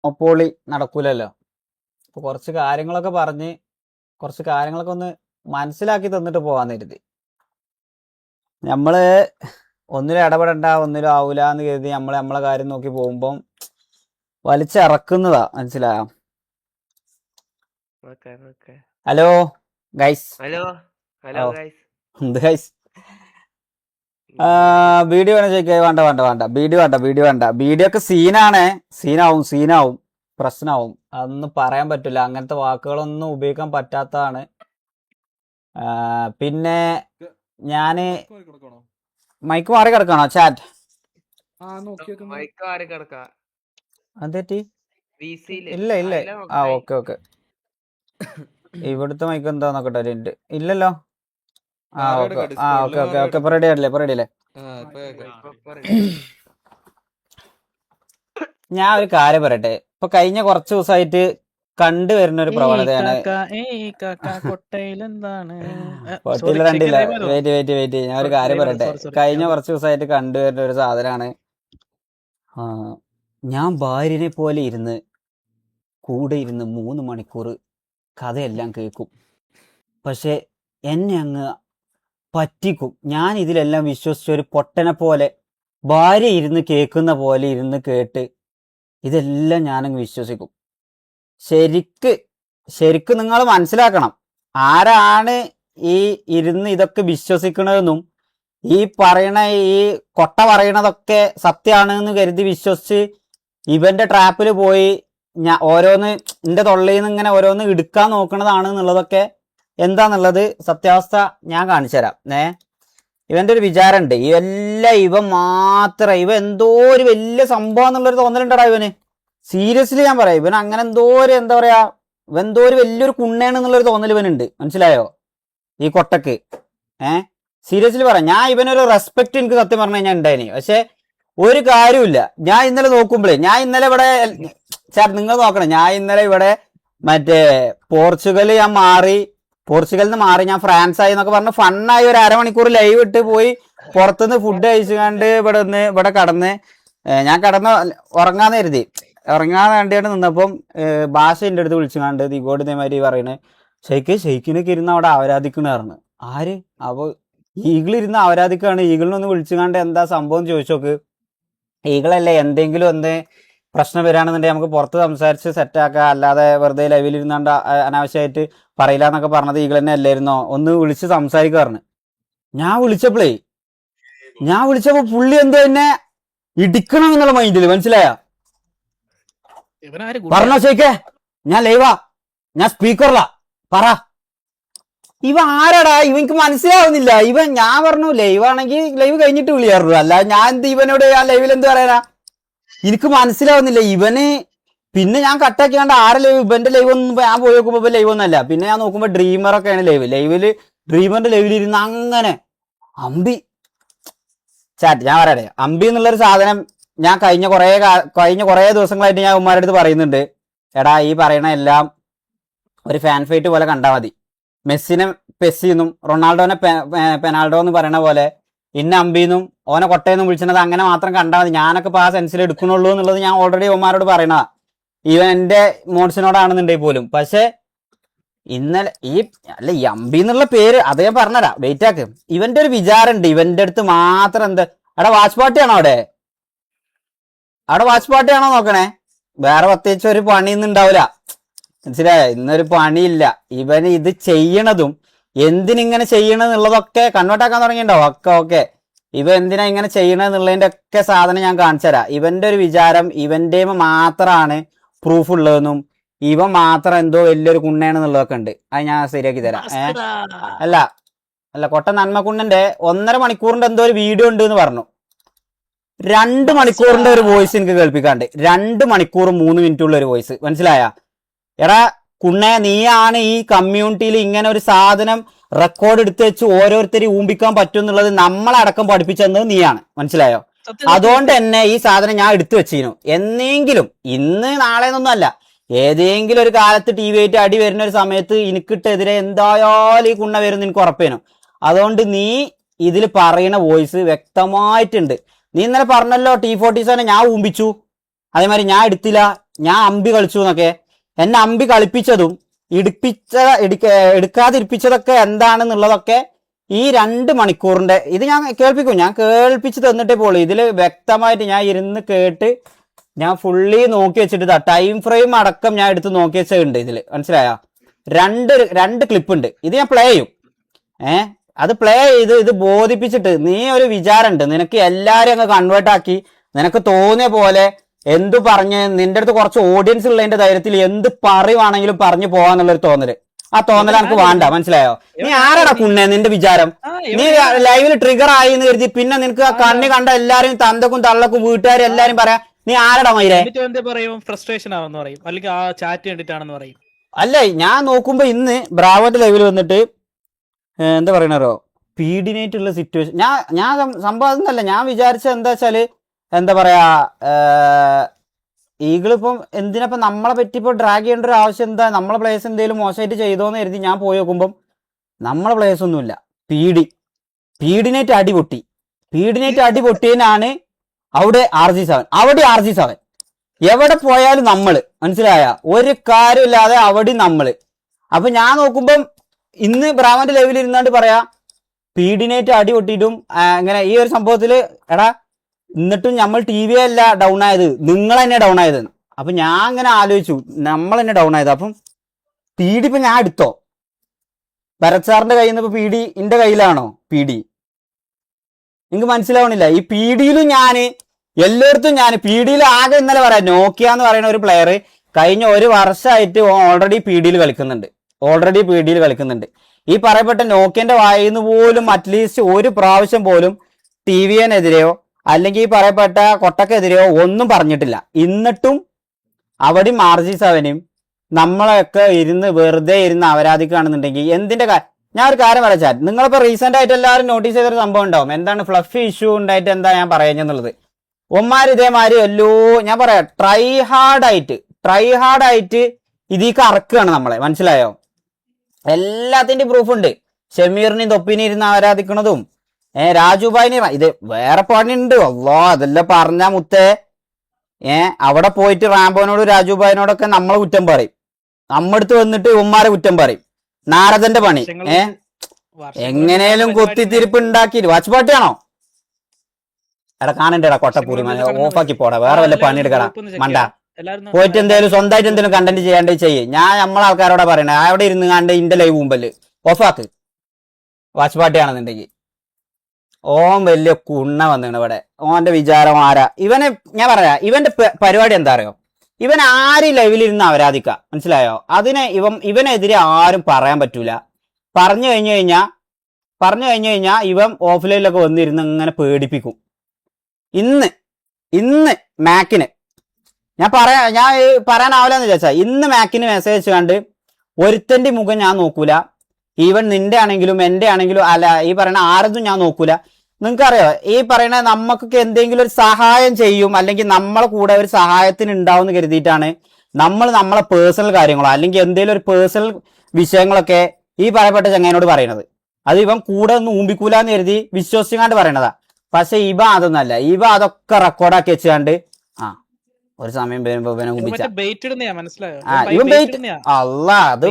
മോപ്പോളി നടക്കൂലല്ലോ. അപ്പൊ കുറച്ച് കാര്യങ്ങളൊക്കെ പറഞ്ഞ് കുറച്ച് കാര്യങ്ങളൊക്കെ ഒന്ന് മനസ്സിലാക്കി തന്നിട്ട് പോവാന്ന് കരുതി. നമ്മള് ഒന്നിലും ഇടപെടണ്ട, ഒന്നിലും ആവൂല എന്ന് കരുതി നമ്മളെ കാര്യം നോക്കി പോകുമ്പം വലിച്ചിറക്കുന്നതാ. മനസ്സിലായോ? Hello guys. Hello guys. എന്ത് ഗൈസ്? വീഡിയോ വേണം ചോദിക്കുക. വേണ്ട വീഡിയോ ഒക്കെ സീനാവും പ്രശ്നമാവും. അതൊന്നും പറയാൻ പറ്റില്ല. അങ്ങനത്തെ വാക്കുകളൊന്നും ഉപയോഗിക്കാൻ പറ്റാത്തതാണ്. പിന്നെ ഞാന് മൈക്ക് മാറി കിടക്കണോ ചാറ്റ്? അതെറ്റി ഇല്ല. ഓക്കെ ഇവിടുത്തെ മൈക്ക് എന്താ നോക്കട്ടെ. ഇല്ലല്ലോ. ഓക്കെ ഇപ്പൊ റെഡി അല്ലേ? ഞാൻ ഒരു കാര്യം പറയട്ടെ. ഇപ്പൊ കഴിഞ്ഞ കുറച്ച് ദിവസമായിട്ട് കണ്ടുവരുന്ന ഒരു പ്രവണതയാണ്. കൊട്ടയിൽ കണ്ടില്ല. വെയിറ്റ് ഞാൻ ഒരു കാര്യം പറയട്ടെ. കഴിഞ്ഞ കുറച്ച് ദിവസമായിട്ട് കണ്ടുവരുന്ന ഒരു സാധനമാണ്, ഞാൻ ഭാര്യനെ പോലെ കൂടെ ഇരുന്ന് 3 മണിക്കൂർ കഥയെല്ലാം കേൾക്കും. പക്ഷെ എന്നെ അങ്ങ് പറ്റിക്കും. ഞാൻ ഇതിലെല്ലാം വിശ്വസിച്ച ഒരു പൊട്ടനെ പോലെ ഭാര്യ ഇരുന്ന് കേൾക്കുന്ന പോലെ ഇരുന്ന് കേട്ട് ഇതെല്ലാം ഞാനങ്ങ് വിശ്വസിക്കും. ശരിക്ക് നിങ്ങൾ മനസ്സിലാക്കണം, ആരാണ് ഈ ഇരുന്ന് ഇതൊക്കെ വിശ്വസിക്കണതെന്നും ഈ കൊട്ട പറയണതൊക്കെ സത്യമാണെന്ന് കരുതി വിശ്വസിച്ച് ഇവന്റെ ട്രാപ്പിൽ പോയി ഓരോന്ന് എന്റെ തൊള്ളയിൽ നിന്ന് ഇങ്ങനെ ഓരോന്ന് എടുക്കാൻ നോക്കണതാണ് എന്നുള്ളതൊക്കെ എന്താന്നുള്ളത് സത്യാവസ്ഥ ഞാൻ കാണിച്ചു തരാം. ഇവന്റെ ഒരു വിചാരമുണ്ട്, ഇവൻ എന്തോ ഒരു വലിയ സംഭവം എന്നുള്ളൊരു തോന്നലുണ്ടടാ ഇവന്. സീരിയസ്ലി ഞാൻ പറയാം, ഇവൻ അങ്ങനെ ഇവൻ എന്തോ ഒരു വലിയൊരു കുണ്ണയാണ് എന്നുള്ളൊരു തോന്നൽ ഇവനുണ്ട്. മനസ്സിലായോ? ഈ കൊട്ടക്ക് സീരിയസ്ലി പറയാം, ഞാൻ ഇവനൊരു റെസ്പെക്ട് എനിക്ക് സത്യം പറഞ്ഞു കഴിഞ്ഞാൽ ഉണ്ടായിന്. പക്ഷെ ഒരു കാര്യമില്ല. ഞാൻ ഇന്നലെ നോക്കുമ്പോഴേ, ഇവിടെ നിങ്ങൾ നോക്കണം, ഞാൻ ഇന്നലെ ഇവിടെ മറ്റേ പോർച്ചുഗലിൽ നിന്ന് മാറി ഞാൻ ഫ്രാൻസ് ആയി എന്നൊക്കെ പറഞ്ഞ് ഫണ്ണായി ഒരു അരമണിക്കൂർ ലൈവ് ഇട്ട് പോയി പുറത്തുനിന്ന് ഫുഡ് കഴിച്ചുകൊണ്ട് ഇവിടെ കടന്ന് ഞാൻ ഉറങ്ങാന്ന് കരുതി. ഉറങ്ങാൻ വേണ്ടിയിട്ട് നിന്നപ്പം ഭാഷ എൻ്റെ അടുത്ത് വിളിച്ചുകൊണ്ട് ദിഗോട് ഇതേമാതിരി പറയണേ, ഷെയ്ക്കിനൊക്കെ ഇരുന്ന് അവിടെ ആരാധിക്കണായിരുന്നു. ആര്? അപ്പോൾ ഈഗിളിരുന്ന് ആരാധിക്കുകയാണ്. ഈഗിളിനൊന്ന് വിളിച്ചുകൊണ്ട് എന്താ സംഭവം ചോദിച്ചോക്ക്. ഈഗിളല്ലേ, എന്തെങ്കിലും പ്രശ്നം വരികയാണെന്നുണ്ടെങ്കിൽ നമുക്ക് പുറത്ത് സംസാരിച്ച് സെറ്റാക്കുക, അല്ലാതെ വെറുതെ ലൈവിലിരുന്നാണ്ട് അനാവശ്യമായിട്ട് പറയില്ല എന്നൊക്കെ പറഞ്ഞത് ഈഗിൾ തന്നെ അല്ലായിരുന്നോ? ഒന്ന് വിളിച്ച് സംസാരിക്കാറുണ്ട്. ഞാൻ വിളിച്ചപ്പോ പുള്ളി എന്തോ എന്നെ ഇടിക്കണം എന്നുള്ള മൈൻഡില്. മനസ്സിലായ? പറഞ്ഞോ ചോദിക്കേ, ഞാൻ ലൈവാ, ഞാൻ സ്പീക്കറിലാ, പറ. ഇവ ആരാടാ? ഇവനിക്ക് മനസ്സിലാവുന്നില്ല. ഞാൻ പറഞ്ഞു ലൈവാണെങ്കിൽ ലൈവ് കഴിഞ്ഞിട്ട് വിളിയാറുള്ളൂ, അല്ല ഞാൻ ഇവനോട് ആ ലൈവിൽ എന്ത് പറയാനാ? എനിക്ക് മനസ്സിലാവുന്നില്ല ഇവന്. പിന്നെ ഞാൻ കട്ടാക്കിയാണ്ട് ആരെ ലൈവ്, ഇവന്റെ ലൈവ് ഒന്നും ഞാൻ പോയി നോക്കുമ്പോ ലൈവ് ഒന്നല്ല. പിന്നെ ഞാൻ നോക്കുമ്പോ ഡ്രീമറൊക്കെയാണ് ഡ്രീമറിന്റെ ലൈവിലിരുന്ന് അങ്ങനെ അമ്പി ചാറ്റ്. ഞാൻ പറയട്ടെ, അമ്പി എന്നുള്ളൊരു സാധനം ഞാൻ കഴിഞ്ഞ കുറേ ദിവസങ്ങളായിട്ട് ഞാൻ ഉമ്മാരുടെ അടുത്ത് പറയുന്നുണ്ട്. എടാ, ഈ പറയണ എല്ലാം ഒരു ഫാൻ ഫൈറ്റ് പോലെ കണ്ടാൽ മതി. മെസ്സിനെ പെസ്സിന്നും റൊണാൾഡോനെ പെനാൾഡോ എന്ന് പറയണ പോലെ ഇന്ന അമ്പിന്നും ഓനെ കൊട്ടയെന്നും വിളിച്ചത് അങ്ങനെ മാത്രം കണ്ടാൽ മതി. ഞാനൊക്കെ ഇപ്പൊ ആ സെൻസിൽ എടുക്കണുള്ളൂ എന്നുള്ളത് ഞാൻ ഓൾറെഡി ഉമ്മാരോട് പറയണതാ, ഈവൻ എന്റെ മോഡ്സിനോടാണെന്നുണ്ടെങ്കിൽ പോലും. പക്ഷെ ഇന്നലെ ഈ അമ്പി എന്നുള്ള പേര് അത് ഞാൻ പറഞ്ഞുതരാം, വെയിറ്റ് ആക്ക്. ഇവന്റെ ഒരു വിചാരമുണ്ട്, ഇവന്റെ അടുത്ത് മാത്രം അവിടെ വാച്ച് പാർട്ടിയാണോ? അവിടെ വാച്ച് പാർട്ടിയാണോ നോക്കണേ? വേറെ പ്രത്യേകിച്ച് ഒരു പണിയൊന്നും ഉണ്ടാവില്ല. മനസ്സിലായോ? ഇന്നൊരു പണിയില്ല. ഇവന് ഇത് ചെയ്യണതും എന്തിനിങ്ങനെ ചെയ്യണമെന്നുള്ളതൊക്കെ കൺവേർട്ടാക്കാൻ തുടങ്ങിയിട്ടുണ്ടാവും. ഓക്കെ ഇവ എന്തിനാ ഇങ്ങനെ ചെയ്യണമെന്നുള്ളതിന്റെ ഒക്കെ സാധനം ഞാൻ കാണിച്ചു തരാം. ഇവന്റെ ഒരു വിചാരം ഇവന്റെ മാത്രമാണ് പ്രൂഫ് ഉള്ളതെന്നും ഇവൻ മാത്രം എന്തോ വലിയൊരു കുണ്ണയാണെന്നുള്ളതൊക്കെ ഉണ്ട്. അത് ഞാൻ ശരിയാക്കി തരാം. അല്ല കൊട്ട നന്മക്കുണ്ണന്റെ 1.5 മണിക്കൂറിന്റെ എന്തോ ഒരു വീഡിയോ ഉണ്ട് എന്ന് പറഞ്ഞു. 2 മണിക്കൂറിന്റെ ഒരു വോയിസ് എനിക്ക് കേൾപ്പിക്കാണ്ട്. 2 മണിക്കൂർ 3 മിനിറ്റുള്ള ഒരു വോയിസ്. മനസ്സിലായ? എടാ കുണ്ണെ, നീയാണ് ഈ കമ്മ്യൂണിറ്റിയിൽ ഇങ്ങനെ ഒരു സാധനം റെക്കോർഡ് എടുത്ത് വെച്ച് ഓരോരുത്തരും ഊമ്പിക്കാൻ പറ്റും എന്നുള്ളത് നമ്മളടക്കം പഠിപ്പിച്ചെന്നത് നീയാണ്. മനസ്സിലായോ? അതുകൊണ്ട് തന്നെ ഈ സാധനം ഞാൻ എടുത്തു വെച്ചിരുന്നു. എന്നെങ്കിലും ഇന്ന് നാളെ എന്നൊന്നുമല്ല, ഏതെങ്കിലും ഒരു കാലത്ത് ടി വി ആയിട്ട് അടി വരുന്ന ഒരു സമയത്ത് എനിക്കിട്ടെതിരെ എന്തായാലും ഈ കുണ്ണ വരുന്ന എനിക്ക് ഉറപ്പേനു. അതുകൊണ്ട് നീ ഇതിൽ പറയുന്ന വോയിസ് വ്യക്തമായിട്ടുണ്ട്. നീ ഇന്നലെ പറഞ്ഞല്ലോ T47 ഞാൻ ഊമ്പിച്ചു, അതേമാതിരി ഞാൻ എടുത്തില്ല, ഞാൻ അമ്പി കളിച്ചു എന്നൊക്കെ. എന്നെ അമ്പി കളിപ്പിച്ചതും എടുക്കാതിരിപ്പിച്ചതൊക്കെ എന്താണെന്നുള്ളതൊക്കെ ഈ 2 മണിക്കൂറിന്റെ ഇത് ഞാൻ കേൾപ്പിക്കും. ഞാൻ കേൾപ്പിച്ച് തന്നിട്ടേ പോളൂ. ഇതിൽ വ്യക്തമായിട്ട് ഞാൻ ഇരുന്ന് കേട്ട് ഞാൻ ഫുള്ളി നോക്കി വെച്ചിട്ട് ടൈം ഫ്രെയിം അടക്കം ഞാൻ എടുത്ത് നോക്കി വെച്ചിട്ടുണ്ട്. ഇതിൽ മനസ്സിലായോ? രണ്ട് ക്ലിപ്പ് ഉണ്ട്. ഇത് ഞാൻ പ്ലേ ചെയ്യും. അത് പ്ലേ ചെയ്ത് ഇത് ബോധിപ്പിച്ചിട്ട് നീ ഒരു വിചാരമുണ്ട്, നിനക്ക് എല്ലാരും അങ്ങ് കൺവേർട്ട് ആക്കി നിനക്ക് തോന്നിയ പോലെ എന്തു പറഞ്ഞ് നിന്റെ അടുത്ത് കുറച്ച് ഓഡിയൻസ് ഉള്ളതിന്റെ ധൈര്യത്തിൽ എന്ത് പറയുവാണെങ്കിലും പറഞ്ഞു പോവാന്നുള്ളൊരു തോന്നല്. ആ തോന്നൽ എനിക്ക് വേണ്ട. മനസ്സിലായോ? നീ ആരാടാ കുണ്ണേ? നിന്റെ വിചാരം നീ ലൈവിൽ ട്രിഗർ ആയി എന്ന് കരുതി പിന്നെ നിനക്ക് ആ കണ്ണി കണ്ട എല്ലാരും തന്തക്കും തള്ളക്കും വീട്ടുകാരും എല്ലാരും പറയാ നീ ആരടാ മൈരേ? ഫ്രസ്ട്രേഷൻ ആണെന്ന് പറയും, അല്ലെങ്കിൽ ആ ചാറ്റ് കണ്ടിട്ടാണെന്ന് പറയും. അല്ലേ, ഞാൻ നോക്കുമ്പോ ഇന്ന് ബ്രാവോന്റെ ലൈവിൽ വന്നിട്ട് എന്താ പറയണോ പീഡിനായിട്ടുള്ള സിറ്റുവേഷൻ ഞാൻ സംഭവം അതൊന്നല്ല. ഞാൻ വിചാരിച്ച എന്താ വെച്ചാല് എന്താ പറയാ, ഈഗിളിപ്പം എന്തിനപ്പം നമ്മളെ പറ്റി ഇപ്പോൾ ഡ്രാഗ് ചെയ്യേണ്ട ഒരു ആവശ്യം എന്താ? നമ്മളെ പ്ലേസ് എന്തെങ്കിലും മോശമായിട്ട് ചെയ്തോന്ന് കരുതി ഞാൻ പോയി നോക്കുമ്പം നമ്മളെ പ്ലേസ് ഒന്നുമില്ല. പീഡിനേറ്റ് അടി പൊട്ടിയതിനാണ് അവിടെ RG7 എവിടെ പോയാലും നമ്മള്, മനസ്സിലായ? ഒരു കാര്യമില്ലാതെ അവിടെ നമ്മള്. അപ്പൊ ഞാൻ നോക്കുമ്പം ഇന്ന് ബ്രാഹ്മന്റെ ലെവലിൽ ഇരുന്നാണ്ട് പറയാ പീഡിനേറ്റ് അടി പൊട്ടിയിട്ടും ഇങ്ങനെ ഈ ഒരു സംഭവത്തില് എടാ എന്നിട്ടും നമ്മൾ TV അല്ല ഡൗൺ ആയത്, നിങ്ങൾ തന്നെ ഡൗൺ ആയത്. അപ്പൊ ഞാൻ അങ്ങനെ ആലോചിച്ചു, നമ്മൾ തന്നെ ഡൗൺ ആയത്. അപ്പം പീഡി ഇപ്പൊ ഞാൻ എടുത്തോ? ഭരത് സാറിന്റെ കയ്യിൽ നിന്ന് ഇപ്പൊ പീഡി എന്റെ കയ്യിലാണോ? പീഡി എനിക്ക് മനസ്സിലാവണില്ല. ഈ പീഡിയിലും ഞാന് എല്ലായിടത്തും ഞാൻ പീഡിയിൽ ആകെ ഇന്നലെ പറയാം നോക്കിയ എന്ന് പറയുന്ന ഒരു പ്ലെയർ കഴിഞ്ഞ 1 വർഷമായിട്ട് ഓൾറെഡി പീഡിയിൽ കളിക്കുന്നുണ്ട്. ഈ പറയപ്പെട്ട നോക്കിയന്റെ വായിന്ന് പോലും അറ്റ്ലീസ്റ്റ് ഒരു പ്രാവശ്യം പോലും TVനെതിരെയോ അല്ലെങ്കിൽ ഈ പറയപ്പെട്ട കൊട്ടക്കെതിരെയോ ഒന്നും പറഞ്ഞിട്ടില്ല. എന്നിട്ടും അവിടെയും RG7 നമ്മളൊക്കെ വെറുതെ ഇരുന്ന് അവരാധിക്കുകയാണെന്നുണ്ടെങ്കിൽ എന്തിന്റെ ഞാൻ ഒരു കാര്യം പറയാം. നിങ്ങളിപ്പോ റീസെന്റ് ആയിട്ട് എല്ലാവരും നോട്ടീസ് ചെയ്തൊരു സംഭവം ഉണ്ടാവും. എന്താണ് ഫ്ലഫി ഇഷ്യൂ ഉണ്ടായിട്ട് എന്താ ഞാൻ പറയുന്നത്? ഒമാര് ഇതേമാതിരി ഞാൻ പറയാം ട്രൈ ഹാർഡ് ആയിട്ട് ഇതിക്ക് അറക്കുകയാണ് നമ്മളെ. മനസ്സിലായോ? എല്ലാത്തിന്റെയും പ്രൂഫ് ഉണ്ട്. ഷമീറിനെയും തൊപ്പിനെയും ഇരുന്ന് ആരാധിക്കണതും രാജുഭായിനെ ഇത് വേറെ പണിയുണ്ട്. അല്ലോ അതെല്ലാം പറഞ്ഞ മുത്തേ അവിടെ പോയിട്ട് റാംബോനോടും രാജുഭായിനോടൊക്കെ നമ്മളെ കുറ്റം പറയും. നമ്മടുത്ത് വന്നിട്ട് ഉമ്മാരെ കുറ്റം പറയും. നാരദന്റെ പണി എങ്ങനെയും കൊത്തിത്തിരിപ്പ് ഉണ്ടാക്കി വാച്ച് പാട്ടിയാണോ? എടാ കാണണ്ടേടാ കൊട്ടപ്പൂരി ഓഫാക്കി പോടാ, വേറെ വല്ല പണിയെടുക്കടാ മണ്ട. പോയിട്ട് എന്തേലും സ്വന്തമായിട്ട് എന്തെങ്കിലും കണ്ടന്റ് ചെയ്യാണ്ട് ചെയ്യേ. ഞാൻ നമ്മളെ ആൾക്കാരോടെ പറയണേ അവിടെ ഇരുന്ന് കണ്ട് ഇന്റെ ലൈവ് മുമ്പല് ഓഫാക്ക് വാച്ച് പാട്ടിയാണെന്നുണ്ടെങ്കിൽ. ഓൻ വലിയ കുണ്ണ വന്നിങ്ങനെ ഇവിടെ. ഓന്റെ വിചാരം ആരാ? ഇവനെ ഞാൻ പറയാ ഇവന്റെ പരിപാടി എന്താ അറിയോ? ഇവൻ ആരും ലൈവിലിരുന്ന് ആരാധിക്ക. മനസ്സിലായോ? ഇവനെതിരെ ആരും പറയാൻ പറ്റൂല. പറഞ്ഞു കഴിഞ്ഞു കഴിഞ്ഞാ ഇവൻ ഓഫ്ലൈനിലൊക്കെ വന്നിരുന്ന് ഇങ്ങനെ പേടിപ്പിക്കും. ഇന്ന് മാക്കിന് ഞാൻ പറയാനാവില്ലെന്ന് വിചാരിച്ചാ ഇന്ന് മാക്കിന് മെസ്സേജ് കണ്ട് ഒരുത്തന്റെ മുഖം ഞാൻ നോക്കൂല. ഈവൻ നിന്റെ ആണെങ്കിലും എന്റെ ആണെങ്കിലും അല്ല ഈ പറയണ ആരതും ഞാൻ നോക്കൂല. നിങ്ങൾക്കറിയോ ഈ പറയണ നമുക്കൊക്കെ എന്തെങ്കിലും ഒരു സഹായം ചെയ്യും അല്ലെങ്കിൽ നമ്മളെ കൂടെ ഒരു സഹായത്തിന് ഉണ്ടാവും എന്ന് കരുതിയിട്ടാണ് നമ്മളെ പേഴ്സണൽ കാര്യങ്ങളോ അല്ലെങ്കിൽ എന്തെങ്കിലും ഒരു പേഴ്സണൽ വിഷയങ്ങളൊക്കെ ഈ പറയപ്പെട്ട ചങ്ങാനോട് പറയണത്. അത് ഇവൻ കൂടെ ഒന്നും ഊമ്പിക്കൂലെന്ന് കരുതി വിശ്വസിച്ചാണ്ട് പറയണതാ. പക്ഷെ ഇവ അതൊന്നല്ല. ഇവ അതൊക്കെ റെക്കോർഡാക്കി വെച്ചാണ്ട് ഒരു സമയം വരുമ്പോ ഇവനെ അത്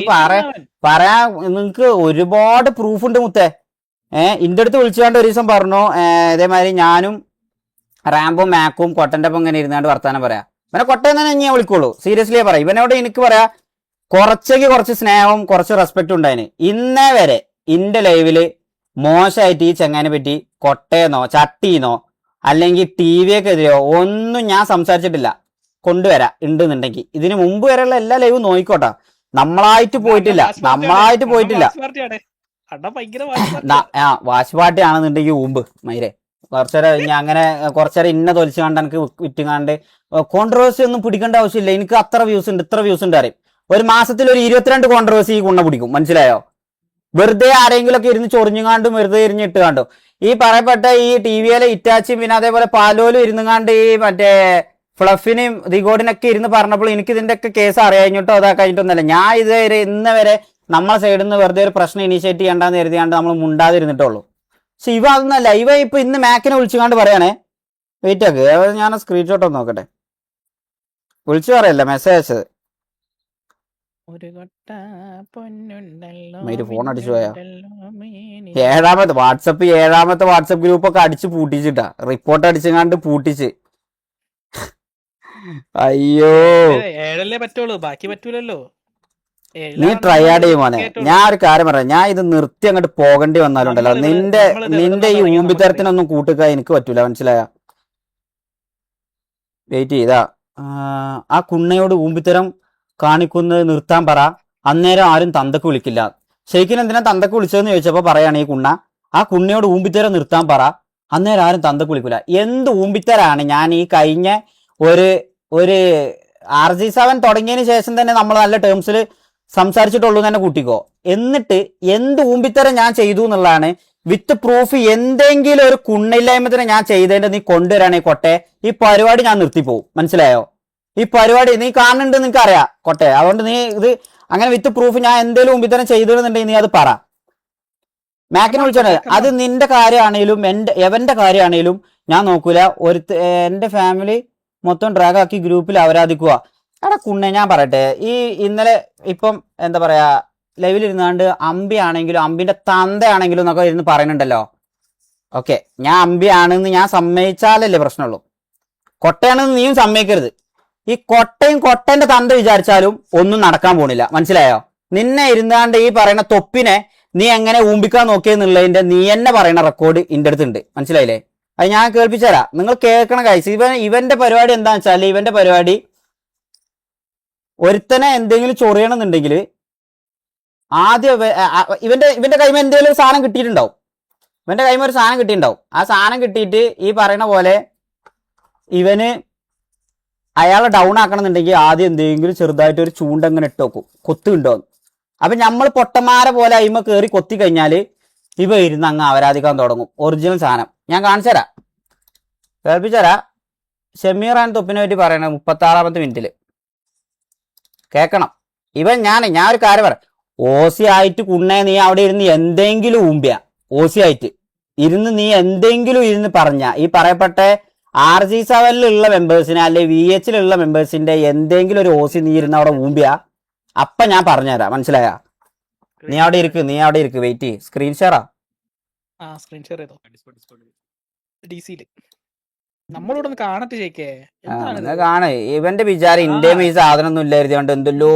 പറയാ നിങ്ങക്ക് ഒരുപാട് പ്രൂഫ് ഉണ്ട് മുത്തേ. ഇന്റെ അടുത്ത് വിളിച്ചുകൊണ്ട് ഒരു ദിവസം പറഞ്ഞു ഇതേമാതിരി ഞാനും റാംബോ മാക്കും കൊട്ടന്റെ ഒപ്പം ഇങ്ങനെ ഇരുന്നാണ്ട് വർത്താനം പറയാ. ഇവനെ കൊട്ടയെന്ന് തന്നെ ഞാൻ വിളിക്കുള്ളൂ. സീരിയസ്ലി പറയാം. ഇവനോട് എനിക്ക് പറയാ കുറച്ച് സ്നേഹവും കുറച്ച് റെസ്പെക്റ്റും ഉണ്ടായിന്. ഇന്നേ വരെ ഇന്റെ ലൈവില് മോശമായിട്ട് ഈ ചെങ്ങാനെ പറ്റി കൊട്ടയെന്നോ ചട്ടീന്നോ അല്ലെങ്കിൽ TVക്കെതിരെയോ ഒന്നും ഞാൻ സംസാരിച്ചിട്ടില്ല. കൊണ്ടുവരാ ഉണ്ടെന്നുണ്ടെങ്കിൽ ഇതിന് മുമ്പ് വരെയുള്ള എല്ലാ ലൈവും നോക്കിക്കോട്ടെ. നമ്മളായിട്ട് പോയിട്ടില്ല. വാശ് പാട്ടിയാണെന്നുണ്ടെങ്കിൽ ഊമ്പ് മൈരെ കുറച്ചേരം ഇന്ന തൊലിച്ചു കണ്ട് എനിക്ക് വിറ്റുകാണ്ട് കോൺട്രവേഴ്സി ഒന്നും പിടിക്കേണ്ട ആവശ്യമില്ല. എനിക്ക് അത്ര വ്യൂസ് ഉണ്ട് ഇത്ര വ്യൂസ് ഉണ്ട് അറിയും. ഒരു മാസത്തിൽ ഒരു 22 കോൺട്രവേഴ്സി കുണ്ണ പിടിക്കും. മനസ്സിലായോ? വെറുതെ ആരെങ്കിലും ഒക്കെ ഇരുന്ന് ചൊറിഞ്ഞുകാണ്ടും വെറുതെ ഇരിഞ്ഞിട്ട് കണ്ടോ ഈ പറയപ്പെട്ട ഈ TVയിലെ ഇറ്റാച്ചും പിന്നെ അതേപോലെ പാലോലും ഇരുന്നുകാണ്ട് ഈ മറ്റേ ഫ്ലഫിനെയും ദിഗോഡിനൊക്കെ ഇരുന്ന് പറഞ്ഞപ്പോൾ എനിക്ക് ഇതിന്റെ ഒക്കെ കേസ് അറിയാഞ്ഞിട്ടോ അതാ കഴിഞ്ഞിട്ടൊന്നല്ല. ഞാൻ ഇതുവരെ ഇന്ന് വരെ നമ്മളെ സൈഡിൽ നിന്ന് വെറുതെ ഒരു പ്രശ്നം ഇനീഷ്യേറ്റ് ചെയ്യണ്ടെന്ന് കരുതിയാണ്ട് നമ്മൾ മുണ്ടാതിരുന്നിട്ടുള്ളൂ. പക്ഷെ ഇവ അതൊന്നല്ല. ഇവ ഇപ്പൊ ഇന്ന് മാക്കിനെ വിളിച്ചുകാണ്ട് പറയാണേ. വെയിറ്റ് ആക്ക്, ഞാൻ സ്ക്രീൻഷോട്ട് ഒന്ന് നോക്കട്ടെ. വിളിച്ചു പറയല്ല മെസ്സേജ് അയച്ചത്. ഒരു കൊട്ട പൊന്നുണ്ടല്ലോ മയില് ഫോൺ അടിച്ചു പോയാ? മിന്നുണ്ടല്ലോ മേനി. ഏഴാമത്തെ വാട്സപ്പ് ഗ്രൂപ്പ് ഒക്കെ അടിച്ച് പൂട്ടിച്ചിട്ടാ, റിപ്പോർട്ട് അടിച്ചങ്ങാണ്ട് പൂട്ടിച്ച്. അയ്യോ ഏഴല്ലേ പറ്റുള്ളൂ, ബാക്കി പറ്റൂലല്ലോ. നീ ട്രൈ ആഡ് ചെയ്യുമോനെ. ഞാൻ ഒരു കാര്യം പറയാം, ഞാൻ ഇത് നിർത്തി അങ്ങോട്ട് പോകേണ്ടി വന്നാലുണ്ടല്ലോ, നിന്റെ ഈ ഊമ്പിത്തരത്തിനൊന്നും കൂട്ടുക എനിക്ക് പറ്റൂല, മനസ്സിലായ? വെയിറ്റ് ചെയ്താ ആ കുണ്ണയോട് ഊമ്പിത്തരം കാണിക്കുന്നത് നിർത്താൻ പറ. അന്നേരം ആരും തന്തക്ക് വിളിക്കില്ല. ശരിക്കും എന്തിനാ തന്തക്ക് വിളിച്ചതെന്ന് ചോദിച്ചപ്പോ പറയാണ് ഈ കുണ്ണ, ആ കുണ്ണയോട് ഊമ്പിത്തരം നിർത്താൻ പറ, അന്നേരം ആരും തന്തക്ക് വിളിക്കില്ല. എന്ത് ഊമ്പിത്തരാണ് ഞാൻ ഈ കഴിഞ്ഞ ഒരു RG7 തുടങ്ങിയതിന് ശേഷം തന്നെ നമ്മൾ നല്ല ടേംസിൽ സംസാരിച്ചിട്ടുള്ളൂ തന്നെ കൂട്ടിക്കോ. എന്നിട്ട് എന്ത് ഊമ്പിത്തരം ഞാൻ ചെയ്തു എന്നുള്ളതാണ് വിത്ത് പ്രൂഫ്. എന്തെങ്കിലും ഒരു കുണ്ണില്ലായ്മത്തിന് ഞാൻ ചെയ്തതിന്റെ നീ കൊണ്ടുവരാണെങ്കിൽ കൊട്ടെ, ഈ പരിപാടി ഞാൻ നിർത്തിപ്പോവും, മനസ്സിലായോ? ഈ പരിപാടി നീ കാണുന്നുണ്ട്, നിനക്ക് അറിയാം കൊട്ടെ. അതുകൊണ്ട് നീ ഇത് അങ്ങനെ വിത്ത് പ്രൂഫ് ഞാൻ എന്തെങ്കിലും ഊമ്പിത്തരം ചെയ്തിടുന്നുണ്ടെങ്കിൽ നീ അത് പറ. മാക്കിനെ വിളിച്ചോണ്ട് അത് നിന്റെ കാര്യമാണേലും എവന്റെ കാര്യമാണേലും ഞാൻ നോക്കൂല. എന്റെ ഫാമിലി മൊത്തം ഡ്രാഗ് ആക്കി ഗ്രൂപ്പിൽ അവരാധിക്കുക. എടാ കുണ്ണെ, ഞാൻ പറയട്ടെ, ഈ ഇന്നലെ ഇപ്പം എന്താ പറയാ ലൈവിലിരുന്നാണ്ട് അമ്പി ആണെങ്കിലും അമ്പിന്റെ തന്തയാണെങ്കിലും എന്നൊക്കെ ഇരുന്ന് പറയുന്നുണ്ടല്ലോ. ഓക്കെ, ഞാൻ അമ്പി ആണെന്ന് ഞാൻ സമ്മതിച്ചാലല്ലേ പ്രശ്നമുള്ളൂ. കൊട്ടയാണെന്ന് നീയും സമ്മതിക്കരുത്. ഈ കൊട്ടയും കൊട്ടന്റെ തന്ത വിചാരിച്ചാലും ഒന്നും നടക്കാൻ പോണില്ല, മനസ്സിലായോ? നിന്നെ ഇരുന്നാണ്ട് ഈ പറയുന്ന തൊപ്പിനെ നീ എങ്ങനെ ഊമ്പിക്കാൻ നോക്കിയെന്നുള്ളതിന്റെ നീ എന്നെ പറയുന്ന റെക്കോർഡ് ഇന്റെ അടുത്തുണ്ട്, മനസ്സിലായില്ലേ? അത് ഞാൻ കേൾപ്പിച്ചുതരാം, നിങ്ങൾ കേൾക്കണം ഗൈസ്. ഇവന്റെ പരിപാടി എന്താന്ന് വെച്ചാൽ, ഇവന്റെ പരിപാടി ഒരുത്തനെ എന്തെങ്കിലും ചൊറിയണമെന്നുണ്ടെങ്കിൽ ആദ്യം ഇവന്റെ കൈമ എന്തെങ്കിലും ഒരു സാധനം കിട്ടിയിട്ടുണ്ടാവും. ഒരു സാധനം കിട്ടിയിട്ടുണ്ടാവും. ആ സാധനം കിട്ടിയിട്ട് ഈ പറയുന്ന പോലെ ഇവന് അയാളെ ഡൗൺ ആക്കണമെന്നുണ്ടെങ്കിൽ ആദ്യം എന്തെങ്കിലും ചെറുതായിട്ട് ഒരു ചൂണ്ടങ്ങനെ ഇട്ട് വെക്കും, കൊത്തുണ്ടോന്ന്. അപ്പൊ നമ്മൾ പൊട്ടന്മാരെ പോലെ അയിമ കയറി കൊത്തി കഴിഞ്ഞാൽ ഇവ ഇരുന്ന് അങ്ങ് അവരാധിക്കാൻ തുടങ്ങും. ഒറിജിനൽ സാധനം ഞാൻ കാണിച്ചു തരാം, കേൾപ്പിച്ചുതരാം. ഷമീർ ആൻഡ് തൊപ്പിനെ പറ്റി പറയണത് 36ാമത്തെ മിനിറ്റിൽ കേൾക്കണം. ഞാൻ ഒരു കാര്യം പറയാം. ഓസി ആയിട്ട് കുണ്ണേ നീ അവിടെ ഇരുന്ന് എന്തെങ്കിലും ഊമ്പിയ, ഓസി ആയിട്ട് ഇരുന്ന് നീ എന്തെങ്കിലും ഇരുന്ന് പറഞ്ഞ ഈ പറയപ്പെട്ട RG7 മെമ്പേഴ്സിനെ അല്ലെ VH മെമ്പേഴ്സിന്റെ എന്തെങ്കിലും ഒരു ഓസി നീ ഇരുന്ന് അവിടെ ഊമ്പിയ, അപ്പൊ ഞാൻ പറഞ്ഞുതരാം, മനസ്സിലായ? നീ അവിടെ ഇരിക്ക് വെയിറ്റ് ചെയ്യ്. സ്ക്രീൻ ഷെയറാ. സ്ക്രീൻ ഷെയർ ചെയ്തോ DC-ല്. നമ്മളോട് ഒന്ന് കാണട്ടെ ചേക്കേ. കാണ്. ഇവന്റെ വിചാരം ഇന്ത്യയും ഈ സാധനം ഒന്നും ഇല്ലായിരുന്നോണ്ട് എന്തെല്ലോ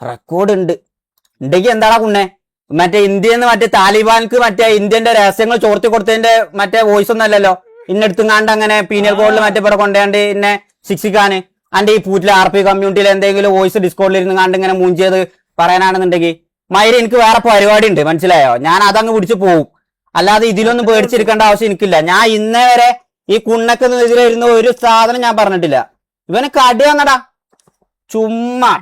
റെക്കോർഡ് ഉണ്ടെങ്കിൽ എന്താടാ കുണ്ണെ? മറ്റേ ഇന്ത്യന്ന് മറ്റേ താലിബാൻക്ക് മറ്റേ ഇന്ത്യന്റെ രഹസ്യങ്ങൾ ചോർത്തി കൊടുത്തതിന്റെ മറ്റേ വോയിസ് ഒന്നും അല്ലല്ലോ. ഇന്നെടുത്തുങ്ങാണ്ട് അങ്ങനെ പീനൽ കോഡിൽ മറ്റേ ഇവിടെ കൊണ്ടുപോയാണ്ട് ഇന്നെ ശിക്ഷിക്കാന് അന്റെ ഈ പൂറ്റിലെ RP കമ്മ്യൂണിറ്റിയിൽ എന്തെങ്കിലും വോയിസ് ഡിസ്കോഡിൽ ഇരുന്ന് കണ്ട് ഇങ്ങനെ മൂഞ്ചിയത് പറയാനാണെന്നുണ്ടെങ്കിൽ മയില് എനിക്ക് വേറെ പരിപാടി ഉണ്ട്, മനസ്സിലായോ? ഞാൻ അതങ്ങ് പിടിച്ച് പോവും. അല്ലാതെ ഇതിലൊന്നും പേടിച്ചിരിക്കേണ്ട ആവശ്യം എനിക്കില്ല. ഞാൻ ഇന്നേ വരെ ഈ കുണ്ണക്കെതിരായിരുന്ന ഒരു സാധനം ഞാൻ പറഞ്ഞിട്ടില്ല. ഇവന് കടി വന്നടാ ചുമ്മാ.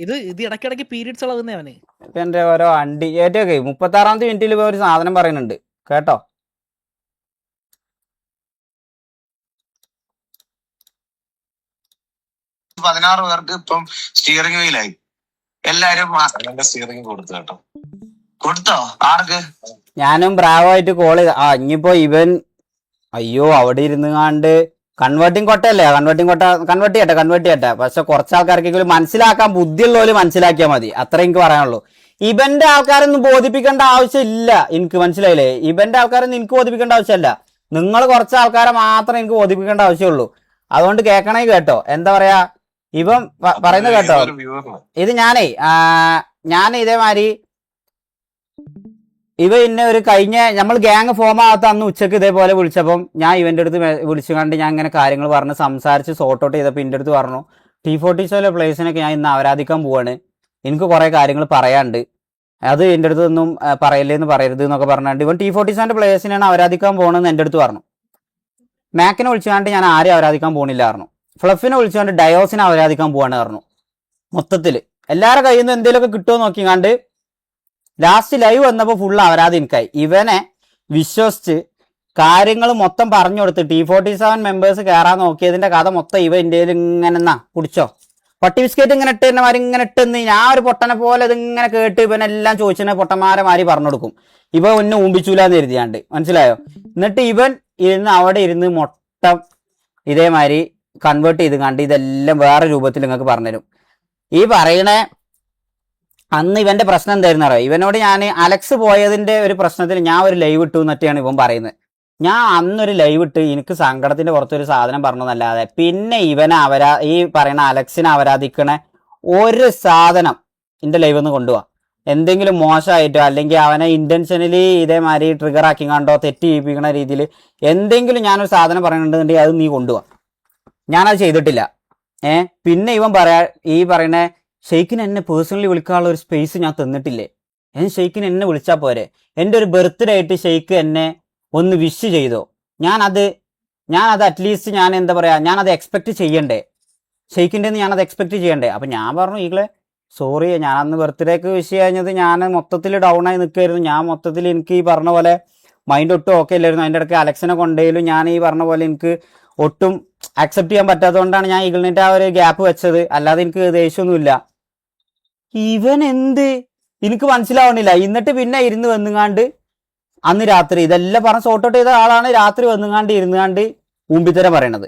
ഇത് ഇടയ്ക്കിടയ്ക്ക് പീരീഡ്സ് ഇളകുന്നേ അവന്. ഇപ്പൊ എന്റെ ഓരോ അണ്ടി ഏറ്റൊക്കെ 36ാമത്തെ മിനിറ്റിൽ ഇപ്പൊ ഒരു സാധനം പറയുന്നുണ്ട് കേട്ടോ. പതിനാറ് പേർക്ക് ഇപ്പം സ്റ്റിയറിംഗ് വീലായി. എല്ലാരും സ്റ്റിയറിംഗ് കൊടുത്തു കേട്ടോ. കൊടുത്തോ? ആർക്ക്? ഞാനും ബ്രാവായിട്ട് കോൾ ചെയ്ത. ഇനിയിപ്പോ ഇവൻ അയ്യോ അവിടെ ഇരുന്ന് കാണ്ട് കൺവേർട്ടിങ് കൊട്ടയല്ലേ, കൺവേർട്ട് ചെയ്യട്ടെ. പക്ഷെ കുറച്ച് ആൾക്കാർക്കെങ്കിലും മനസ്സിലാക്കാൻ ബുദ്ധിയുള്ളവര് മനസ്സിലാക്കിയാൽ മതി, അത്ര എനിക്ക് പറയാനുള്ളൂ. ഇവന്റെ ആൾക്കാരൊന്നും ബോധിപ്പിക്കേണ്ട ആവശ്യമില്ല എനിക്ക്, മനസ്സിലായില്ലേ? ഇവന്റെ ആൾക്കാരൊന്നും എനിക്ക് ബോധിപ്പിക്കേണ്ട ആവശ്യമില്ല. നിങ്ങൾ കുറച്ച് ആൾക്കാരെ മാത്രം എനിക്ക് ബോധിപ്പിക്കേണ്ട ആവശ്യമുള്ളൂ. അതുകൊണ്ട് കേൾക്കണേ കേട്ടോ. എന്താ പറയാ ഇവൻ പറയുന്നത് കേട്ടോ. ഇത് ഞാൻ ഇതേമാതിരി ഇന്നെ ഒരു കഴിഞ്ഞ നമ്മൾ ഗ്യാങ് ഫോം ആകാത്ത അന്ന് ഉച്ചക്ക് ഇതേപോലെ വിളിച്ചപ്പം ഞാൻ ഇവന്റെ അടുത്ത് വിളിച്ചു കണ്ട് ഞാൻ ഇങ്ങനെ കാര്യങ്ങൾ പറഞ്ഞ് സംസാരിച്ച് സോർട്ട് ഔട്ട് ചെയ്തപ്പോൾ ഇന്റെ അടുത്ത് പറഞ്ഞു T47 പ്ലേസിനൊക്കെ ഞാൻ ഇന്ന് ആരാധിക്കാൻ പോവാണ്, എനിക്ക് കുറെ കാര്യങ്ങൾ പറയാണ്ട്, അത് എൻ്റെ അടുത്ത് ഒന്നും പറയല്ലേന്ന് പറയരുത് എന്നൊക്കെ പറഞ്ഞാണ്ട് ഇവൻ T47 പ്ലേസിനാണ് ആരാധിക്കാൻ പോകണമെന്ന് എൻ്റെ അടുത്ത് പറഞ്ഞു. മാക്കിനെ വിളിച്ചുകൊണ്ട് ഞാൻ ആരെയും ആരാധിക്കാൻ പോകണില്ല പറഞ്ഞു. ഫ്ലഫിനെ വിളിച്ചുകൊണ്ട് ഡയോസിനെ ആരാധിക്കാൻ പോവാണ് പറഞ്ഞു. മൊത്തത്തിൽ എല്ലാവരുടെ കയ്യിൽ നിന്ന് എന്തെങ്കിലുമൊക്കെ കിട്ടുമോ നോക്കിക്കാണ്ട് ലാസ്റ്റ് ലൈവ് വന്നപ്പോൾ ഫുള്ള് അവരാധി എനിക്കായി. ഇവനെ വിശ്വസിച്ച് കാര്യങ്ങൾ മൊത്തം പറഞ്ഞു കൊടുത്ത് T47 മെമ്പേഴ്സ് കയറാൻ നോക്കിയതിന്റെ കഥ മൊത്തം ഇവ ഇന്ത്യയിൽ ഇങ്ങനെ കുടിച്ചോ പട്ടി ബിസ്ക്കറ്റ് ഇങ്ങനെ ഇട്ടമാര് ഇങ്ങനെ ഇട്ടെന്ന് ഞാൻ ഒരു പൊട്ടനെ പോലെ ഇതിങ്ങനെ കേട്ട് ഇവനെല്ലാം ചോദിച്ചതിനെ പൊട്ടന്മാരെ മാറി പറഞ്ഞു കൊടുക്കും. ഇവ ഒന്നും ഊമ്പിച്ചൂലെന്ന് എഴുതിയാണ്ട്, മനസ്സിലായോ? എന്നിട്ട് ഇവൻ ഇരുന്ന് അവിടെ ഇരുന്ന് മൊട്ടം ഇതേമാതിരി കൺവേർട്ട് ചെയ്ത് കണ്ട് ഇതെല്ലാം വേറെ രൂപത്തിൽ നിങ്ങൾക്ക് പറഞ്ഞുതരും. ഈ പറയണ അന്ന് ഇവന്റെ പ്രശ്നം എന്തായിരുന്നു അറിയാം, ഇവനോട് ഞാൻ അലക്സ് പോയതിന്റെ ഒരു പ്രശ്നത്തിൽ ഞാൻ ഒരു ലൈവ് ഇട്ടു എന്നൊക്കെയാണ് ഇവൻ പറയുന്നത്. ഞാൻ അന്നൊരു ലൈവ് ഇട്ട് എനിക്ക് സങ്കടത്തിന്റെ പുറത്തൊരു സാധനം പറഞ്ഞതല്ലാതെ പിന്നെ ഇവനെ ഈ പറയുന്ന അലക്സിനെ ആരാധിക്കണ ഒരു സാധനം എന്റെ ലൈവ് ഒന്ന് കൊണ്ടുപോവാ, എന്തെങ്കിലും മോശമായിട്ടോ അല്ലെങ്കിൽ അവനെ ഇന്റൻഷനലി ഇതേമാതിരി ട്രിഗർ ആക്കി കണ്ടോ തെറ്റ് ചെയ്യിപ്പിക്കുന്ന രീതിയിൽ എന്തെങ്കിലും ഞാനൊരു സാധനം പറയുന്നുണ്ടെന്നുണ്ടെങ്കിൽ അത് നീ കൊണ്ടുപോവാ. ഞാനത് ചെയ്തിട്ടില്ല. പിന്നെ ഇവൻ ഈ പറയുന്ന ഷെയ്ഖിന് എന്നെ പേഴ്സണലി വിളിക്കാനുള്ള ഒരു സ്പേസ് ഞാൻ തന്നിട്ടില്ലേ? ഷെയ്ഖിന് എന്നെ വിളിച്ചാൽ പോരെ? എൻ്റെ ഒരു ബർത്ത്ഡേ ആയിട്ട് ഷെയ്ഖ് എന്നെ ഒന്ന് വിഷ് ചെയ്തോ? ഞാനത് അറ്റ്ലീസ്റ്റ് ഞാൻ എന്താ പറയാ, ഞാനത് എക്സ്പെക്ട് ചെയ്യണ്ടേ? ഷെയ്ഖിൻ്റെ ഞാനത് എക്സ്പെക്ട് ചെയ്യണ്ടേ? അപ്പം ഞാൻ പറഞ്ഞു, ഈകളെ സോറി, ഞാൻ അന്ന് ബർത്ത്ഡേക്ക് വിഷ് കഴിഞ്ഞത് ഞാൻ മൊത്തത്തിൽ ഡൗൺ ആയി നിൽക്കുമായിരുന്നു. ഞാൻ മൊത്തത്തിൽ എനിക്ക് ഈ പറഞ്ഞ പോലെ മൈൻഡ് ഒട്ടും ഓക്കെ അല്ലായിരുന്നു. അതിൻ്റെ ഇടയ്ക്ക് അലക്സിനെ കൊണ്ടേലും ഞാൻ ഈ പറഞ്ഞ പോലെ എനിക്ക് ഒട്ടും അക്സെപ്റ്റ് ചെയ്യാൻ പറ്റാത്തതുകൊണ്ടാണ് ഞാൻ ഈഗിളിൻ്റെ ആ ഒരു ഗ്യാപ്പ് വെച്ചത്. അല്ലാതെ എനിക്ക് ദേഷ്യമൊന്നുമില്ല. ഇവൻ എന്ത് എനിക്ക് മനസ്സിലാവണില്ല. എന്നിട്ട് പിന്നെ ഇരുന്ന് വന്നുകാണ്ട് അന്ന് രാത്രി ഇതെല്ലാം പറഞ്ഞ് സോർട്ട് ഔട്ട് ചെയ്ത ആളാണ് രാത്രി വന്നുകാണ്ട് ഇരുന്നുകാണ്ട് ഊമ്പിത്തരം പറയണത്.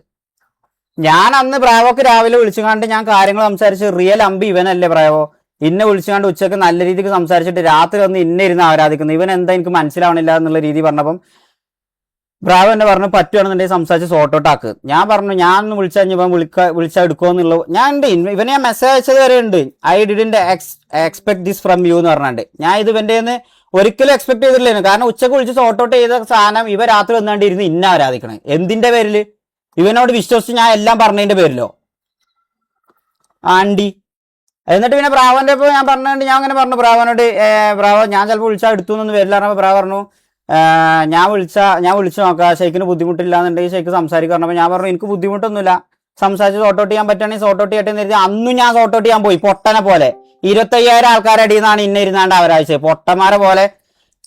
ഞാൻ അന്ന് ബ്രാവോക്ക് രാവിലെ വിളിച്ചുകാണ്ട് ഞാൻ കാര്യങ്ങൾ സംസാരിച്ച് റിയൽ അമ്പി ഇവനല്ലേ ബ്രാവോ, ഇന്നെ വിളിച്ചുകാണ്ട് ഉച്ചക്ക് നല്ല രീതിക്ക് സംസാരിച്ചിട്ട് രാത്രി വന്ന് ഇന്നെ ഇരുന്ന് ആരാധിക്കുന്നു. ഇവൻ എന്താ എനിക്ക് മനസ്സിലാവണില്ല എന്നുള്ള രീതി പറഞ്ഞപ്പം ബ്രാവോ എന്നെ പറഞ്ഞു പറ്റുവാണെന്നുണ്ടെങ്കിൽ സംസാരിച്ച് സോർട്ട് ഔട്ട് ആക്ക്. ഞാൻ പറഞ്ഞു ഞാൻ ഒന്ന് വിളിച്ചാൽ ഇവൻ വിളിച്ചാൽ എടുക്കുമെന്നുള്ളത് ഞാൻ ഉണ്ട്. ഇവനെ ഞാൻ മെസ്സേജ് അയച്ചത് വരെ ഉണ്ട്. I didn't expect this from you എന്ന് പറഞ്ഞാണ്ട്. ഞാൻ ഇത് ഇവൻ്റെ ഒരിക്കലും എക്സ്പെക്ട് ചെയ്തിട്ടില്ലായിരുന്നു. കാരണം ഉച്ചക്ക് വിളിച്ച് സോർട്ട് ഔട്ട് ചെയ്ത സാധനം ഇവ രാത്രി വന്നാണ്ട് ഇരുന്ന് ഇന്ന ആരാധിക്കണേ എന്തിന്റെ പേരില്? ഇവനോട് വിശ്വസിച്ച് ഞാൻ എല്ലാം പറഞ്ഞതിന്റെ പേരിലോ ആണ്ടി? എന്നിട്ട് പിന്നെ ബ്രാവോന്റെ ഇപ്പോൾ ഞാൻ പറഞ്ഞുകൊണ്ട് ഞാൻ അങ്ങനെ പറഞ്ഞു ബ്രാവോനോട്, ബ്രാവോ ഞാൻ ചിലപ്പോൾ വിളിച്ചാൽ എടുത്തു എന്നൊന്നും വരില്ല പറഞ്ഞപ്പോൾ ബ്രാവോ പറഞ്ഞു ഞാൻ വിളിച്ചു നോക്കാം, ഷെയ്ക്കിന് ബുദ്ധിമുട്ടില്ല എന്നുണ്ടെങ്കിൽ ഷെയ്ക്ക് സംസാരിക്കുക പറഞ്ഞപ്പോൾ ഞാൻ പറഞ്ഞു എനിക്ക് ബുദ്ധിമുട്ടൊന്നുമില്ല, സംസാരിച്ച് സോർട്ട് ഔട്ട് ചെയ്യാൻ പറ്റുകയാണെങ്കിൽ സോർട്ട് ഔട്ട് ചെയ്യട്ടെ എന്ന് കരുതി അന്നും ഞാൻ സോർട്ട് ഔട്ട് ചെയ്യാൻ പോയി. പൊട്ടനെ പോലെ 25,000 ആൾക്കാരുടെ അടിയിൽ നിന്നാണ് ഇന്ന ഇരുന്നാണ്ട് അവരാഴ്ച പൊട്ടന്മാരെ പോലെ.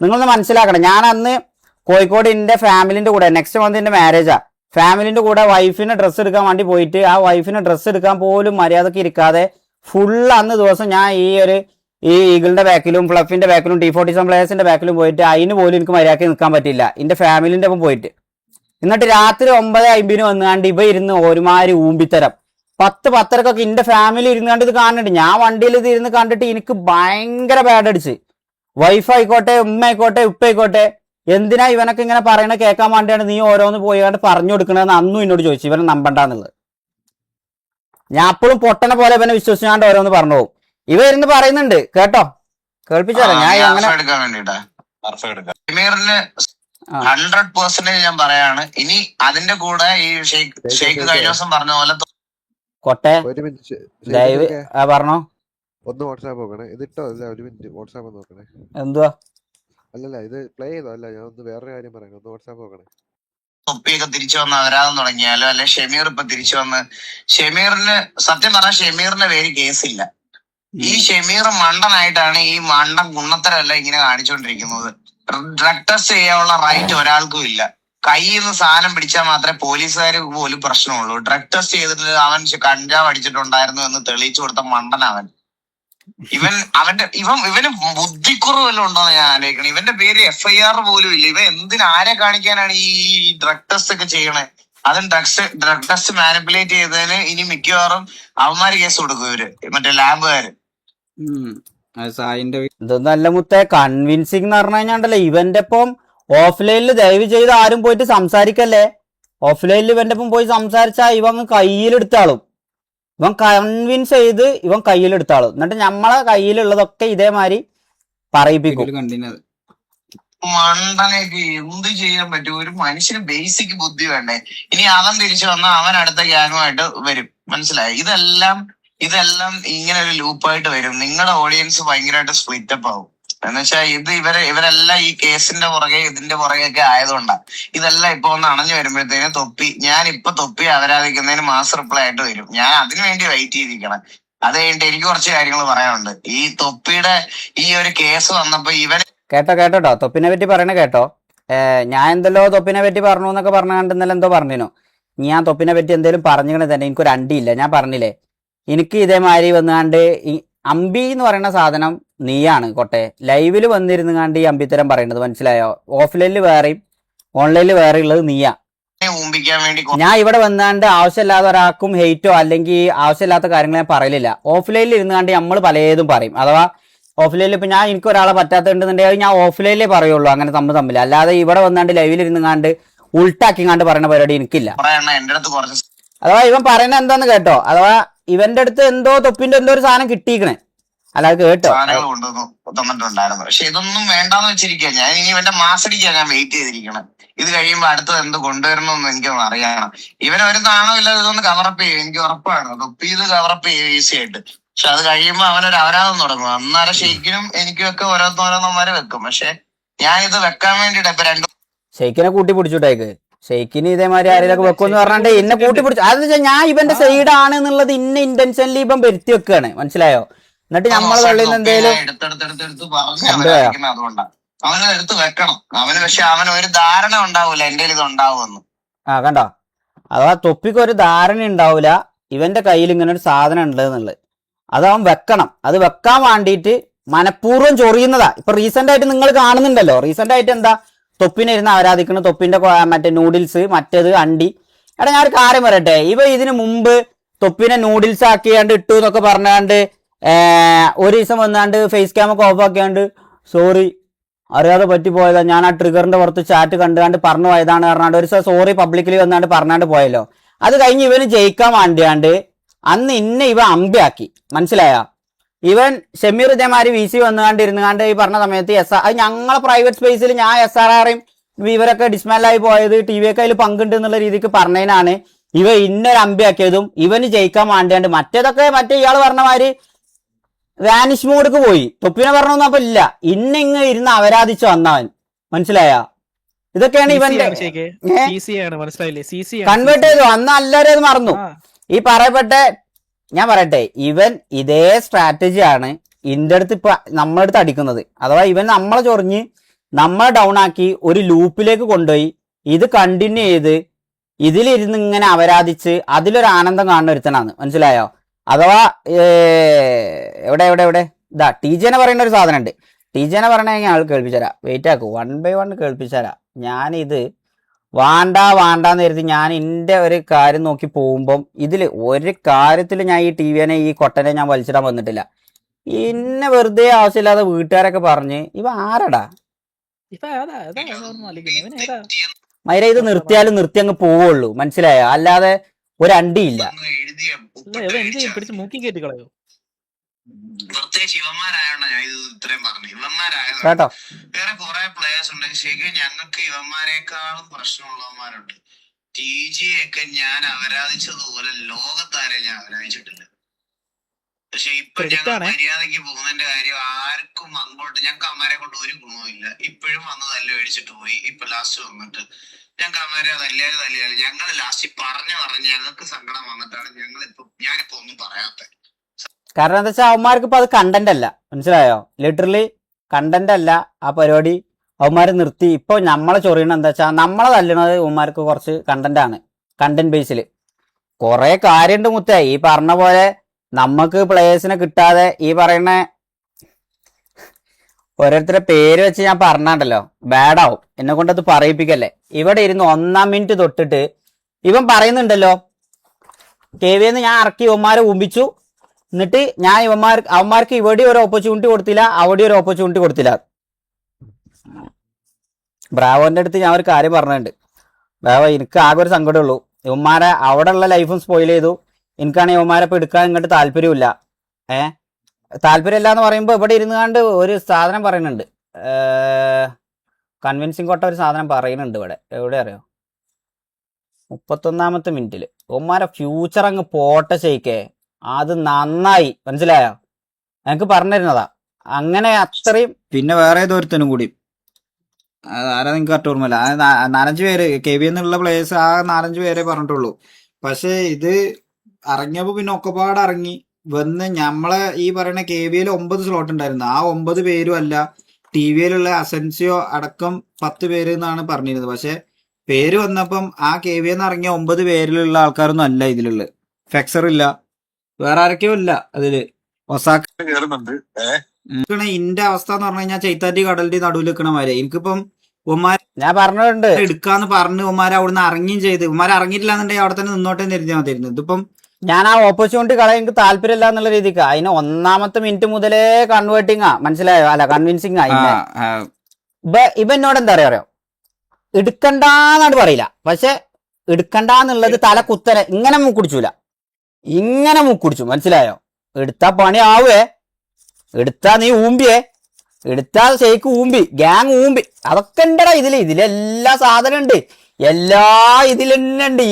നിങ്ങളൊന്ന് മനസ്സിലാക്കണം, ഞാൻ അന്ന് കോഴിക്കോട് എൻ്റെ ഫാമിലിൻ്റെ കൂടെ നെക്സ്റ്റ് മന്ത് എൻ്റെ മാരേജാ, ഫാമിലിൻ്റെ കൂടെ വൈഫിന് ഡ്രസ്സ് എടുക്കാൻ വേണ്ടി പോയിട്ട് ആ വൈഫിന് ഡ്രസ്സ് എടുക്കാൻ പോലും മര്യാദക്ക് ഇരിക്കാതെ ഫുള്ള് അന്ന് ദിവസം ഞാൻ ഈ ഈഗിളിന്റെ ബാക്കിലും ഫ്ലഫിന്റെ ബാക്കിലും T47 പ്ലേയേഴ്സിന്റെ ബാക്കിലും പോയിട്ട് അതിന് പോലും എനിക്ക് മര്യാദക്ക് നിൽക്കാൻ പറ്റില്ല എൻ്റെ ഫാമിലിൻ്റെ ഒപ്പം പോയിട്ട്. എന്നിട്ട് രാത്രി 9:50 വന്നുകാണ്ട് ഇവ ഇരുന്ന് ഒരുമാതിരി ഊമ്പിത്തരം 10-10:30 എൻ്റെ ഫാമിലി ഇരുന്നാണ്ട് ഇത് കാണുന്നുണ്ട്. ഞാൻ വണ്ടിയിൽ ഇത് ഇരുന്ന് കണ്ടിട്ട് എനിക്ക് ഭയങ്കര ബാഡടിച്ച്. വൈഫായിക്കോട്ടെ ഉമ്മ ആയിക്കോട്ടെ ഉപ്പ ആയിക്കോട്ടെ എന്തിനാ ഇവനൊക്കെ ഇങ്ങനെ പറയണ കേൾക്കാൻ വേണ്ടിയാണ് നീ ഓരോന്ന് പോയാണ്ട് പറഞ്ഞു കൊടുക്കണതെന്ന് അന്നും എന്നോട് ചോദിച്ചു, ഇവനെ നമ്പണ്ടെന്നുള്ളത്. ഞാൻ അപ്പോഴും പൊട്ടനെ പോലെ ഇവനെ വിശ്വസിച്ചാണ്ട് ഓരോന്ന് പറഞ്ഞു പോകും. ഇവ ഇരുന്ന് പറയുന്നുണ്ട് കേട്ടോ, കേൾപ്പിച്ചാലോ ഞാൻ അങ്ങനെ 100% ഞാൻ പറയാണ്. ഇനി അതിന്റെ കൂടെ ഈ ഷെയ്ഖ് കഴിഞ്ഞ ദിവസം പറഞ്ഞ പോലെ കൊട്ടെ ലൈവ് പറഞ്ഞോ ഒന്ന് വാട്സാപ്പ് നോക്കണേ. ഇതിട്ടോ അല്ല, ഒരു മിനിറ്റ് വാട്സാപ്പ് നോക്കണേ. എന്തുവാ? അല്ലല്ല ഇത് പ്ലേ ചെയ്തോ? അല്ല ഞാൻ ഒന്ന് വേറൊരു കാര്യം പറയാം, ഒന്ന് വാട്സാപ്പ് നോക്കണേ. തൊപ്പിയൊക്കെ തിരിച്ചു വന്ന് അവരാധം തുടങ്ങിയാലോ അല്ലെ ഷെമീർ ഇപ്പൊ തിരിച്ചു വന്ന് ഷെമീറിന് സത്യം പറഞ്ഞാൽ ഷെമീറിന്റെ പേര് കേസില്ല. ഈ ഷെമീർ മണ്ടനായിട്ടാണ് ഈ മണ്ടൻ കുണ്ണത്തരല്ല ഇങ്ങനെ കാണിച്ചുകൊണ്ടിരിക്കുന്നത്. ഡ്രഗ് ടെസ്റ്റ് ചെയ്യാനുള്ള റൈറ്റ് ഒരാൾക്കും ഇല്ല. കയ്യിൽ നിന്ന് സാധനം പിടിച്ചാൽ മാത്രമേ പോലീസുകാർ പോലും പ്രശ്നമുള്ളൂ. ഡ്രഗ് ടെസ്റ്റ് ചെയ്തിട്ട് അവൻ കഞ്ചാവ് അടിച്ചിട്ടുണ്ടായിരുന്നു എന്ന് തെളിയിച്ചു കൊടുത്ത മണ്ടനവൻ. ഇവന് ബുദ്ധിക്കുറവ് വല്ലതും ഉണ്ടോന്ന് ഞാൻ ആലോചിക്കണം. ഇവന്റെ പേര് FIR പോലും ഇല്ല. ഇവൻ ആരെ കാണിക്കാനാണ് ഈ ഡ്രഗ് ടെസ്റ്റ് ഒക്കെ ചെയ്യണേ? അതും ഡ്രഗ് ടെസ്റ്റ് മാനിപ്പുലേറ്റ് ചെയ്തതിന് ഇനി മിക്കവാറും അവന്മാര് കേസ് കൊടുക്കും ഇവര്, മറ്റേ ലാബുകാര്. ഇതൊന്നല്ല മുത്തേ കൺവിൻസിങ് എന്ന് പറഞ്ഞു കഴിഞ്ഞാണ്ടല്ലോ ഇവന്റെ ഒപ്പം ഓഫ്ലൈനിൽ ദയവ് ചെയ്ത് ആരും പോയിട്ട് സംസാരിക്കല്ലേ. ഓഫ്ലൈനിൽ ഇവന്റെ ഒപ്പം പോയി സംസാരിച്ചാൽ ഇവൻ കയ്യിലെടുത്താളും, ഇവൻ കൺവിൻസ് ചെയ്ത് ഇവൻ കയ്യിലെടുത്താളും, എന്നിട്ട് നമ്മളെ കയ്യിലുള്ളതൊക്കെ ഇതേമാതിരി പറയിപ്പിക്കും. മണ്ടനേക്ക് എന്ത് ചെയ്യാൻ പറ്റും? ഒരു മനുഷ്യന് ബേസിക് ബുദ്ധി വേണ്ടേ? ഇനി അവൻ തിരിച്ചു വന്നാൽ അവൻ അടുത്ത ഗ്യാങ്ങുമായിട്ട് വരും. മനസ്സിലായി? ഇതെല്ലാം ഇങ്ങനെ ഒരു ലൂപ്പായിട്ട് വരും. നിങ്ങളുടെ ഓഡിയൻസ് ഭയങ്കരമായിട്ട് സ്പ്ലിറ്റപ്പ് ആവും. എന്നുവെച്ചാൽ ഇവരെല്ലാം ഈ കേസിന്റെ പുറകെ ഇതിന്റെ പുറകെ ഒക്കെ ആയതുകൊണ്ടാണ് ഇതെല്ലാം ഇപ്പൊ ഒന്ന് അണഞ്ഞു വരുമ്പോഴത്തേനും ഞാൻ ഇപ്പൊ തൊപ്പി ആരാധിക്കുന്നതിന് മാസ് റിപ്ലൈ ആയിട്ട് വരും. ഞാൻ അതിനു വേണ്ടി വെയിറ്റ് ചെയ്തിരിക്കണം. അത് കഴിഞ്ഞിട്ട് എനിക്ക് കുറച്ച് കാര്യങ്ങൾ പറയാനുണ്ട്. ഈ തൊപ്പിയുടെ ഈ ഒരു കേസ് വന്നപ്പോ കേട്ടോ തൊപ്പിനെ പറ്റി പറയണ കേട്ടോ. ഞാൻ എന്തല്ലോ തൊപ്പിനെ പറ്റി പറഞ്ഞു എന്നൊക്കെ പറഞ്ഞാണ്ട് ഇന്നലെ എന്തോ പറഞ്ഞിനോ. ഞാൻ തൊപ്പിനെ പറ്റി എന്തേലും പറഞ്ഞിങ്ങനെ തന്നെ എനിക്കൊരു അണ്ടിയില്ല. ഞാൻ പറഞ്ഞില്ലേ എനിക്ക് ഇതേമാതിരി വന്നുകാണ്ട് ഈ അമ്പി എന്ന് പറയുന്ന സാധനം നീയാണ് കൊട്ടെ ലൈവിൽ വന്നിരുന്നുകാണ്ട് ഈ അമ്പിത്തരം പറയുന്നത് മനസ്സിലായോ? ഓഫ്ലൈനിൽ വേറെയും ഓൺലൈനിൽ വേറെ ഉള്ളത് നീയാ. ഊമ്പിക്കാൻ വേണ്ടി ഞാൻ ഇവിടെ വന്നാണ്ട് ആവശ്യമില്ലാതെ ഒരാൾക്കും ഹെയ്റ്റോ അല്ലെങ്കിൽ ആവശ്യമില്ലാത്ത കാര്യങ്ങൾ ഞാൻ പറയലില്ല. ഓഫ്ലൈനിൽ ഇരുന്നാണ്ട് നമ്മൾ പലതും പറയും. അഥവാ ഓഫ്ലൈനിൽ ഇപ്പൊ ഞാൻ എനിക്ക് ഒരാളെ പറ്റാത്തുണ്ടെന്നുണ്ടെങ്കിൽ ഞാൻ ഓഫ്ലൈനിലേ പറയുള്ളൂ, അങ്ങനെ തമ്മിൽ. അല്ലാതെ ഇവിടെ വന്നാണ്ട് ലൈവിൽ ഇരുന്നാണ്ട് ഉൾട്ടാക്കിങ്ങാണ്ട് പറയുന്ന പരിപാടി എനിക്കില്ല. എന്റെ അടുത്ത് കുറച്ച് അഥവാ ഇവൻ പറയുന്നത് എന്താന്ന് കേട്ടോ, അഥവാ ഇവന്റെ അടുത്ത് എന്തോ തൊപ്പിന്റെ എന്തോ ഒരു സാധനം കിട്ടിയിക്കണേ, അല്ലാതെ കേട്ടോ സാധനങ്ങൾ കൊണ്ടുവന്നു തന്നിട്ടുണ്ടായിരുന്നു. പക്ഷെ ഇതൊന്നും വേണ്ടാന്ന് വെച്ചിരിക്കുക. ഞാൻ ഇനി ഇവന്റെ മാസടിക്കാൻ ഞാൻ വെയിറ്റ് ചെയ്തിരിക്കണം. ഇത് കഴിയുമ്പോ അടുത്തത് എന്ത് കൊണ്ടുവരണമെന്ന് എനിക്കൊന്ന് അറിയണം. ഇവന് ഒരു നാണോ ഇല്ലാതെ ഇതൊന്ന് കവറപ്പ് ചെയ്യും, എനിക്ക് ഉറപ്പാണ്. തൊപ്പി ഇത് കവറപ്പ് ചെയ്യും ഈസി ആയിട്ട്. പക്ഷെ അത് കഴിയുമ്പോ അവനൊരു അപരാധം തുടങ്ങും. അന്നേരം ഷെയ്ക്കിനും എനിക്കും ഒക്കെ ഓരോന്നോരോന്നമാര് വെക്കും. പക്ഷെ ഞാൻ ഇത് വെക്കാൻ വേണ്ടിട്ട് ഇപ്പൊ ഷെയ്ക്കിനെ കൂട്ടി പിടിച്ചുട്ടേക്ക്. ഷെയ്ക്കിന് ഇതേമാതിരി ആരെയൊക്കെ വെക്കുമെന്ന് പറഞ്ഞാണ്ട് എന്നെ കൂട്ടി പിടിച്ചു. അതെന്ന് വെച്ചാൽ ഞാൻ ഇവന്റെ സൈഡാണ് എന്നുള്ളത് ഇന്ന ഇന്റൻഷനിൽ ഇവൻ വരുത്തി വെക്കുകയാണ്, മനസ്സിലായോ? എന്നിട്ട് നമ്മളെ തള്ളിൽ നിന്ന് എന്തേലും എടുത്തെടുത്തെടുത്ത് പറഞ്ഞ് അതുകൊണ്ടാണ് അവന് എടുത്ത് വെക്കണം. പക്ഷെ അവന് ഒരു ധാരണ ഉണ്ടാവൂല എന്റെ ഇത് ഉണ്ടാവുമെന്ന്. കണ്ടോ, അഥവാ തൊപ്പിക്ക് ഒരു ധാരണ ഉണ്ടാവൂല ഇവന്റെ കയ്യിൽ ഇങ്ങനെ ഒരു സാധനം ഉണ്ട് എന്നുള്ളത്. അത് അവൻ വെക്കണം. അത് വെക്കാൻ വേണ്ടിയിട്ട് മനഃപൂർവ്വം ചൊറിയുന്നതാ. ഇപ്പൊ റീസെന്റ് ആയിട്ട് നിങ്ങൾ കാണുന്നുണ്ടല്ലോ, റീസെന്റ് ആയിട്ട് എന്താ തൊപ്പിനെ ഇരുന്ന് ആരാധിക്കണം, തൊപ്പിന്റെ മറ്റേ നൂഡിൽസ്, മറ്റേത് അണ്ടി. എടാ ഞാൻ ഒരു കാര്യം പറയട്ടെ, ഇവ ഇതിന് മുമ്പ് തൊപ്പിനെ നൂഡിൽസ് ആക്കിയാണ്ട് ഇട്ടു എന്നൊക്കെ പറഞ്ഞാണ്ട് ഒരു ദിവസം വന്നാണ്ട് ഫേസ് ക്യാമൊക്കെ ഓഫ് ആക്കിയാണ്ട് സോറി അറിയാതെ പറ്റിപ്പോയതാ, ഞാൻ ആ ട്രിഗറിന്റെ പുറത്ത് ചാറ്റ് കണ്ടുകാണ്ട് പറഞ്ഞു പോയതാണ് പറഞ്ഞാണ്ട് ഒരു ദിവസം സോറി പബ്ലിക്കലി വന്നാണ്ട് പറഞ്ഞാണ്ട് പോയല്ലോ. അത് കഴിഞ്ഞ് ഇവന് ജയിക്കാൻ വേണ്ടിയാണ്ട് അന്ന് ഇവ അമ്പിയാക്കി, മനസ്സിലായ? ഇവൻ ഷമീർ ഇതേമാതിരി VC വന്നുകാണ്ട് ഇരുന്നുകാണ്ട് ഈ പറഞ്ഞ സമയത്ത് അത് ഞങ്ങളെ പ്രൈവറ്റ് സ്പേസിൽ ഞാൻ SRRയും ഇവരൊക്കെ ഡിസ്മാലായി പോയത് TV ഒക്കെ അതിൽ പങ്കുണ്ട് എന്നുള്ള രീതിക്ക് പറഞ്ഞതിനാണ് ഇവ ഇന്നൊരു അമ്പിയാക്കിയതും ഇവന് ജയിക്കാൻ വേണ്ടിയാണ്ട്. മറ്റേതൊക്കെ ഇയാൾ പറഞ്ഞ മാതിരി വാനിഷ് മോഡ്ക്ക് പോയി. തൊപ്പിനെ പറഞ്ഞൊന്നും അപ്പൊ ഇല്ല, ഇന്ന് ഇരുന്ന് അവരാധിച്ചു വന്നവൻ, മനസ്സിലായ? ഇതൊക്കെയാണ് ഇവന്റെ കൺവേർട്ട് ചെയ്തു. അന്ന് എല്ലാവരും അത് മറന്നു. ഈ പറയപ്പെട്ട ഞാൻ പറയട്ടെ, ഇവൻ ഇതേ സ്ട്രാറ്റജിയാണ് ഇന്റെ അടുത്ത് ഇപ്പൊ നമ്മളെ അടുത്ത് അടിക്കുന്നത്. അഥവാ ഇവൻ നമ്മളെ ചൊറിഞ്ഞ് നമ്മളെ ഡൗൺ ആക്കി ഒരു ലൂപ്പിലേക്ക് കൊണ്ടുപോയി ഇത് കണ്ടിന്യൂ ചെയ്ത് ഇതിലിരുന്ന് ഇങ്ങനെ അവരാധിച്ച് അതിലൊരു ആനന്ദം കാണുന്ന ഒരുത്തനാണ്, മനസ്സിലായോ? അഥവാ എവിടെ എവിടെ എവിടെ ഇതാ TJനെ പറയുന്ന ഒരു സാധനം ഉണ്ട്. TJനെ പറയണെങ്കിൽ ആൾ കേൾപ്പിച്ചരാ, വെയിറ്റ് ആക്കൂ, 1 by 1 കേൾപ്പിച്ചരാ. ഞാനിത് വാണ്ടാന്ന് കരുതി ഞാൻ എൻ്റെ ഒരു കാര്യം നോക്കി പോകുമ്പം ഇതിൽ ഒരു കാര്യത്തിൽ ഞാൻ ഈ TVനെ ഈ കൊട്ടനെ ഞാൻ വലിച്ചിടാൻ വന്നിട്ടില്ല. ഇന്നെ വെറുതെ ആവശ്യമില്ലാതെ വീട്ടുകാരൊക്കെ പറഞ്ഞ് ഇവ ആരടാ മൈര, ഇത് നിർത്തിയാലും നിർത്തി അങ്ങ് പോവുള്ളൂ, മനസ്സിലായോ? അല്ലാതെ ഒരു അണ്ടിയില്ല. പ്രത്യേകിച്ച് ഇവന്മാരായോണ്ടാ ഞാൻ ഇത് ഇത്രയും പറഞ്ഞു. ഇവന്മാരായത് കേട്ടോ, വേറെ കുറെ പ്ലേയേഴ്സ് ഉണ്ട്. ശരിക്കും ഞങ്ങൾക്ക് ഇവന്മാരെക്കാളും പ്രശ്നമുള്ളവന്മാരുണ്ട്. TJ ഒക്കെ ഞാൻ അവരാധിച്ചതുപോലെ ലോകത്താരെ ഞാൻ അവരാധിച്ചിട്ടില്ല. പക്ഷെ ഇപ്പൊ ഞങ്ങൾ മര്യാദക്ക് പോകുന്നതിന്റെ കാര്യം ആർക്കും അങ്ങോട്ട് ഞങ്ങൾക്ക് അമ്മമാരെ കൊണ്ട് ഒരു ഗുണവും ഇല്ല. ഇപ്പോഴും വന്ന് തല്ല് മേടിച്ചിട്ട് പോയി. ഇപ്പൊ ലാസ്റ്റ് വന്നിട്ട് ഞങ്ങൾക്ക് അമ്മമാരെ തല്ലിയാലും ഞങ്ങൾ ലാസ്റ്റ് പറഞ്ഞ് ഞങ്ങൾക്ക് സങ്കടം വന്നിട്ടാണ് ഞാനിപ്പോ ഒന്നും പറയാത്ത. കാരണം എന്താ വെച്ചാൽ അവന്മാർക്ക് ഇപ്പൊ അത് കണ്ടന്റ് അല്ല, മനസ്സിലായോ? ലിറ്ററലി കണ്ടന്റ് അല്ല ആ പരിപാടി. അവന്മാര് നിർത്തി. ഇപ്പൊ നമ്മളെ ചൊറിയണ എന്താ വെച്ചാൽ നമ്മളെ തല്ലണത് അവന്മാർക്ക് കുറച്ച് കണ്ടന്റ് ആണ്, കണ്ടന്റ് ബേസിൽ കുറെ കാര്യമുണ്ട് മുത്തേ. ഈ പറഞ്ഞ പോലെ നമുക്ക് പ്ലേയേഴ്സിനെ കിട്ടാതെ ഈ പറയുന്ന ഓരോരുത്തരുടെ പേര് വെച്ച് ഞാൻ പറഞ്ഞാണ്ടല്ലോ ബാഡാവും. എന്നെ കൊണ്ട് അത് പറയിപ്പിക്കല്ലേ. ഇവിടെ ഇരുന്ന് 1-ാം മിനിറ്റ് തൊട്ടിട്ട് ഇവൻ പറയുന്നുണ്ടല്ലോ KVന്ന് ഞാൻ ഇറക്കി ഇവന്മാരെ ഊമ്പിച്ചു, എന്നിട്ട് ഞാൻ അവന്മാർക്ക് ഇവിടെ ഒരു ഓപ്പർച്യൂണിറ്റി കൊടുത്തില്ല, അവിടെ ഒരു ഓപ്പർച്യൂണിറ്റി കൊടുത്തില്ല. ബ്രാവോന്റെ അടുത്ത് ഞാൻ ഒരു കാര്യം പറഞ്ഞിട്ടുണ്ട്. ബ്രാവോ, എനിക്ക് ആകെ ഒരു സങ്കടമുള്ളൂ, ഇവന്മാരെ അവിടെ ഉള്ള ലൈഫും സ്പോയിൽ ചെയ്തു. എനിക്കാണെങ്കിൽ ഇവന്മാരെ ഇപ്പൊ എടുക്കാൻ ഇങ്ങോട്ട് താല്പര്യമില്ല. താല്പര്യമില്ല എന്ന് പറയുമ്പോൾ ഇവിടെ ഇരുന്നുകൊണ്ട് ഒരു സാധനം പറയുന്നുണ്ട്, കൺവിൻസിങ് കൊട്ട ഒരു സാധനം പറയുന്നുണ്ട് ഇവിടെ. എവിടെ അറിയോ? 31-ാമത്തെ മിനിറ്റിൽ ഇവന്മാരെ ഫ്യൂച്ചർ അങ്ങ് പോട്ടെ ശരിക്കേ, അത് നന്നായി, മനസ്സിലായോ? എനിക്ക് പറഞ്ഞിരുന്നതാ അങ്ങനെ അത്രയും. പിന്നെ വേറെ ഏതൊരുത്തനും കൂടി ആരാ നിങ്ങൾക്ക് കറക്റ്റ് ഓർമ്മയില്ല. 4-5 പേര് KV എന്നുള്ള പ്ലേയേഴ്സ്, ആ 4-5 പേരെ പറഞ്ഞിട്ടുള്ളൂ. പക്ഷെ ഇത് ഇറങ്ങിയപ്പോ പിന്നെ ഒക്കെപ്പാട് ഇറങ്ങി വന്ന് നമ്മളെ ഈ പറയുന്ന KVയിൽ 9 സ്ലോട്ട് ഉണ്ടായിരുന്നു. ആ 9 പേരും അല്ല, TVയിലുള്ള അസെൻസിയോ അടക്കം 10 പേര് എന്നാണ് പറഞ്ഞിരുന്നത്. പക്ഷെ പേര് വന്നപ്പം ആ KVന്ന് ഇറങ്ങിയ 9 പേരിലുള്ള ആൾക്കാരൊന്നും അല്ല ഇതിലുള്ള. ഫെക്സർ ഇല്ല, വേറെ ആരൊക്കെയോ ഇല്ല അതില്. ഇന്റെ അവസ്ഥ എന്ന് പറഞ്ഞു കഴിഞ്ഞാൽ ചൈത്താറ്റി കടലിന്റെ നടുവിൽ നിൽക്കണ മാതിരി. എനിക്കിപ്പം ഉമ്മാർ ഞാൻ പറഞ്ഞിട്ടുണ്ട് എടുക്കാന്ന് പറഞ്ഞു ഉമ്മാർ അവിടുന്ന് ഇറങ്ങിയും ചെയ്ത് ഉമ്മാർ ഇറങ്ങിയിട്ടില്ലാന്നുണ്ടെങ്കിൽ അവിടെ തന്നെ നിന്നോട്ടെ തിരിഞ്ഞാൽ മതിയായിരുന്നു. ഇതിപ്പം ഞാൻ ആ ഓപ്പർച്യൂണിറ്റി കളയാൻ എനിക്ക് താല്പര്യമില്ല എന്നുള്ള രീതിക്ക് അതിന് ഒന്നാമത്തെ മിനിറ്റ് മുതലേ കൺവേർട്ടിങ്ങാ, മനസ്സിലായോ? അല്ല കൺവിൻസിങ് ഇവ എന്നോട് എന്താ പറയാ, എടുക്കണ്ടെന്നാണ് പറയില്ല, പക്ഷെ എടുക്കണ്ടെന്നുള്ളത് തല കുത്തനെ ഇങ്ങനെ മൂക്കുടിച്ചൂല, ഇങ്ങനെ മൂക്കുടിച്ചു, മനസ്സിലായോ? എടുത്താ പണി ആവുവേ, എടുത്താ നീ ഊമ്പിയേ, എടുത്താ ഷെയ്ക്ക് ഊമ്പി, ഗ്യാങ് ഊമ്പി, അതൊക്കെ ഉണ്ടടാ ഇതിലെല്ലാ സാധനം ഉണ്ട്, എല്ലാ ഇതിലെന്നെ ഉണ്ട്.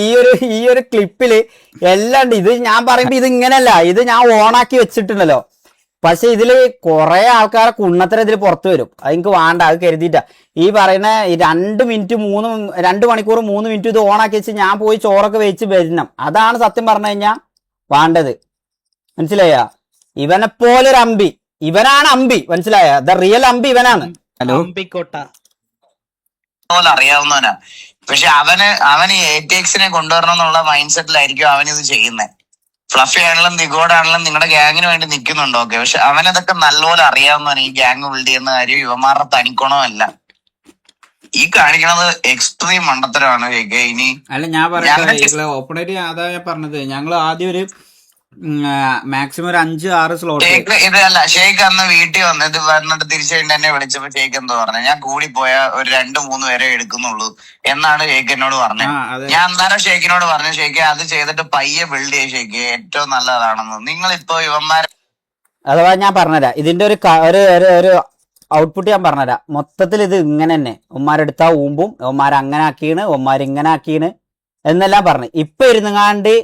ഈ ഒരു ക്ലിപ്പില് എല്ലാം ഉണ്ട്. ഇത് ഞാൻ പറയുമ്പോ ഇത് ഇങ്ങനെയല്ല, ഇത് ഞാൻ ഓണാക്കി വെച്ചിട്ടുണ്ടല്ലോ, പക്ഷെ ഇതില് കുറെ ആൾക്കാരെ കുണ്ണത്തര ഇതിൽ പുറത്തു വരും. അത് എനിക്ക് വേണ്ട, അത് കരുതിയിട്ടാ ഈ പറയുന്ന 2 മണിക്കൂർ 3 മിനിറ്റ് ഇത് ഓണാക്കി വെച്ച് ഞാൻ പോയി ചോറൊക്കെ വെച്ച് വരണം. അതാണ് സത്യം പറഞ്ഞു കഴിഞ്ഞാൽ വേണ്ടത്, മനസ്സിലായ? ഇവനെ പോലൊരു അമ്പി, ഇവനാണ് അമ്പി, മനസ്സിലായ? ദ റിയൽ അമ്പി ഇവനാണ്. ഹലോ, അമ്പിക്കോട്ട പോലെ അറിയാവുന്നവനാ, പക്ഷെ അവന് ATX കൊണ്ടുവരണം എന്നുള്ള മൈൻഡ് സെറ്റിലായിരിക്കും അവൻ ഇത് ചെയ്യുന്നത്. ഫ്ലഫി ആണെങ്കിലും നിഗോഡാണെങ്കിലും നിങ്ങളുടെ ഗ്യാങ്ങിന് വേണ്ടി നിൽക്കുന്നുണ്ടോ? ഓക്കെ, പക്ഷെ അവനതൊക്കെ നല്ലപോലെ അറിയാവുന്നവൻ ഈ ഗ്യാങ് ബിൽഡ് ചെയ്യുന്ന കാര്യം യുവമാരുടെ തനിക്കോണമല്ല. ഈ കാണിക്കണത് എക്സ്ട്രീം മണ്ടത്തരമാണ്. ഇനി അല്ല ഞാൻ പറയട്ടെ, ഓപ്പണേറ്റ് അതാ ഞാൻ പറഞ്ഞത്, ഞങ്ങൾ ആദ്യം ഒരു മാക്സിമം ഒരു 5-6 സ്ലോട്ട്. ഇതല്ല ഷെയ്ഖ് അന്ന് വീട്ടിൽ വന്നിട്ട് തിരിച്ചു കഴിഞ്ഞ് എന്നെ വിളിച്ചപ്പോ ഷെയ്ഖ് എന്തോ പറഞ്ഞു, ഞാൻ കൂടിപ്പോയ ഒരു 2-3 പേരെ എടുക്കുന്നുള്ളൂ എന്നാണ് ഷെയ്ഖ് എന്നോട് പറഞ്ഞത്. ഞാൻ അന്നേരം ഷെയ്ഖിനോട് പറഞ്ഞു, ഷെയ്ഖ് അത് ചെയ്തിട്ട് പയ്യെ ബിൽഡ് ചെയ്യ ഷെയ്ഖ്, ഏറ്റവും നല്ലതാണെന്ന്. നിങ്ങളിപ്പോ ഇവന്മാരെ അഥവാ ഞാൻ പറഞ്ഞുതരാം ഇതിന്റെ ഒരു ഔട്ട്പുട്ട് ഞാൻ പറഞ്ഞുതരാം. മൊത്തത്തിൽ ഇത് ഇങ്ങനെ തന്നെ, ഉമ്മാരെടുത്താ ഊമ്പും, ഉമ്മാരങ്ങനെ ആക്കീണ്, ഉമ്മാരിങ്ങനെ ആക്കീണ് എന്നെല്ലാം പറഞ്ഞു. ഇപ്പൊ ഇരുന്നുകാണ്ട്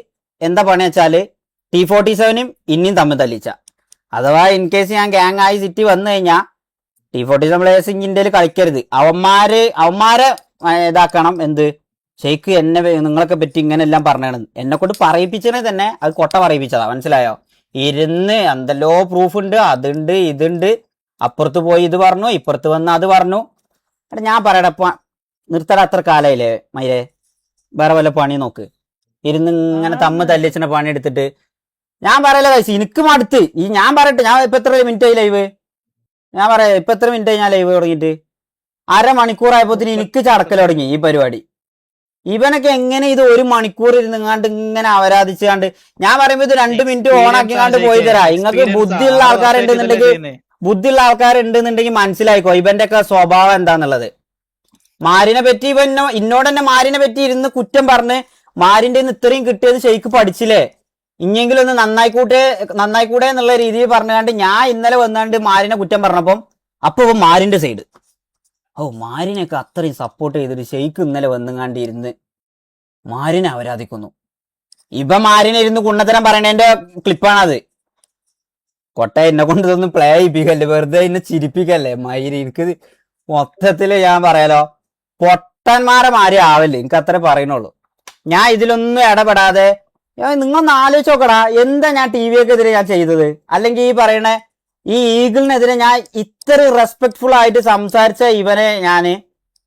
എന്താ പണി വെച്ചാല് T47ഉം ഇനിയും തമ്മിൽ തല്ലിച്ച. അഥവാ ഇൻ കേസ് ഞാൻ ഗ്യാങ് ആയി സിറ്റി വന്നു കഴിഞ്ഞാൽ T47 പ്ലേയേഴ്സ് ഇന്ത്യയിൽ കളിക്കരുത്. അവന്മാരെ ഇതാക്കണം. എന്ത് ഷെയ്ഖ് എന്നെ നിങ്ങളൊക്കെ പറ്റി ഇങ്ങനെ എല്ലാം പറഞ്ഞാണ് എന്നെ കൊണ്ട് പറയിപ്പിച്ചതിനെ തന്നെ അത് കൊട്ട പറയിപ്പിച്ചതാ, മനസ്സിലായോ? ഇരുന്ന് എന്തെല്ലോ പ്രൂഫ് ഉണ്ട്, അതുണ്ട് ഇതുണ്ട്, അപ്പുറത്ത് പോയി ഇത് പറഞ്ഞു, ഇപ്പുറത്ത് വന്ന് അത് പറഞ്ഞു. ഞാൻ പറയടപ്പ നിർത്തട, അത്ര കാലയില്ലേ മയിലേ, വേറെ വല്ല പണി നോക്ക്. ഇരുന്ന് ഇങ്ങനെ തല്ലിച്ചിന്റെ പണി എടുത്തിട്ട് ഞാൻ പറയല കഴിച്ചു, എനിക്ക് മടുത്ത്. ഞാൻ പറയട്ടെ, ഞാൻ ഇപ്പൊ എത്ര മിനിറ്റ് ആയി ലൈവ്? ഞാൻ പറയാം, ഇപ്പൊ എത്ര മിനിറ്റ് ആയി ഞാൻ ലൈവ് തുടങ്ങിയിട്ട്? 1/2 മണിക്കൂറായപ്പോത്തിന് എനിക്ക് ചടക്കൽ തുടങ്ങി ഈ പരിപാടി. ഇവനൊക്കെ എങ്ങനെ ഇത് 1 മണിക്കൂർ ഇരുന്നിങ്ങാണ്ട് ഇങ്ങനെ അവരാധിച്ചാണ്ട്, ഞാൻ പറയുമ്പോ ഇത് 2 മിനിറ്റ് ഓണാക്കിങ്ങാണ്ട് പോയി തരാം. നിങ്ങൾക്ക് ബുദ്ധിയുള്ള ആൾക്കാരുണ്ടെന്നുണ്ടെങ്കിൽ മനസ്സിലായിക്കോ ഇവന്റെ ഒക്കെ സ്വഭാവം എന്താന്നുള്ളത്. മാരിനെ പറ്റി ഇന്നോട് തന്നെ മാരിനെ പറ്റി ഇരുന്ന് കുറ്റം പറഞ്ഞ് മാരിന്റെ ഇത്രയും കിട്ടിയത് ഷെയ്ഖ് പഠിച്ചില്ലേ, ഇനിയെങ്കിലും ഒന്ന് നന്നായിക്കൂടെ എന്നുള്ള രീതിയിൽ പറഞ്ഞുകൊണ്ട് ഞാൻ ഇന്നലെ വന്നാണ്ട് മാരിനെ കുറ്റം പറഞ്ഞപ്പം അപ്പൊ മാരിന്റെ സൈഡ്, മാരിനെയൊക്കെ അത്രയും സപ്പോർട്ട് ചെയ്തിട്ട് ഷെയ്ഖ് ഇന്നലെ വന്നുകാണ്ട് ഇരുന്ന് മാരിനെ ആരാധിക്കുന്നു. മാരിനെ ഇരുന്ന് കുണ്ണത്തരം പറയണതിന്റെ ക്ലിപ്പാണത്. കൊട്ട എന്നെ കൊണ്ട് ഇതൊന്നും പ്ലേ ചെയ്യിപ്പിക്കല്ലേ, വെറുതെ എന്നെ ചിരിപ്പിക്കല്ലേ മയിരി. എനിക്ക് മൊത്തത്തില് ഞാൻ പറയാലോ പൊട്ടന്മാരെ മാരി ആവല്ലേ, എനിക്ക് അത്രേ പറയുന്നുള്ളൂ. ഞാൻ ഇതിലൊന്നും ഇടപെടാതെ നിങ്ങളൊന്ന് ആലോചിച്ച് നോക്കടാ, എന്താ ഞാൻ TVക്കെതിരെ ഞാൻ ചെയ്തത്? അല്ലെങ്കിൽ ഈ പറയണ ഈ ഈഗിളിനെതിരെ ഞാൻ ഇത്ര റെസ്പെക്ട്ഫുൾ ആയിട്ട് സംസാരിച്ച ഇവനെ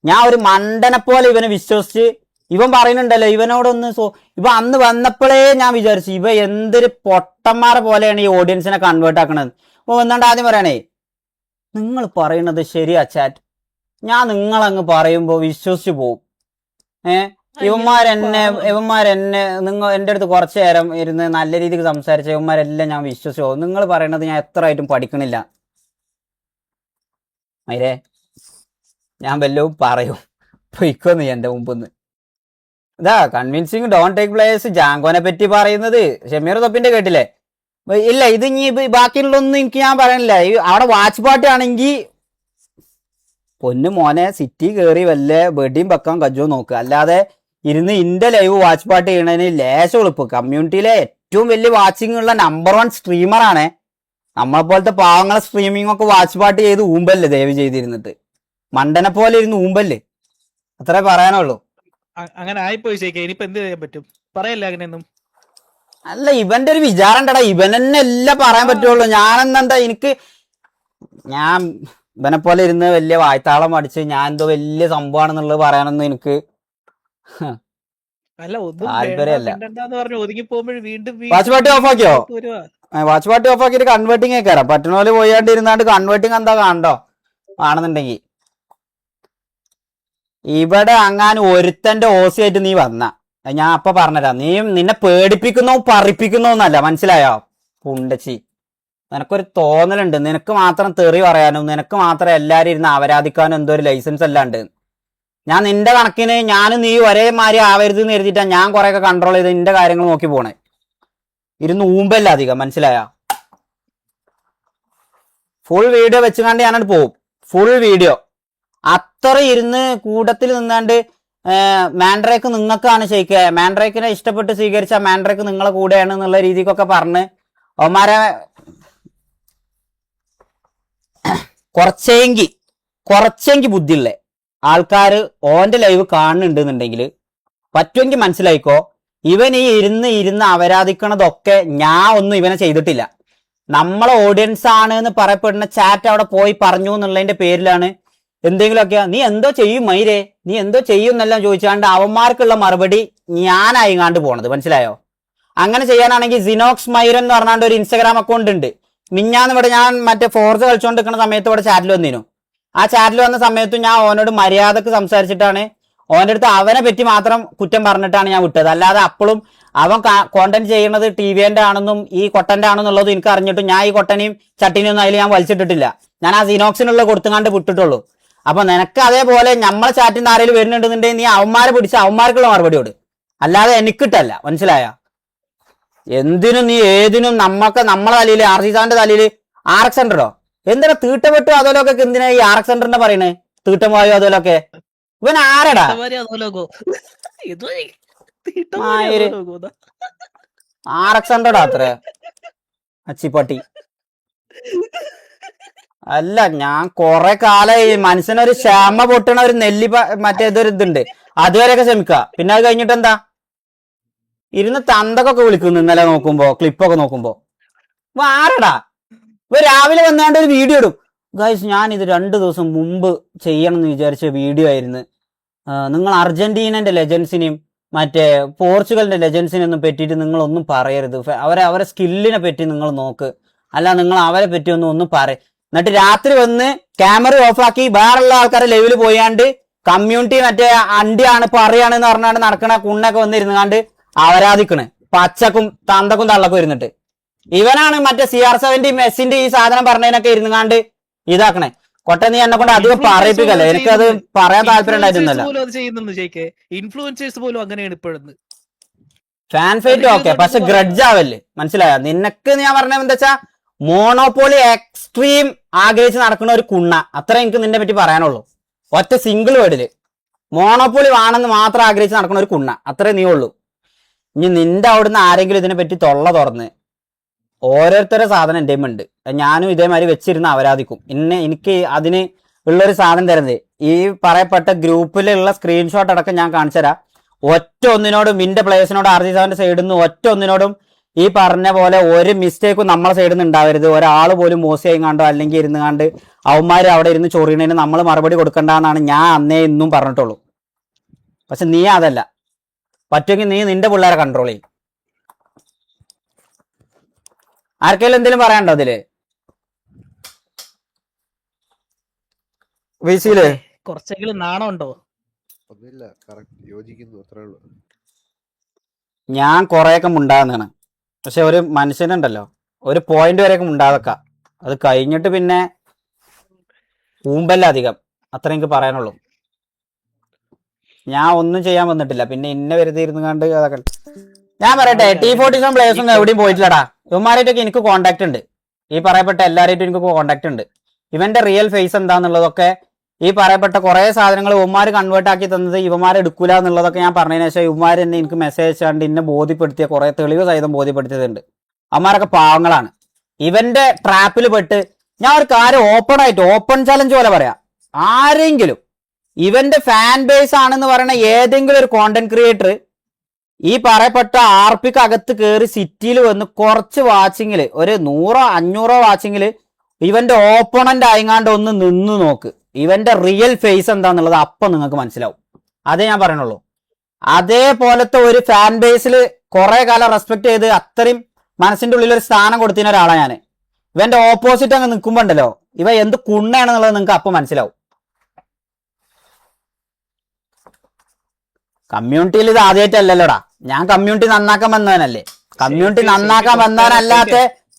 ഞാൻ ഒരു മണ്ടനെ പോലെ ഇവനെ വിശ്വസിച്ച് ഇവൻ പറയുന്നുണ്ടല്ലോ ഇവനോടൊന്ന് ഇവ അന്ന് വന്നപ്പോഴേ ഞാൻ വിചാരിച്ചു ഇവ എന്തൊരു പൊട്ടന്മാരെ പോലെയാണ് ഈ ഓഡിയൻസിനെ കൺവേർട്ട് ആക്കണത്. അപ്പൊ വന്നാണ്ട് ആദ്യം പറയണേ, നിങ്ങൾ പറയുന്നത് ശരിയാ ചാറ്റ്, ഞാൻ നിങ്ങളങ്ങ് പറയുമ്പോ വിശ്വസിച്ചു പോവും. ഇവന്മാരെന്നെ നിങ്ങൾ എൻ്റെ അടുത്ത് കുറച്ചു നേരം ഇരുന്ന് നല്ല രീതിക്ക് സംസാരിച്ച ഇവന്മാരെല്ലാം ഞാൻ വിശ്വസിച്ചു പോകും. നിങ്ങൾ പറയണത് ഞാൻ എത്ര ആയിട്ടും പഠിക്കണില്ല മൈരേ, ഞാൻ വല്ലതും പറയും പൊയ്ക്കൊന്ന് എന്റെ മുമ്പ്. ഇതാ കൺവിൻസിങ് ഡോൺ ടേക്ക് പ്ലേയേഴ്സ് ജാങ്കോനെ പറ്റി പറയുന്നത് ഷമീർ തൊപ്പിന്റെ കേട്ടില്ലേ? ഇല്ല ഇത് ഇനി ബാക്കിയുള്ളൊന്നും എനിക്ക് ഞാൻ പറയണില്ല. അവിടെ വാച്ച് പാർട്ടി ആണെങ്കിൽ പൊന്നു മോനെ സിറ്റി കയറി വല്ല വെടിയും വെക്കാൻ കജ്ജോ നോക്കുക, അല്ലാതെ ഇരുന്ന് ഇന്റെ ലൈവ് വാച്ച് പാർട്ടി ചെയ്യണതിന് ലേശം എളുപ്പ്. കമ്മ്യൂണിറ്റിയിലെ ഏറ്റവും വലിയ വാച്ചിങ് ഉള്ള നമ്പർ 1 സ്ട്രീമറാണ്. നമ്മളെ പോലത്തെ പാവങ്ങളെ സ്ട്രീമിംഗ് ഒക്കെ വാച്ച് പാർട്ടി ചെയ്ത് ഊമ്പല്ലേ ദയവ് ചെയ്തിരുന്നിട്ട്, മണ്ടനെ പോലെ ഇരുന്ന് ഊമ്പല്ലേ, അത്രേ പറയാനുള്ളൂ. അങ്ങനെ ആയിപ്പോയി ശരിക്കും. ഇനിയിപ്പോ എന്ത് ചെയ്യാൻ പറ്റും? പറയല്ല അങ്ങനെയൊന്നും. അല്ല ഇവന്റെ ഒരു വിചാരം ഉണ്ടടാ, ഇവൻ തന്നെ എല്ലാം പറയാൻ പറ്റുള്ളൂ. ഞാനെന്താ ഞാൻ ഇവനെ പോലെ ഇരുന്ന് വലിയ വായ്ത്താളം അടിച്ച് ഞാൻ എന്തോ വലിയ സംഭവമാണെന്നുള്ളത് പറയാനൊന്നും എനിക്ക് താല്പര്യമല്ല. വാച്ച് പാർട്ടി ഓഫ് ആക്കിയോ? വാച്ച് പാർട്ടി ഓഫ് ആക്കിയിട്ട് കൺവേർട്ടിങ് കേൾക്കാറാം പറ്റണ പോലെ പോയാണ്ട് ഇരുന്നാണ്ട് കൺവേർട്ടിങ് എന്താ കാണണ്ടോ ആണെന്നുണ്ടെങ്കിൽ ഇവിടെ അങ്ങാനും ഒരുത്തന്റെ ഓസി ആയിട്ട് നീ വന്ന ഞാൻ അപ്പൊ പറഞ്ഞുതരാം. നീ നിന്നെ പേടിപ്പിക്കുന്നോ പറയിപ്പിക്കുന്നോ എന്നല്ല, മനസ്സിലായോ പുണ്ടച്ചി? നിനക്കൊരു തോന്നലുണ്ട്, നിനക്ക് മാത്രം തെറി പറയാനും നിനക്ക് മാത്രം എല്ലാരും ഇരുന്ന് ആരാധിക്കാനും എന്തോ ഒരു ലൈസൻസ് അല്ലാണ്ട്. ഞാൻ നിന്റെ കണക്കിന് ഞാനും നീ ഒരേമാതിരി ആവരുത് എന്ന് എഴുതിയിട്ടാ ഞാൻ കുറെയൊക്കെ കൺട്രോൾ ചെയ്ത് നിന്റെ കാര്യങ്ങൾ നോക്കി പോണേ. ഇരുന്ന് ഊമ്പല്ല അധികം, മനസ്സിലായ? ഫുൾ വീഡിയോ വെച്ചുകൊണ്ട് ഞാനത് പോവും. ഫുൾ വീഡിയോ അത്ര ഇരുന്ന് കൂട്ടത്തിൽ നിന്നാണ്ട് മാൻഡ്രേക്ക് നിങ്ങൾക്കാണ് ഷെയ്ക്ക്, മാൻഡ്രേക്കിനെ ഇഷ്ടപ്പെട്ട് സ്വീകരിച്ച മാൻഡ്രേക്ക് നിങ്ങളെ കൂടെയാണ് എന്നുള്ള രീതിക്കൊക്കെ പറഞ്ഞ് അവന്മാരെ കുറച്ചെങ്കി ബുദ്ധിയുള്ളേ ആൾക്കാര് ഓന്റെ ലൈവ് കാണുന്നുണ്ടെന്നുണ്ടെങ്കിൽ പറ്റുമെങ്കിൽ മനസ്സിലായിക്കോ, ഇവൻ ഈ ഇരുന്ന് അവരാധിക്കണതൊക്കെ ഞാൻ ഒന്നും ഇവനെ ചെയ്തിട്ടില്ല. നമ്മളെ ഓഡിയൻസ് ആണ് എന്ന് പറയപ്പെടുന്ന ചാറ്റ് അവിടെ പോയി പറഞ്ഞു എന്നുള്ളതിന്റെ പേരിലാണ് എന്തെങ്കിലുമൊക്കെ നീ എന്തോ ചെയ്യും മൈരേ, നീ എന്തോ ചെയ്യും എന്നെല്ലാം ചോദിച്ചാണ്ട് അവന്മാർക്കുള്ള മറുപടി ഞാനായിങ്ങാണ്ട് പോണത്, മനസ്സിലായോ? അങ്ങനെ ചെയ്യാനാണെങ്കിൽ സിനോക്സ് മൈരൻ എന്ന് പറഞ്ഞാണ്ട് ഒരു ഇൻസ്റ്റാഗ്രാം അക്കൗണ്ട് ഉണ്ട്. മിഞ്ഞാന്ന് ഇവിടെ ഞാൻ മറ്റേ ഫോർസ് കളിച്ചുകൊണ്ടിരിക്കുന്ന സമയത്ത് ഇവിടെ ചാറ്റിൽ വന്നിരുന്നു. ആ ചാറ്റിൽ വന്ന സമയത്തും ഞാൻ ഓനോട് മര്യാദക്ക് സംസാരിച്ചിട്ടാണ് ഓൻ്റെ അടുത്ത് അവനെ പറ്റി മാത്രം കുറ്റം പറഞ്ഞിട്ടാണ് ഞാൻ വിട്ടത്. അല്ലാതെ അപ്പോഴും അവൻ കോണ്ടന്റ് ചെയ്യുന്നത് ടിവിന്റെ ആണെന്നും ഈ കൊട്ടന്റെ ആണെന്നുള്ളതും എനിക്ക് അറിഞ്ഞിട്ടും ഞാൻ ഈ കൊട്ടനെയും ചട്ടിനെയും ഒന്നും അതിൽ ഞാൻ വലിച്ചിട്ടിട്ടില്ല. ഞാൻ ആ സിനോക്സിനുള്ള കൊടുത്തുകാണ്ട് വിട്ടിട്ടുള്ളൂ. അപ്പൊ നിനക്ക് അതേപോലെ നമ്മളെ ചാറ്റിൽ നിന്ന് ആരെങ്കിലും വരുന്നുണ്ടെന്നുണ്ടെങ്കിൽ നീ അവന്മാരെ പിടിച്ച് അവന്മാർക്കുള്ള മറുപടിയോട്, അല്ലാതെ എനിക്കിട്ടല്ല, മനസ്സിലായ? എന്തിനും നീ ഏതിനും നമ്മളെ തലയില് RC സാറിന്റെ തലയില് RX സെന്ററോ എന്തിനാ തീട്ടപ്പെട്ടു അതുപോലൊക്കെ എന്തിനാ ഈ RX സെന്ററിനെ പറയണേ? തീട്ടം പോയോ അതുപോലൊക്കെ? ഇവൻ ആരടാ? RX സെന്ററോടാ അത്ര അച്ചിപ്പട്ടി. അല്ല, ഞാൻ കൊറേ കാലമായി മനുഷ്യനൊരു ക്ഷമ പൊട്ടണ ഒരു നെല്ലി മറ്റേതൊരു ഇതുണ്ട്, അതുവരെയൊക്കെ ശ്രമിക്കുക. പിന്നെ അത് കഴിഞ്ഞിട്ട് എന്താ ഇരുന്ന് തന്തൊക്കെ വിളിക്കുന്നു ഇന്നലെ നോക്കുമ്പോ, ക്ലിപ്പൊക്കെ നോക്കുമ്പോ. ആരടാ ഇവ രാവിലെ വന്നാണ്ട് ഒരു വീഡിയോ ഇടും, ഗൈസ് ഞാൻ ഇത് 2 ദിവസം മുമ്പ് ചെയ്യണം എന്ന് വിചാരിച്ച വീഡിയോ ആയിരുന്നു. നിങ്ങൾ അർജന്റീനന്റെ ലെജൻസിനെയും മറ്റേ പോർച്ചുഗലിന്റെ ലെജൻസിനെയൊന്നും പറ്റിയിട്ട് നിങ്ങളൊന്നും പറയരുത്, അവരെ സ്കില്ലിനെ പറ്റി നിങ്ങൾ നോക്ക്, അല്ല നിങ്ങൾ അവരെ പറ്റി ഒന്നും പറയും. എന്നിട്ട് രാത്രി വന്ന് ക്യാമറ ഓഫാക്കി വേറെയുള്ള ആൾക്കാരെ ലൈവിൽ പോയാണ്ട് കമ്മ്യൂണിറ്റി മറ്റേ അണ്ടിയാണ് പറയാണെന്ന് പറഞ്ഞാണ്ട് നടക്കണ കുണ്ണൊക്കെ വന്നിരുന്നാണ്ട് ആരാധിക്കണ് പച്ചക്കും തന്തക്കും തള്ളക്കും ഇരുന്നിട്ട്. ഇവനാണ് മറ്റേ CR7 മെസ്സിന്റെ ഈ സാധനം പറഞ്ഞതിനൊക്കെ ഇരുന്നാണ്ട് ഇതാക്കണേ. കൊട്ട നീ എന്നെ കൊണ്ട് അധികം പറയിപ്പിക്കല്ലേ, എനിക്കത് പറയാൻ താല്പര്യം ഉണ്ടായിരുന്നല്ല. ഇൻഫ്ലുവൻസേഴ്സ് പോലും അങ്ങനെയാണ് ഇപ്പോഴെന്ന്. ഫാൻ ഫൈറ്റ് ഓക്കെ, പക്ഷെ ഗ്രഡ്ജ് ആവല്ലേ, മനസ്സിലായ? നിനക്ക് ഞാൻ പറഞ്ഞത് എന്താ വെച്ചാ മോണോപോളി എക്സ്ട്രീം ആഗ്രഹിച്ച് നടക്കുന്ന ഒരു കുണ്ണ, അത്ര എനിക്ക് നിന്നെ പറ്റി പറയാനുള്ളൂ. ഒറ്റ സിംഗിൾ വേർഡില് മോണോപോളി വേണമെന്ന് മാത്രം ആഗ്രഹിച്ച് നടക്കുന്ന ഒരു കുണ്ണ, അത്രേ നീ ഉള്ളൂ. ഇനി നിന്റെ അവിടുന്ന് ആരെങ്കിലും ഇതിനെ പറ്റി തൊള്ള തുറന്ന് ഓരോരുത്തരുടെ സാധനം എൻ്റെ ഉണ്ട്, ഞാനും ഇതേമാതിരി വെച്ചിരുന്ന് അവരാധിക്കും. എനിക്ക് അതിന് ഉള്ളൊരു സാധനം തരുന്നത് ഈ പറയപ്പെട്ട ഗ്രൂപ്പിലുള്ള സ്ക്രീൻഷോട്ട് അടക്കം ഞാൻ കാണിച്ചു തരാം. ഒറ്റ ഒന്നിനോടും ഇന്റെ പ്ലേയേഴ്സിനോട് RC സാറിന്റെ സൈഡിൽ നിന്ന് ഒറ്റ ഒന്നിനോടും ഈ പറഞ്ഞ പോലെ ഒരു മിസ്റ്റേക്കും നമ്മളെ സൈഡിൽ നിന്ന് ഉണ്ടാവരുത്. ഒരാൾ പോലും മോശം കണ്ടോ അല്ലെങ്കിൽ ഇരുന്ന് കണ്ട് അവന്മാര് അവിടെ ഇരുന്ന് ചൊറിയണതിന് നമ്മൾ മറുപടി കൊടുക്കണ്ടെന്നാണ് ഞാൻ അന്നേ ഇന്നും പറഞ്ഞിട്ടുള്ളൂ. പക്ഷെ നീ അതല്ല, പറ്റുമെങ്കിൽ നീ നിന്റെ പിള്ളേരെ കൺട്രോൾ ചെയ്യും. ആർക്കെങ്കിലും എന്തെങ്കിലും പറയാനുണ്ടോ അതില്? വിസിയില് കുറച്ചെങ്കിലും നാണമുണ്ടോ? ഒന്നുമില്ല, കറക്റ്റ് യോജിക്കുന്നു, അത്രേ ഉള്ളൂ. ഞാൻ കൊറേയൊക്കെ മുണ്ടാകുന്നതാണ്, പക്ഷെ ഒരു മനുഷ്യനുണ്ടല്ലോ ഒരു പോയിന്റ് വരെയൊക്കെ മുണ്ടാതൊക്കെ, അത് കഴിഞ്ഞിട്ട് പിന്നെ ഊമ്പല്ല അധികം, അത്ര എനിക്ക് പറയാനുള്ളൂ. ഞാൻ ഒന്നും ചെയ്യാൻ വന്നിട്ടില്ല, പിന്നെ ഇന്നെ വെറുതെ ഇരുന്ന് കണ്ട് അതൊക്കെ. ഞാൻ പറയട്ടെ, T47 പ്ലേയേഴ്സ് ഒന്നും എവിടെയും പോയിട്ടില്ലടാ. ഇവന്മാരായിട്ടൊക്കെ എനിക്ക് കോണ്ടാക്ട് ഉണ്ട്, ഈ പറയപ്പെട്ട എല്ലാവരായിട്ടും എനിക്ക് കോണ്ടാക്ട് ഉണ്ട്. ഇവന്റെ റിയൽ ഫേസ് എന്താന്നുള്ളതൊക്കെ ഈ പറയപ്പെട്ട കുറെ സാധനങ്ങൾ ഇവന്മാർ കൺവേർട്ട് ആക്കി തന്നത് ഇവന്മാരെ എടുക്കൂല എന്നുള്ളതൊക്കെ ഞാൻ പറഞ്ഞതിന് ശേഷം ഇവന്മാർ തന്നെ എനിക്ക് മെസ്സേജ് അയച്ചാണ്ട് ഇന്നെ ബോധ്യപ്പെടുത്തിയ കുറെ തെളിവ് സഹിതം ബോധ്യപ്പെടുത്തിയതുണ്ട്. അവന്മാരൊക്കെ പാവങ്ങളാണ്. ഇവന്റെ ട്രാപ്പിൽ പെട്ട് ഞാൻ ഒരു കാര്യം ഓപ്പൺ ചലഞ്ച് പോലെ പറയാം, ആരെങ്കിലും ഇവന്റെ ഫാൻ ബേസ് ആണെന്ന് പറയുന്ന ഏതെങ്കിലും ഒരു കോണ്ടന്റ് ക്രിയേറ്റർ ഈ പറയപ്പെട്ട RPക്ക് അകത്ത് കയറി സിറ്റിയിൽ വന്ന് കുറച്ച് വാച്ചിങ്ങില് ഒരു 100-500 വാച്ചിങ്ങില് ഇവന്റെ ഓപ്പണന്റ് ആയിങ്ങാണ്ട് ഒന്ന് നിന്ന് നോക്ക്, ഇവന്റെ റിയൽ ഫേസ് എന്താന്നുള്ളത് അപ്പം നിങ്ങൾക്ക് മനസ്സിലാവും. അതേ ഞാൻ പറയണുള്ളൂ. അതേപോലത്തെ ഒരു ഫാൻ ബേസിൽ കുറെ കാലം റെസ്പെക്ട് ചെയ്ത് അത്രയും മനസ്സിന്റെ ഉള്ളിൽ ഒരു സ്ഥാനം കൊടുത്തിരുന്ന ഒരാളാണ് ഞാൻ. ഇവന്റെ ഓപ്പോസിറ്റ് അങ്ങ് നിൽക്കുമ്പോ ഉണ്ടല്ലോ ഇവ എന്ത് കുണ്ണയാണെന്നുള്ളത് നിങ്ങൾക്ക് അപ്പം മനസ്സിലാവും. കമ്മ്യൂണിറ്റിയിൽ ഇത് ആദ്യമായിട്ടല്ലല്ലോടാ. ഞാൻ കമ്മ്യൂണിറ്റി നന്നാക്കാൻ വന്നവനല്ലേ. കമ്മ്യൂണിറ്റി നന്നാക്കാൻ വന്നവനല്ലാത്ത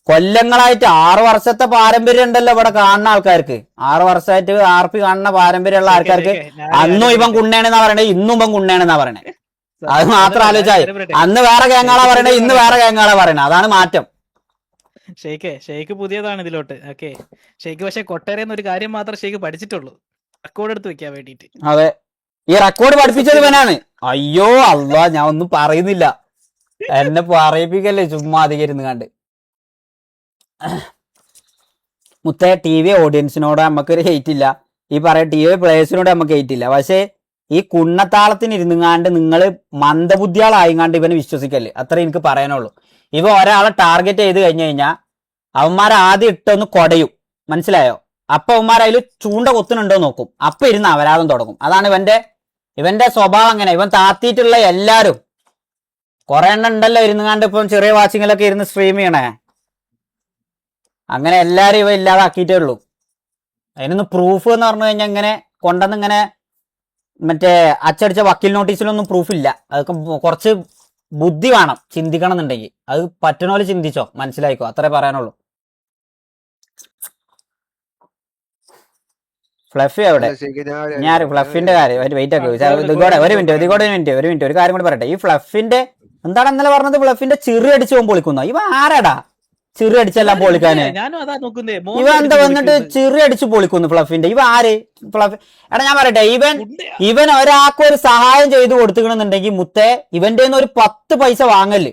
കൊല്ലങ്ങളായിട്ട് 6 വർഷത്തെ പാരമ്പര്യം ഉണ്ടല്ലോ ഇവിടെ കാണുന്ന ആൾക്കാർക്ക്. 6 വർഷമായിട്ട് RP കാണുന്ന പാരമ്പര്യമുള്ള ആൾക്കാർക്ക് അന്നും ഇവൻ കുണ്ണയാണെന്നാ പറയണേ, ഇന്നും ഇവൻ കുണ്ണയാണെന്നാ പറയണേ. അത് മാത്രം ആലോചിച്ചായി. അന്ന് വേറെ ഗാങ്ങാളാ പറയണേ, ഇന്ന് വേറെ ഗാങ്ങാളാ പറയണേ. അതാണ് മാറ്റം. ഷെയ്ക്ക് പുതിയതാണ് ഇതിലോട്ട്. ഓക്കെ, ഷെയ്ക്ക് പക്ഷെ കൊട്ടേരെന്ന് ഒരു കാര്യം മാത്രം ഷെയ്ക്ക് പഠിച്ചിട്ടുള്ളൂ, റെക്കോർഡ് എടുത്ത് വെക്കാൻ വേണ്ടിട്ട്. അതെ, ഈ റെക്കോർഡ് പഠിപ്പിച്ചത് ഇവനാണ്. അയ്യോ അല്ലാ, ഞാൻ ഒന്നും പറയുന്നില്ല, എന്നെ പറയിപ്പിക്കല്ലേ ചുമ്മാ അധികം ഇരുന്ന് കണ്ട്. മുത്തേ, TV ഓഡിയൻസിനോട് നമുക്കൊരു ഹെയ്റ്റ് ഇല്ല, ഈ പറയാ TV പ്ലേയേഴ്സിനോട് നമുക്ക് ഹെയ്റ്റ് ഇല്ല. പക്ഷെ ഈ കുണ്ണത്താളത്തിന് ഇരുന്നുങ്ങാണ്ട് നിങ്ങൾ മന്ദബുദ്ധികളായിങ്ങാണ്ട് ഇവനെ വിശ്വസിക്കല്ലേ, അത്ര എനിക്ക് പറയാനുള്ളൂ. ഇവ ഒരാളെ ടാർഗറ്റ് ചെയ്ത് കഴിഞ്ഞു കഴിഞ്ഞാൽ അവന്മാരെ ആദ്യം ഇട്ടൊന്ന് കൊടയും, മനസ്സിലായോ? അപ്പൊ അവന്മാർ അതിൽ ചൂണ്ട കൊത്തുന്നുണ്ടോ നോക്കും, അപ്പൊ ഇരുന്ന് അപരാധം തുടങ്ങും. അതാണ് ഇവന്റെ സ്വഭാവം. അങ്ങനെ ഇവൻ താത്തിയിട്ടുള്ള എല്ലാരും കുറെ എണ്ണം ഉണ്ടല്ലോ ഇരുന്നുങ്ങാണ്ട് ഇപ്പം ചെറിയ വാച്ചിങ്ങിലൊക്കെ ഇരുന്ന് സ്ട്രീം ചെയ്യണേ. അങ്ങനെ എല്ലാരും ഇവ ഇല്ലാതാക്കിയിട്ടേ ഉള്ളൂ. അതിനൊന്ന് പ്രൂഫ് എന്ന് പറഞ്ഞു കഴിഞ്ഞാൽ ഇങ്ങനെ കൊണ്ടുവന്ന് ഇങ്ങനെ മറ്റേ അച്ചടിച്ച വക്കീൽ നോട്ടീസിലൊന്നും പ്രൂഫ് ഇല്ല. അതൊക്കെ കുറച്ച് ബുദ്ധി വേണം, ചിന്തിക്കണം എന്നുണ്ടെങ്കിൽ. അത് പറ്റണ പോലെ ചിന്തിച്ചോ, മനസ്സിലായിക്കോ, അത്രേ പറയാനുള്ളൂ. ഫ്ലഫി എവിടെ? ഞാൻ ഫ്ലഫിന്റെ കാര്യം വെയിറ്റ് ആക്കി ഒരു മിനിറ്റ് ഒരു കാര്യം കൂടി പറയട്ടെ. ഈ ഫ്ലഫിന്റെ എന്താണ് ഇന്നലെ പറഞ്ഞത്? ഫ്ലഫിന്റെ ചിറി അടിച്ച് പോകുമ്പോൾ പൊളിക്കുന്ന ഇവ ആരാടാ? ചിറി അടിച്ചെല്ലാം പൊളിക്കാന് ഇവ എന്താ വന്നിട്ട് ചിറി അടിച്ച് പൊളിക്കുന്നു ഫ്ലഫിന്റെ? ഇവ ആര്? ഫ്ലഫ് എടാ ഞാൻ പറയട്ടെ, ഇവൻ ഒരാൾക്ക് ഒരു സഹായം ചെയ്ത് കൊടുത്തിക്കണമെന്നുണ്ടെങ്കിൽ മുത്തേ ഇവന്റെ 10 പൈസ വാങ്ങല്,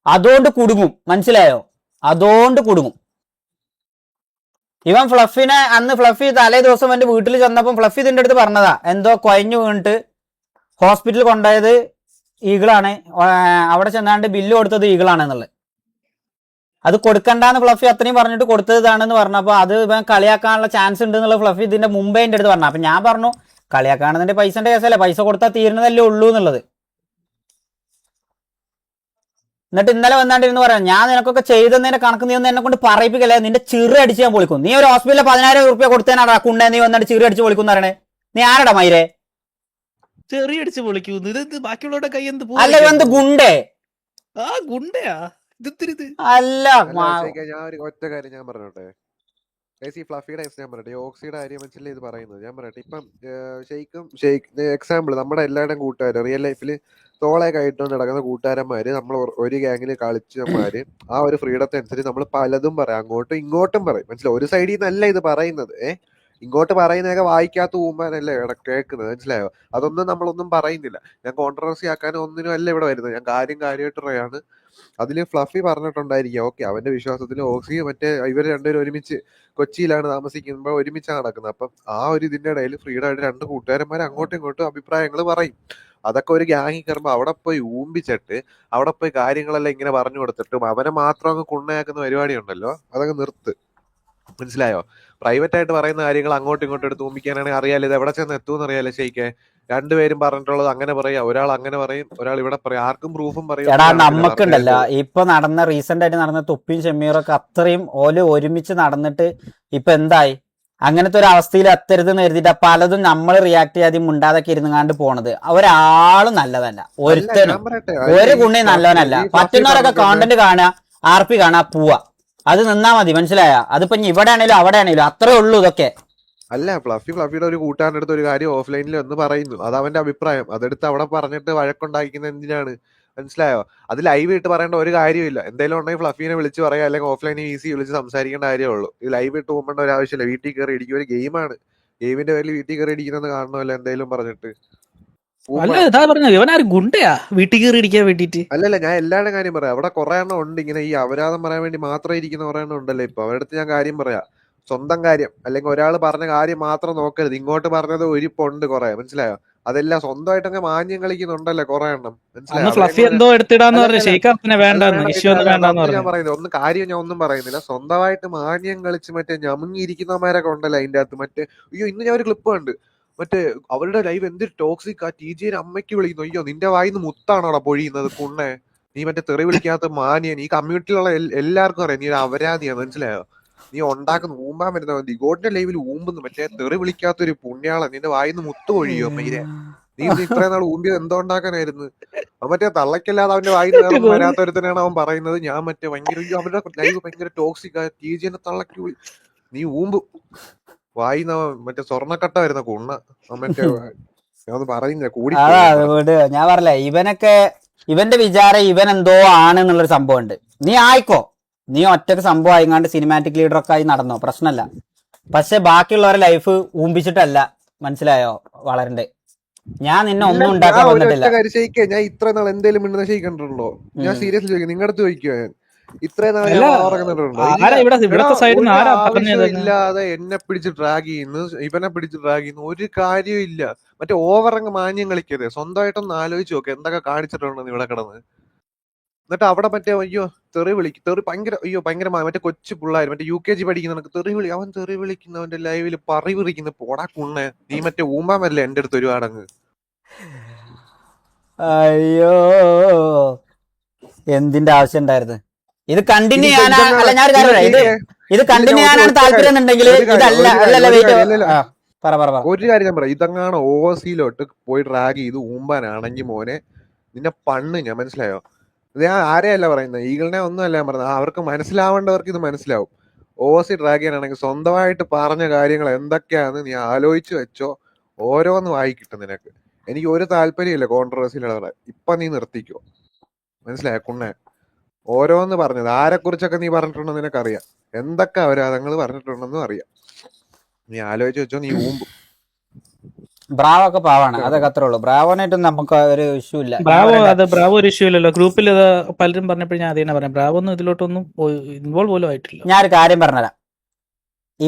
അതുകൊണ്ട് കുടുങ്ങും, മനസ്സിലായോ? അതുകൊണ്ട് കുടുങ്ങും. ഇവൻ ഫ്ലഫിനെ അന്ന് ഫ്ലഫി തലേ ദിവസം എന്റെ വീട്ടിൽ ചെന്നപ്പം ഫ്ലഫി ഇതിന്റെ അടുത്ത് പറഞ്ഞതാ, എന്തോ കൊയഞ്ഞു വീണിട്ട് ഹോസ്പിറ്റലിൽ കൊണ്ടുപോയത് ഈഗിളാണ്, അവിടെ ചെന്നാണ്ട് ബില്ല് കൊടുത്തത് ഈഗിളാണെന്നുള്ളത്. അത് കൊടുക്കണ്ടെന്ന് ഫ്ലഫി അത്രയും പറഞ്ഞിട്ട് കൊടുത്തതാണെന്ന് പറഞ്ഞപ്പോ അത് ഇവൻ കളിയാക്കാനുള്ള ചാൻസ് ഉണ്ട് എന്നുള്ള ഫ്ലഫി ഇതിന്റെ മുമ്പേ എന്റെ അടുത്ത് പറഞ്ഞു. അപ്പൊ ഞാൻ പറഞ്ഞു, കളിയാക്കാണെന്നതിന്റെ പൈസന്റെ കേസല്ലേ, പൈസ കൊടുത്താൽ തീരുന്നതല്ലേ ഉള്ളൂ എന്നുള്ളത്. എന്നിട്ട് ഇന്നലെ വന്നാണ്ടിരുന്ന് പറയാം, ഞാൻ നിനക്കൊക്കെ ചെയ്തെന്നതിന്റെ കണക്ക് നീ ഒന്ന് എന്നെ കൊണ്ട് പറയിപ്പിക്കല്ലേ, നിന്റെ ചിറി അടിച്ച് ഞാൻ പൊളിക്കും. നീ ഒരു ഹോസ്പിറ്റലിൽ 10,000 രൂപ കൊടുത്തേനാടാ കുണ്ടേ, നീ വന്നിട്ട് ചിറി അടിച്ച് പൊളിക്കും പറയണേ? നീ ആരടാ മൈരെ? ചെറിയ അടിച്ച് പൊളിക്കുന്നു ഇത് ബാക്കിയുള്ളവരുടെ കൈ എന്ത് അല്ല ഇവന്ത് ഗുണ്ടേ? ആ ഗുണ്ടയാ അല്ല. ഞാൻ ഒരു ഒറ്റ കാര്യം ഞാൻ പറഞ്ഞോട്ടെ. ഈ ഫ്ലഫിയുടെ ഞാൻ പറയട്ടെ, ഓക്സിയുടെ കാര്യം വെച്ചല്ലേ ഇത് പറയുന്നത്. ഞാൻ പറയട്ടെ, ഇപ്പം ഷെയ്ക്ക് എക്സാമ്പിൾ നമ്മുടെ എല്ലാവരുടെയും കൂട്ടുകാർ റിയൽ ലൈഫിൽ തോളൊക്കെ ആയിട്ടുണ്ട് നടക്കുന്ന കൂട്ടുകാരന്മാര്, നമ്മൾ ഒരു ഗ്യാങ്ങിൽ കളിച്ചമാര്, ആ ഒരു ഫ്രീഡത്തെ അനുസരിച്ച് നമ്മൾ പലതും പറയാം, അങ്ങോട്ടും ഇങ്ങോട്ടും പറയും, മനസ്സിലായി? ഒരു സൈഡിൽ നിന്നല്ല ഇത് പറയുന്നത്. ഇങ്ങോട്ട് പറയുന്നതൊക്കെ വായിക്കാത്ത ഊമ്പാനല്ലേ ഇവിടെ കേൾക്കുന്നത്, മനസ്സിലായോ? അതൊന്നും നമ്മളൊന്നും പറയുന്നില്ല. ഞാൻ കോൺട്രവേഴ്സി ആക്കാനും ഒന്നിനും അല്ല ഇവിടെ വരുന്നത്, ഞാൻ കാര്യമായിട്ട് പറയാണ്. അതില് ഫ്ലഫി പറഞ്ഞിട്ടുണ്ടായിരിക്കും, ഓക്കെ, അവന്റെ വിശ്വാസത്തിൽ ഓക്സി മറ്റേ ഇവർ രണ്ടുപേരും ഒരുമിച്ച് കൊച്ചിയിലാണ് താമസിക്കുമ്പോൾ ഒരുമിച്ചാണ് നടക്കുന്നത്. അപ്പം ആ ഒരു ഇതിന്റെ ഇടയിൽ ഫ്രീഡം ആയിട്ട് 2 കൂട്ടുകാരന്മാർ അങ്ങോട്ടും ഇങ്ങോട്ടും അഭിപ്രായങ്ങൾ പറയും. അതൊക്കെ ഒരു ഗ്യാങ്ങിൽ കയറുമ്പോൾ അവിടെ പോയി ഊമ്പിച്ചിട്ട് അവിടെ പോയി കാര്യങ്ങളെല്ലാം ഇങ്ങനെ പറഞ്ഞു കൊടുത്തിട്ടും അവനെ മാത്രം അങ്ങ് കുണ്ണയാക്കുന്ന പരിപാടി ഉണ്ടല്ലോ, അതൊക്കെ നിർത്ത്, മനസ്സിലായോ? പ്രൈവറ്റ് ആയിട്ട് പറയുന്ന കാര്യങ്ങൾ അങ്ങോട്ടും ഇങ്ങോട്ടും എടുത്ത് ഊമ്പിക്കാനാണെങ്കിൽ അറിയാലോ ഇത് എവിടെ ചെന്ന് എത്തുമെന്ന് അറിയാലോ. ഷെയ്ക്ക് രണ്ടുപേരും പറഞ്ഞിട്ടുള്ളത് അങ്ങനെ പറയാ, ഒരാൾ അങ്ങനെ പറയും, ഒരാൾ ഇവിടെ പറയും, ആർക്കും പ്രൂഫും പറയും. എടാ നമുക്കുണ്ടല്ലോ ഇപ്പൊ നടന്ന റീസെന്റ് ആയിട്ട് നടന്ന തുപ്പിയും ഷമീറൊക്കെ അത്രയും ഒരുമിച്ച് നടന്നിട്ട് ഇപ്പൊ എന്തായി? അങ്ങനത്തെ ഒരു അവസ്ഥയിൽ എത്തരുതെന്ന് കരുതിയിട്ട് പലതും നമ്മൾ റിയാക്ട് ചെയ്യാതെ മുണ്ടാതൊക്കെ ഇരുന്നുകാണ്ട് പോണത്. ഒരാളും നല്ലതല്ല, ഒരുത്തനും ഒരു കുണ്ണി നല്ലവനല്ല. പറ്റുന്നവരൊക്കെ കോണ്ടന്റ് കാണുക, RP കാണുക, പോവാ, അത് നിന്നാ മതി, മനസ്സിലായ? അതിപ്പോ ഇവിടെ ആണെങ്കിലും അവിടെ ആണെങ്കിലും അത്രേ ഉള്ളൂ. ഇതൊക്കെ അല്ല, ഫ്ലഫിയുടെ ഒരു കൂട്ടുകാരൻ്റെ അടുത്ത് ഒരു കാര്യം ഓഫ്ലൈനിൽ ഒന്ന് പറയുന്നു, അത് അവന്റെ അഭിപ്രായം, അതെടുത്ത് അവിടെ പറഞ്ഞിട്ട് വഴക്കുണ്ടാക്കിക്കുന്നത് എന്തിനാണ്, മനസ്സിലായോ? അത് ലൈവ് ഇട്ട് പറയേണ്ട ഒരു കാര്യമില്ല. എന്തെങ്കിലും ഉണ്ടെങ്കിൽ ഫ്ലഫീനെ വിളിച്ച് പറയാം, അല്ലെങ്കിൽ ഓഫ്ലൈനിൽ ഈസി വിളിച്ച് സംസാരിക്കേണ്ട കാര്യമുള്ളൂ. ഇത് ലൈവ് ഇട്ട് പോകേണ്ട ഒരു ആവശ്യമില്ല. വീട്ടിൽ കയറി ഇടിക്കും, ഒരു ഗെയിമാണ്, ഗെയിമിന്റെ പേരിൽ വീട്ടിൽ കയറി ഇടിക്കുന്നത് കാണണമല്ലോ എന്തെങ്കിലും പറഞ്ഞിട്ട്. വീട്ടിൽ കയറി ഇടിക്കാൻ വേണ്ടിട്ട് അല്ലല്ല, ഞാൻ എല്ലാവരുടെ കാര്യം പറയാം. അവിടെ കുറെ എണ്ണം ഉണ്ട് ഇങ്ങനെ ഈ അപരാധം പറയാൻ വേണ്ടി മാത്രം ഇരിക്കുന്ന കുറെ എണ്ണം ഉണ്ടല്ലോ. ഇപ്പൊ അവരുടെ അടുത്ത് ഞാൻ കാര്യം പറയാം, സ്വന്തം കാര്യം അല്ലെങ്കിൽ ഒരാൾ പറഞ്ഞ കാര്യം മാത്രം നോക്കരുത്. ഇങ്ങോട്ട് പറഞ്ഞത് ഒരിപ്പുണ്ട് കുറെ, മനസ്സിലായോ? അതെല്ലാം സ്വന്തമായിട്ടൊക്കെ മാന്യം കളിക്കുന്നുണ്ടല്ലോ കുറെ എണ്ണം, മനസ്സിലായോ? ഞാൻ പറയുന്നത് ഒന്ന് കാര്യം ഞാൻ ഒന്നും പറയുന്നില്ല. സ്വന്തമായിട്ട് മാന്യം കളിച്ച് മറ്റേ ഞമുങ്ങിയിരിക്കുന്നവന്മാരൊക്കെ ഉണ്ടല്ലോ അതിന്റെ അകത്ത്. മറ്റേ അയ്യോ ഇന്ന് ഞാൻ ഒരു ക്ലിപ്പ് കണ്ട്, മറ്റേ അവരുടെ ലൈവ് എന്തൊരു ടോക്സിക് ആ TJ അമ്മയ്ക്ക് വിളിക്കുന്നു, അയ്യോ നിന്റെ വായിന്ന് മുത്താണോടാ പൊഴിയുന്നത് കുണ്ണേ, നീ മറ്റേ തെറി വിളിക്കാത്ത മാന്യൻ. ഈ കമ്മ്യൂണിറ്റിയിലുള്ള എല്ലാവർക്കും അറിയാം നീ ഒരു അപരാധിയാണ്, മനസ്സിലായോ? നീ ഉണ്ടാക്കുന്ന ഊമ്പാൻ വരുന്ന ദിഗോഡിന്റെ ലൈവിൽ ഊമ്പുന്നു, മറ്റേ തെറി വിളിക്കാത്തൊരു പുണ്യാളൻ, നിന്റെ വായിന്ന് മുത്ത് പൊഴിയോ മൈരെ, നീ ഇത്രയും നാൾ ഊമ്പിയത് എന്തോ ഉണ്ടാക്കാനായിരുന്നു? അവൻ മറ്റേ തള്ളക്കല്ലാതെ അവന്റെ വായിന്ന് വരാത്തൊരുത്തനാണ് അവൻ പറയുന്നത്. ഞാൻ മറ്റേ ഭയങ്കര അവരുടെ ലൈവ് ഭയങ്കര ടോക്സിക് ആ TGനെ തള്ളക്കി നീ ഊമ്പ് വായിന്ന് മറ്റേ സ്വർണ്ണക്കട്ട വരുന്ന കുണ്ണ മറ്റേ ഞാൻ പറയുന്നില്ല കൂടി ഞാൻ പറഞ്ഞില്ലേ ഇവന്റെ വിചാരം ഇവൻ എന്തോ ആണ് എന്നുള്ളൊരു സംഭവം ഉണ്ട്. നീ ആയിക്കോ, നീ ഒറ്റക്ക് സംഭവം ആയിങ്ങാണ്ട് സിനിമാറ്റിക് ലീഡറൊക്കെ ആയി നടന്നോ, പ്രശ്നമല്ല. പക്ഷെ ബാക്കിയുള്ളവരെ ലൈഫ് ഊമ്പിച്ചിട്ടല്ല, മനസ്സിലായോ വളരണ്ടേ? ഞാൻ നിന്നെ ഒന്നും ഉണ്ടാക്കാൻ വന്നിട്ടില്ല. ഞാൻ ഇത്ര നാൾ എന്തേലും മിണ്ടുന്ന ഷെയ്ക്കണ്ടിട്ടുണ്ടോ? ഞാൻ സീരിയസ്ലി ചോദിക്കും, നിങ്ങളുടെ അടുത്ത് ചോദിക്കുവോ? ഞാൻ ഇത്രയും നാൾ ആവശ്യമില്ലാതെ എന്നെ പിടിച്ച് ഡ്രാഗ് ചെയ്യുന്നു, ഇവനെ പിടിച്ച് ഡ്രാഗ് ചെയ്യുന്നു, ഒരു കാര്യവും ഇല്ല. മറ്റേ ഓവറങ്ങ് മാന്യം കളിക്കരുത്. സ്വന്തമായിട്ടൊന്ന് ആലോചിച്ച് നോക്ക് എന്തൊക്കെ കാണിച്ചിട്ടുണ്ടെന്ന് ഇവിടെ കിടന്ന്. എന്നിട്ട് അവിടെ മറ്റേ തെറി ഭയങ്കര ഭയങ്കര മറ്റേ കൊച്ചു പിള്ളേർ മറ്റേ UKG പഠിക്കുന്ന തെറി വിളി. അവൻ തെറി വിളിക്കുന്നവന്റെ ലൈവില് പറി വിളിക്കുന്ന പോടാ കുണ്ണേ. നീ മറ്റേ ഊമ്പാമല്ലേ എന്റെ അടുത്ത് ഒരു അടങ്ങ്. അയ്യോ, എന്തിന്റെ ആവശ്യം ഉണ്ടായിരുന്നു? ഇത് കണ്ടിന്യൂ ചെയ്യാനാ? അല്ല, ഞാൻ ഒരു കാര്യം പറയാം, ഇത് കണ്ടിന്യൂ ചെയ്യാനാണ് താല്പര്യം എന്നുണ്ടെങ്കിൽ ഇതല്ല. ഒരു കാര്യം ഞാൻ പറയാം, ഇതങ്ങാണ് ഓവർസീലോട്ട് പോയി ഡ്രാഗ് ചെയ്ത് ഊമ്പാനാണെങ്കിൽ മോനെ നിന്നെ പണ്ണ് ഞാൻ, മനസ്സിലായോ? ഞാൻ ആരെയല്ല പറയുന്നത്, ഈഗിളിനെ ഒന്നും അല്ല ഞാൻ പറയുന്നത്. അവർക്ക് മനസ്സിലാവേണ്ടവർക്ക് ഇത് മനസ്സിലാവും. ഓവർസീ ഡ്രാഗ് ചെയ്യാനാണെങ്കിൽ സ്വന്തമായിട്ട് പറഞ്ഞ കാര്യങ്ങൾ എന്തൊക്കെയാന്ന് നീ ആലോചിച്ച് വെച്ചോ. ഓരോന്ന് വായിക്കിട്ടും നിനക്ക്. എനിക്ക് ഒരു താല്പര്യമില്ല കോൺട്രവേഴ്സിയിലുള്ള. ഇപ്പൊ നീ നിർത്തിക്കോ, മനസ്സിലായോ കുണ്ണേ? ഓരോന്ന് പറഞ്ഞത് ആരെ കുറിച്ചൊക്കെ നീ പറഞ്ഞിട്ടുണ്ടെന്ന് നിനക്കറിയാം. എന്തൊക്കെ അവരാധങ്ങൾ പറഞ്ഞിട്ടുണ്ടെന്നും അറിയാം. നീ ആലോചിച്ച് വെച്ചോ, നീ ഊമ്പും. ബ്രാവോ ഒക്കെ പാവാണ്, അതൊക്കെ അത്രേ ഉള്ളൂ. ബ്രാവോനായിട്ട് നമുക്ക് ഒരു ഇഷ്യൂ ഇല്ല. ബ്രാവോ ഒരു ഇഷ്യൂ ഇല്ലല്ലോ. ഗ്രൂപ്പിൽ ഇത് പലരും പറഞ്ഞപ്പോൾ ഞാൻ അതേ പറയാം, ബ്രാവോ ഒന്നും ഇതിലോട്ടൊന്നും ഇൻവോൾവ് പോലും ആയിട്ടില്ല. ഞാൻ ഒരു കാര്യം പറഞ്ഞുതരാം.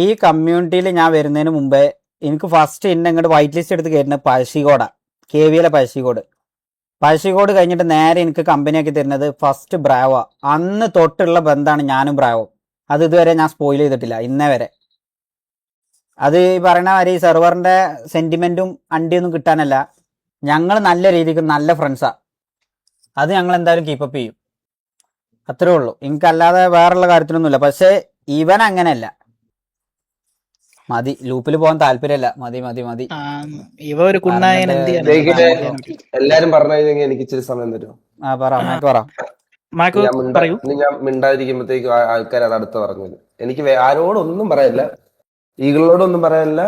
ഈ കമ്മ്യൂണിറ്റിയിൽ ഞാൻ വരുന്നതിന് മുമ്പേ എനിക്ക് ഫസ്റ്റ് എന്നെ ഇങ്ങോട്ട് വൈറ്റ് ലിസ്റ്റ് എടുത്ത് കയറ്റുന്നത് പഴശ്ശിക്കോടാ, KVL പഴശ്ശിക്കോട് കഴിഞ്ഞിട്ട് നേരെ എനിക്ക് കമ്പനിയാക്കി തരുന്നത് ഫസ്റ്റ് ബ്രാവോ. അന്ന് തൊട്ടുള്ള ബന്ധമാണ് ഞാനും ബ്രാവോ. അത് ഇതുവരെ ഞാൻ സ്പോയിൽ ചെയ്തിട്ടില്ല ഇന്നേ വരെ. അത് ഈ പറയുന്ന മാതിരി ഈ സെർവറിന്റെ സെന്റിമെന്റും അണ്ടിയൊന്നും കിട്ടാനല്ല. ഞങ്ങൾ നല്ല രീതിക്ക് നല്ല ഫ്രണ്ട്സാ. അത് ഞങ്ങൾ എന്തായാലും കീപ്പപ്പ് ചെയ്യും, അത്രേ ഉള്ളൂ. എനിക്കല്ലാതെ വേറുള്ള കാര്യത്തിലൊന്നുമില്ല. പക്ഷെ ഇവൻ അങ്ങനെയല്ല. മതി, ലൂപ്പിൽ പോകാൻ താല്പര്യമില്ല. മതി. ഇവ ഒരു കുണ്ണായൻ. എല്ലാരും പറഞ്ഞു കഴിഞ്ഞാൽ എനിക്ക് ഇച്ചിരി സമയം തരും. ഞാൻ മിണ്ടാതിരിക്കുമ്പോഴത്തേക്ക് ആൾക്കാർ അത് അടുത്ത് പറഞ്ഞത്. എനിക്ക് ആരോടൊന്നും പറയാനില്ല, ഈഗിളോടൊന്നും പറയാനില്ല,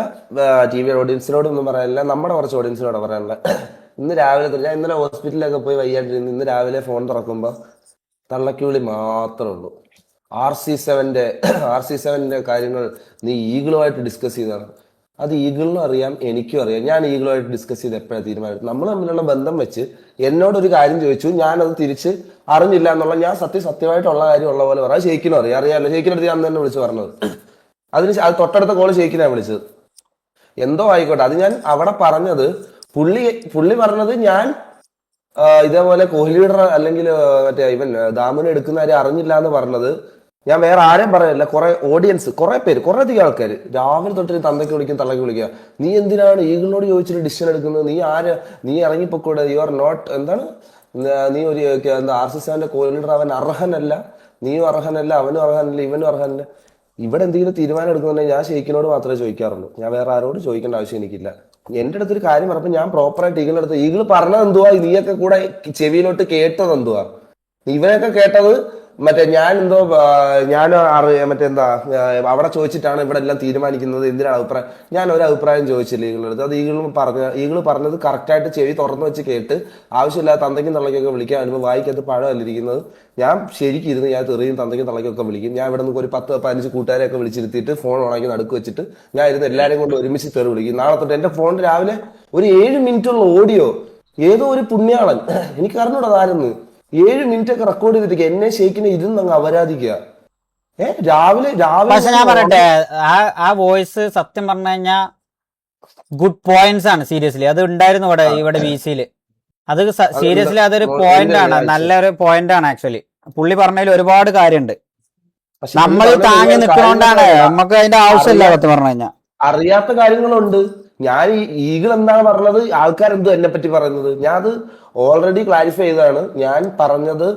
TV ഓഡിയൻസിനോടൊന്നും പറയാനില്ല, നമ്മുടെ കുറച്ച് ഓഡിയൻസിനോട് പറയാനില്ല. ഇന്ന് രാവിലെ ഞാൻ ഇന്നലെ ഹോസ്പിറ്റലിലൊക്കെ പോയി വയ്യാണ്ടിരുന്നു. ഇന്ന് രാവിലെ ഫോൺ തുറക്കുമ്പോ തള്ളക്കുവിളി മാത്രമേ ഉള്ളൂ. RC7ന്റെ കാര്യങ്ങൾ നീ ഈഗിളുമായിട്ട് ഡിസ്കസ് ചെയ്തതാണ്. അത് ഈഗിളിനും അറിയാം, എനിക്കും അറിയാം. ഞാൻ ഈഗിളുമായിട്ട് ഡിസ്കസ് ചെയ്ത് എപ്പോഴാണ് തീരുമാനം. നമ്മൾ തമ്മിലുള്ള ബന്ധം വെച്ച് എന്നോടൊരു കാര്യം ചോദിച്ചു, ഞാനത് തിരിച്ച് അറിഞ്ഞില്ല എന്നുള്ള ഞാൻ സത്യമായിട്ടുള്ള കാര്യം ഉള്ള പോലെ പറയാം. ഷെയ്ക്കിനും അറിയാമല്ലോ. ഷെയ്ക്കിനടുത്ത് ഞാൻ തന്നെ വിളിച്ച് പറഞ്ഞത്. അത് തൊട്ടടുത്ത കോള് ഷെയ്ക്കിനാണ് വിളിച്ചത്. എന്തോ ആയിക്കോട്ടെ, അത് ഞാൻ അവിടെ പറഞ്ഞത് പുള്ളി പറഞ്ഞത് ഞാൻ ഇതേപോലെ കോഹ്ലിയുടെ അല്ലെങ്കിൽ മറ്റേ ഇവൻ ദാമുനെ എടുക്കുന്ന കാര്യം അറിഞ്ഞില്ല എന്ന് പറഞ്ഞത്. ഞാൻ വേറെ ആരെയും പറയല്ല, കുറെ ഓഡിയൻസ്, കുറെ പേര്, കുറെ അധികം ആൾക്കാർ രാവിലെ തൊട്ട് തന്തയ്ക്ക് വിളിക്കും, തള്ളക്ക് വിളിക്കുക. നീ എന്തിനാണ് ഈഗിളിനോട് ചോദിച്ചിട്ട് ഡിസിഷൻ എടുക്കുന്നത്? നീ ഇറങ്ങിപ്പോക്കൂടെ? യു ആർ നോട്ട് എന്താണ്, നീ ഒരു RC7ന്റെ കോഹ്ലിയുടെ അവൻ അർഹനല്ല, നീയും അർഹനല്ല, അവനും അർഹനല്ല, ഇവനും അർഹനല്ല. ഇവിടെ എന്തെങ്കിലും തീരുമാനം എടുക്കുന്നുണ്ടെങ്കിൽ ഞാൻ ഷെയ്ക്കിനോട് മാത്രമേ ചോദിക്കാറുള്ളൂ. ഞാൻ വേറെ ആരോട് ചോദിക്കേണ്ട ആവശ്യം എനിക്കില്ല. എന്റെ അടുത്തൊരു കാര്യം പറഞ്ഞപ്പോൾ ഞാൻ പ്രോപ്പറായിട്ട് ഈഗിൾ പറഞ്ഞത് എന്തുവാ, നീയൊക്കെ കൂടെ ചെവിയിലോട്ട് കേട്ടത് എന്തുവാ? ഇവനൊക്കെ കേട്ടത് മറ്റേ ഞാൻ മറ്റെന്താ അവിടെ ചോദിച്ചിട്ടാണ് ഇവിടെ എല്ലാം തീരുമാനിക്കുന്നത്, എന്തിനാണ് അഭിപ്രായം? ഞാൻ ഒരു അഭിപ്രായം ചോദിച്ചില്ല ഈഗിളെടുത്ത്. അത് ഈഗിൾ പറഞ്ഞത് കറക്റ്റായിട്ട് ചെവി തുറന്നു വെച്ച് കേട്ട് ആവശ്യമില്ലാത്ത തന്തയ്ക്കും തള്ളയ്ക്കൊക്കെ വിളിക്കാൻ വരുമ്പോൾ വായിക്കകത്ത് പഴമല്ലിരിക്കുന്നത്. ഞാൻ ശരിക്കും ഇരുന്ന് ഞാൻ തെറിയും തന്തയ്ക്കും തള്ളയ്ക്കൊക്കെ വിളിക്കും. ഞാൻ ഇവിടെ നിന്ന് ഒരു 10-15 കൂട്ടുകാരെയൊക്കെ വിളിച്ചിരുത്തിയിട്ട് ഫോൺ ഓണാക്കി നടുക്ക് വെച്ചിട്ട് ഞാൻ ഇരുന്ന് എല്ലാവരെയും കൊണ്ട് ഒരുമിച്ച് തെറി വിളിക്കും. നാളെ തൊട്ട് എന്റെ ഫോണിൽ രാവിലെ ഒരു 7 മിനിറ്റുള്ള ഓഡിയോ ഏതോ ഒരു പുണ്യാളൻ, എനിക്ക് അറിഞ്ഞൂടാ ആരെന്ന്, 7 മിനിറ്റ് ഒക്കെ റെക്കോർഡ് ചെയ്തിട്ട് എന്നെ ഷെയ്ക്കിനെ ഇരുന്ന് അങ്ങ് അപരാധിക്കുക. രാവിലെ പക്ഷെ ഞാൻ പറയട്ടെ, ആ വോയിസ് സത്യം പറഞ്ഞു കഴിഞ്ഞാൽ ഗുഡ് പോയിന്റ്സ് ആണ്. സീരിയസ്ലി അത് ഉണ്ടായിരുന്നു ഇവിടെ VC-ല്. അത് സീരിയസ്ലി അതൊരു പോയിന്റ് ആണ്, നല്ലൊരു പോയിന്റ് ആണ്. ആക്ച്വലി പുള്ളി പറഞ്ഞതിൽ ഒരുപാട് കാര്യമുണ്ട്. നമ്മൾ താങ്ങി നിൽക്കുന്നോണ്ടാണ്, നമുക്ക് അതിന്റെ ആവശ്യമില്ല സത്യം പറഞ്ഞു കഴിഞ്ഞാൽ. അറിയാത്ത കാര്യങ്ങളുണ്ട്. ഞാൻ ഈ ഈഗിൾ എന്താണ് പറഞ്ഞത്, ആൾക്കാരെന്തോ എന്നെ പറ്റി പറയുന്നത്, ഞാൻ അത് ഓൾറെഡി ക്ലാരിഫൈ ചെയ്തതാണ്. ഞാൻ പറഞ്ഞത്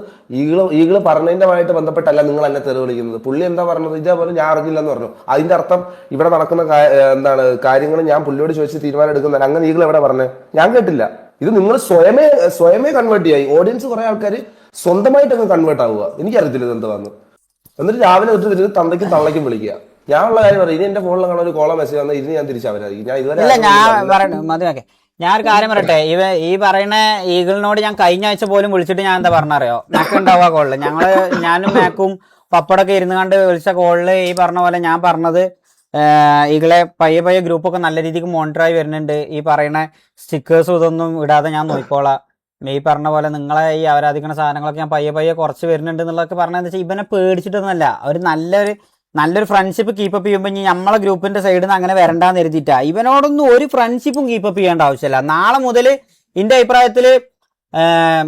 ഈഗിള് പറഞ്ഞതിൻ്റെമായിട്ട് ബന്ധപ്പെട്ടല്ല നിങ്ങൾ എന്നെ തെറി വിളിക്കുന്നത്. പുള്ളി എന്താ പറഞ്ഞത്, ഇതേപോലെ ഞാൻ അറിഞ്ഞില്ലെന്ന് പറഞ്ഞു. അതിന്റെ അർത്ഥം ഇവിടെ നടക്കുന്ന എന്താണ് കാര്യങ്ങൾ ഞാൻ പുള്ളിയോട് ചോദിച്ച് തീരുമാനം എടുക്കുന്നതാണ്. അങ്ങനെ ഈഗിൾ എവിടെ പറഞ്ഞത്? ഞാൻ കേട്ടില്ല. ഇത് നിങ്ങൾ സ്വയമേ കൺവേർട്ട് ചെയ്യായി. ഓഡിയൻസ് കുറെ ആൾക്കാർ സ്വന്തമായിട്ടൊക്കെ കൺവേർട്ട് ആവുക. എനിക്കറിയത്തില്ല ഇത് എന്താ വന്ന്. എന്നിട്ട് രാവിലെ തൊട്ട് തന്തയ്ക്കും തള്ളയ്ക്കും വിളിക്കുക. ഞാനുള്ള കാര്യം പറയും, ഇനി എന്റെ ഫോണിൽ കാണാൻ ഒരു കോളോ മെസ്സേജ് വന്നാൽ ഇനി ഞാൻ തിരിച്ചവരായിരിക്കും. ഞാൻ ഇതുവരെ ഇല്ല ഞാൻ പറയണ മതിയൊക്കെ ഞാൻ ഒരു കാര്യം പറയട്ടെ. ഈ പറയുന്ന ഈഗിളിനോട് ഞാൻ കഴിഞ്ഞ ആഴ്ച പോലും വിളിച്ചിട്ട് ഞാൻ എന്താ പറഞ്ഞറിയോ, മാക്ക് ഉണ്ടാവുക കോളില് ഞാനും മാക്കും പപ്പടൊക്കെ ഇരുന്ന് കണ്ട് വിളിച്ച കോളില് ഈ പറഞ്ഞ പോലെ ഞാൻ പറഞ്ഞത് ഈകളെ പയ്യെ ഗ്രൂപ്പൊക്കെ നല്ല രീതിക്ക് മോണിറ്റർ ആയി വരുന്നുണ്ട്. ഈ പറയുന്ന സ്റ്റിക്കേഴ്സും ഇതൊന്നും ഇടാതെ ഞാൻ നോക്കിക്കോളാം. ഈ പറഞ്ഞ പോലെ നിങ്ങളെ ഈ ആരാധിക്കുന്ന സാധനങ്ങളൊക്കെ ഞാൻ പയ്യെ കുറച്ച് വരുന്നുണ്ട് എന്നുള്ളതൊക്കെ പറഞ്ഞതെന്ന് വെച്ചാൽ ഇവനെ പേടിച്ചിട്ടൊന്നുമല്ല. ഒരു നല്ലൊരു ഫ്രണ്ട്ഷിപ്പ് കീപ്പപ്പ് ചെയ്യുമ്പോൾ ഇനി നമ്മളെ ഗ്രൂപ്പിന്റെ സൈഡിൽ നിന്ന് അങ്ങനെ വരണ്ടാന്ന് എഴുതിയിട്ടാ. ഇവനോടൊന്നും ഒരു ഫ്രണ്ട്ഷിപ്പും കീപ്പപ്പ് ചെയ്യേണ്ട ആവശ്യമില്ല. നാളെ മുതൽ എന്റെ അഭിപ്രായത്തിൽ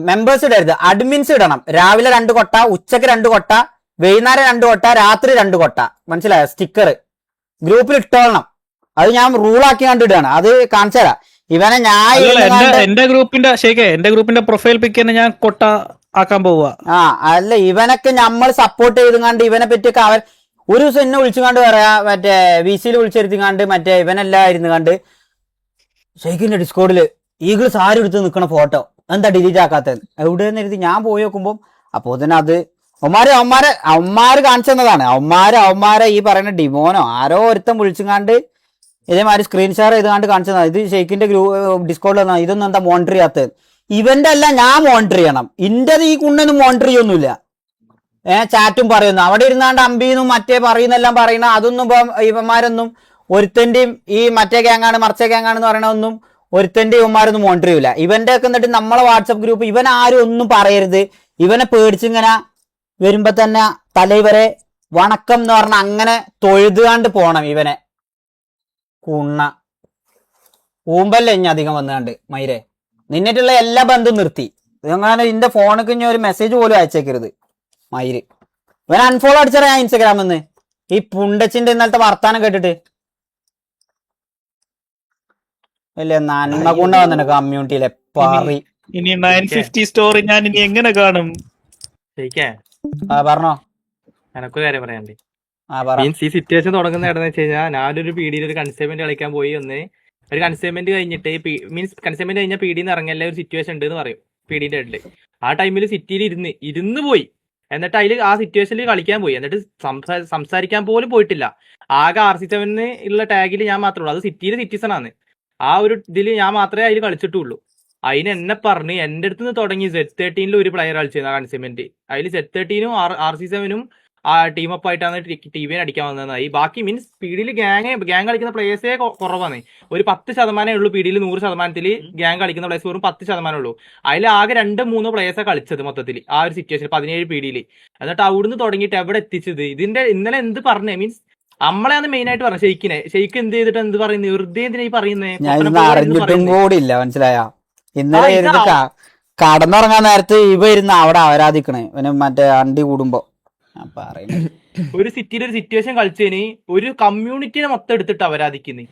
മെമ്പേഴ്സ് ഇടരുത്, അഡ്മിൻസ് ഇടണം. രാവിലെ 2 കൊട്ട, ഉച്ചക്ക് 2 കൊട്ട, വൈകുന്നേരം 2 കൊട്ട, രാത്രി 2 കൊട്ട. മനസ്സിലായോ? സ്റ്റിക്കർ ഗ്രൂപ്പിൽ ഇട്ടോളണം. അത് ഞാൻ റൂളാക്കി കണ്ടിടുകയാണ്. അത് കാണിച്ചു തരാം. ഇവനെ ഞാൻ എന്റെ ഗ്രൂപ്പിന്റെ പ്രൊഫൈൽ പിക്ക് തന്നെ ഞാൻ കൊട്ട ആക്കാൻ പോവുക. അല്ല ഇവനൊക്കെ നമ്മൾ സപ്പോർട്ട് ചെയ്തുകൊണ്ട് ഇവനെ പറ്റിയൊക്കെ അവൻ ഒരു ദിവസം എന്നെ വിളിച്ചുകൊണ്ട് പറയാ, മറ്റേ VC-യിൽ വിളിച്ചിരുത്തിക്കാണ്ട് മറ്റേ ഇവനെല്ലാം ഇരുന്ന് കണ്ട് ഷെയ്ഖിന്റെ ഡിസ്കോഡില് ഈഗിൾ സാരി എടുത്ത് നിൽക്കണ ഫോട്ടോ എന്താ ഡിലീറ്റ് ആക്കാത്തത് എവിടെയെന്ന് എഴുതി ഞാൻ പോയി നോക്കുമ്പോൾ അപ്പോ തന്നെ അത് അവന്മാര് കാണിച്ചു തന്നതാണ്. അവന്മാരെ ഈ പറയുന്ന ഡിമോനോ ആരോ ഒരുത്തം വിളിച്ചുകാണ്ട് ഇതേമാതിരി സ്ക്രീൻ ഷെയർ ചെയ്തുകൊണ്ട് കാണിച്ചതാണ്. ഇത് ഷെയ്ഖിന്റെ ഡിസ്കോഡിൽ വന്നാൽ ഇതൊന്നും എന്താ മോണിറ്റർ ചെയ്യാത്തത്? ഇവന്റെ അല്ല ഞാൻ മോണിറ്റർ ചെയ്യണം. ഇന്റത് ഈ കുണ്ണൊന്നും മോണിറ്റർ ചെയ്യൊന്നുമില്ല. ചാറ്റും പറയുന്നു അവിടെ ഇരുന്നാണ്ട് അമ്പീന്നും മറ്റേ പറയുന്നെല്ലാം പറയണ അതൊന്നും ഇവന്മാരൊന്നും ഒരുത്തന്റെയും ഈ മറ്റേ ഗ്യാങ്ങാണ് മറിച്ച ഗ്യാങ്ങാണെന്ന് പറയണതൊന്നും ഒരുത്തന്റെ ഇവന്മാരൊന്നും മോണിറ്റർ ചെയ്യൂല. ഇവന്റെ ഒക്കെ എന്നിട്ട് നമ്മളെ വാട്സപ്പ് ഗ്രൂപ്പ് ഇവൻ ആരും ഒന്നും പറയരുത്. ഇവനെ പേടിച്ചിങ്ങനെ വരുമ്പോ തന്നെ തലൈവരെ വണക്കം എന്ന് പറഞ്ഞ അങ്ങനെ തൊഴുതുകാണ്ട് പോണം. ഇവനെ കുണ്ണ ഊമ്പല്ലേ ഇനി അധികം വന്നുകാണ്ട് മൈരെ നിന്നിട്ടുള്ള എല്ലാ ബന്ധവും നിർത്തി. ഇതങ്ങനെ ഇതിന്റെ ഫോണിക്ക് ഇനി ഒരു മെസ്സേജ് പോലും അയച്ചേക്കരുത് മയിര്. ഇവൻ അൺഫോളോ അടിച്ചറിയാ ഞാൻ ഇൻസ്റ്റാഗ്രാമിൽ നിന്ന്. ഈ പുണ്ടച്ചിന്റെ ഇന്നലത്തെ വർത്താനം കേട്ടിട്ട് അല്ലേ നന്മ കൊണ്ട് വന്നിട്ട് കമ്മ്യൂണിറ്റിയിലെ പാറി. ഇനി 950 സ്റ്റോറി ഞാൻ ഇനി എങ്ങനെ കാണും? പറഞ്ഞോ. എനക്കൊരു കാര്യം പറയാണ്ട്. പറ. മീൻസ് ഈ സിറ്റുവേഷൻ തുടങ്ങുന്ന എവിടെന്ന് വെച്ച് കഴിഞ്ഞാൽ ഞാനൊരു പീഡിയിൽ ഒരു കൺസൈൻമെന്റ് കളിക്കാൻ പോയി ഒരു കൺസൈൻമെന്റ് കഴിഞ്ഞിട്ട് മീൻസ് കൺസൈൻമെന്റ് കഴിഞ്ഞാൽ പീഡിന്ന് ഇറങ്ങല്ലേ ഒരു സിറ്റുവേഷൻ ഉണ്ട് എന്ന് പറയും പീഡിന്റെ ഇടയിൽ. ആ ടൈമിൽ സിറ്റിയിൽ ഇരുന്ന് പോയി. എന്നിട്ട് അതിൽ ആ സിറ്റുവേഷനിൽ കളിക്കാൻ പോയി. എന്നിട്ട് സംസാരിക്കാൻ പോലും പോയിട്ടില്ല. ആകെ RC7 ഉള്ള ടാഗിൽ ഞാൻ മാത്രമേ ഉള്ളൂ. അത് സിറ്റിയിൽ സിറ്റിസൺ ആണ്. ആ ഒരു ഇതിൽ ഞാൻ മാത്രമേ അതിൽ കളിച്ചിട്ടുള്ളൂ. അതിന് എന്നെ പറഞ്ഞ് എന്റെ അടുത്ത് നിന്ന് തുടങ്ങി Z13 ഒരു പ്ലെയർ കളിച്ചിരുന്നു ആ കൺസൈൻമെന്റ്. അതിൽ Z13 RC7 ആ ടീമപ്പ് ആയിട്ടാണ് TVN അടിക്കാൻ വന്നതായി. ബാക്കി മീൻസ് സ്പീഡിൽ ഗ്യാങ് കളിക്കുന്ന പ്ലേയേഴ്സേ കുറവാണ്. ഒരു 10% ഉള്ളൂ. പീഡിയിൽ 100% ഗ്യാങ് കളിക്കുന്ന പ്ലേയേഴ്സ് വെറും 10% ഉള്ളൂ. അതിൽ ആകെ 2-3 പ്ലേയേഴ്സാണ് കളിച്ചത് മൊത്തത്തിൽ ആ ഒരു സിറ്റുവേഷൻ 17 പീഡിയിൽ. എന്നിട്ട് അവിടുന്ന് തുടങ്ങിയിട്ട് എവിടെ എത്തിച്ചത്? ഇതിന്റെ ഇന്നലെ എന്ത് പറഞ്ഞേ? മീൻസ് നമ്മളെയാണ് മെയിൻ ആയിട്ട് പറഞ്ഞത്. ഷെയ്ക്ക് എന്ത് ചെയ്തിട്ട് എന്ത് പറയുന്നത്? വെറുതെ എന്തിനാ ഈ പറയുന്നത്? അറിഞ്ഞിട്ടും കൂടിയില്ല. മനസ്സിലായോ? ഇന്നലെ ഇരുന്ന് കടന്നുറങ്ങാൻ നേരത്ത് ഇവ ഇരുന്ന് അവിടെ ആരാധിക്കണേ മറ്റേ അണ്ടി കൂടുമ്പോ ഒരു സിറ്റിയിൽ ഒരു സിറ്റുവേഷൻ കളിച്ചതിന് ഒരു കമ്മ്യൂണിറ്റിനെ മൊത്തം എടുത്തിട്ട് അവരാധിക്കുന്നേ.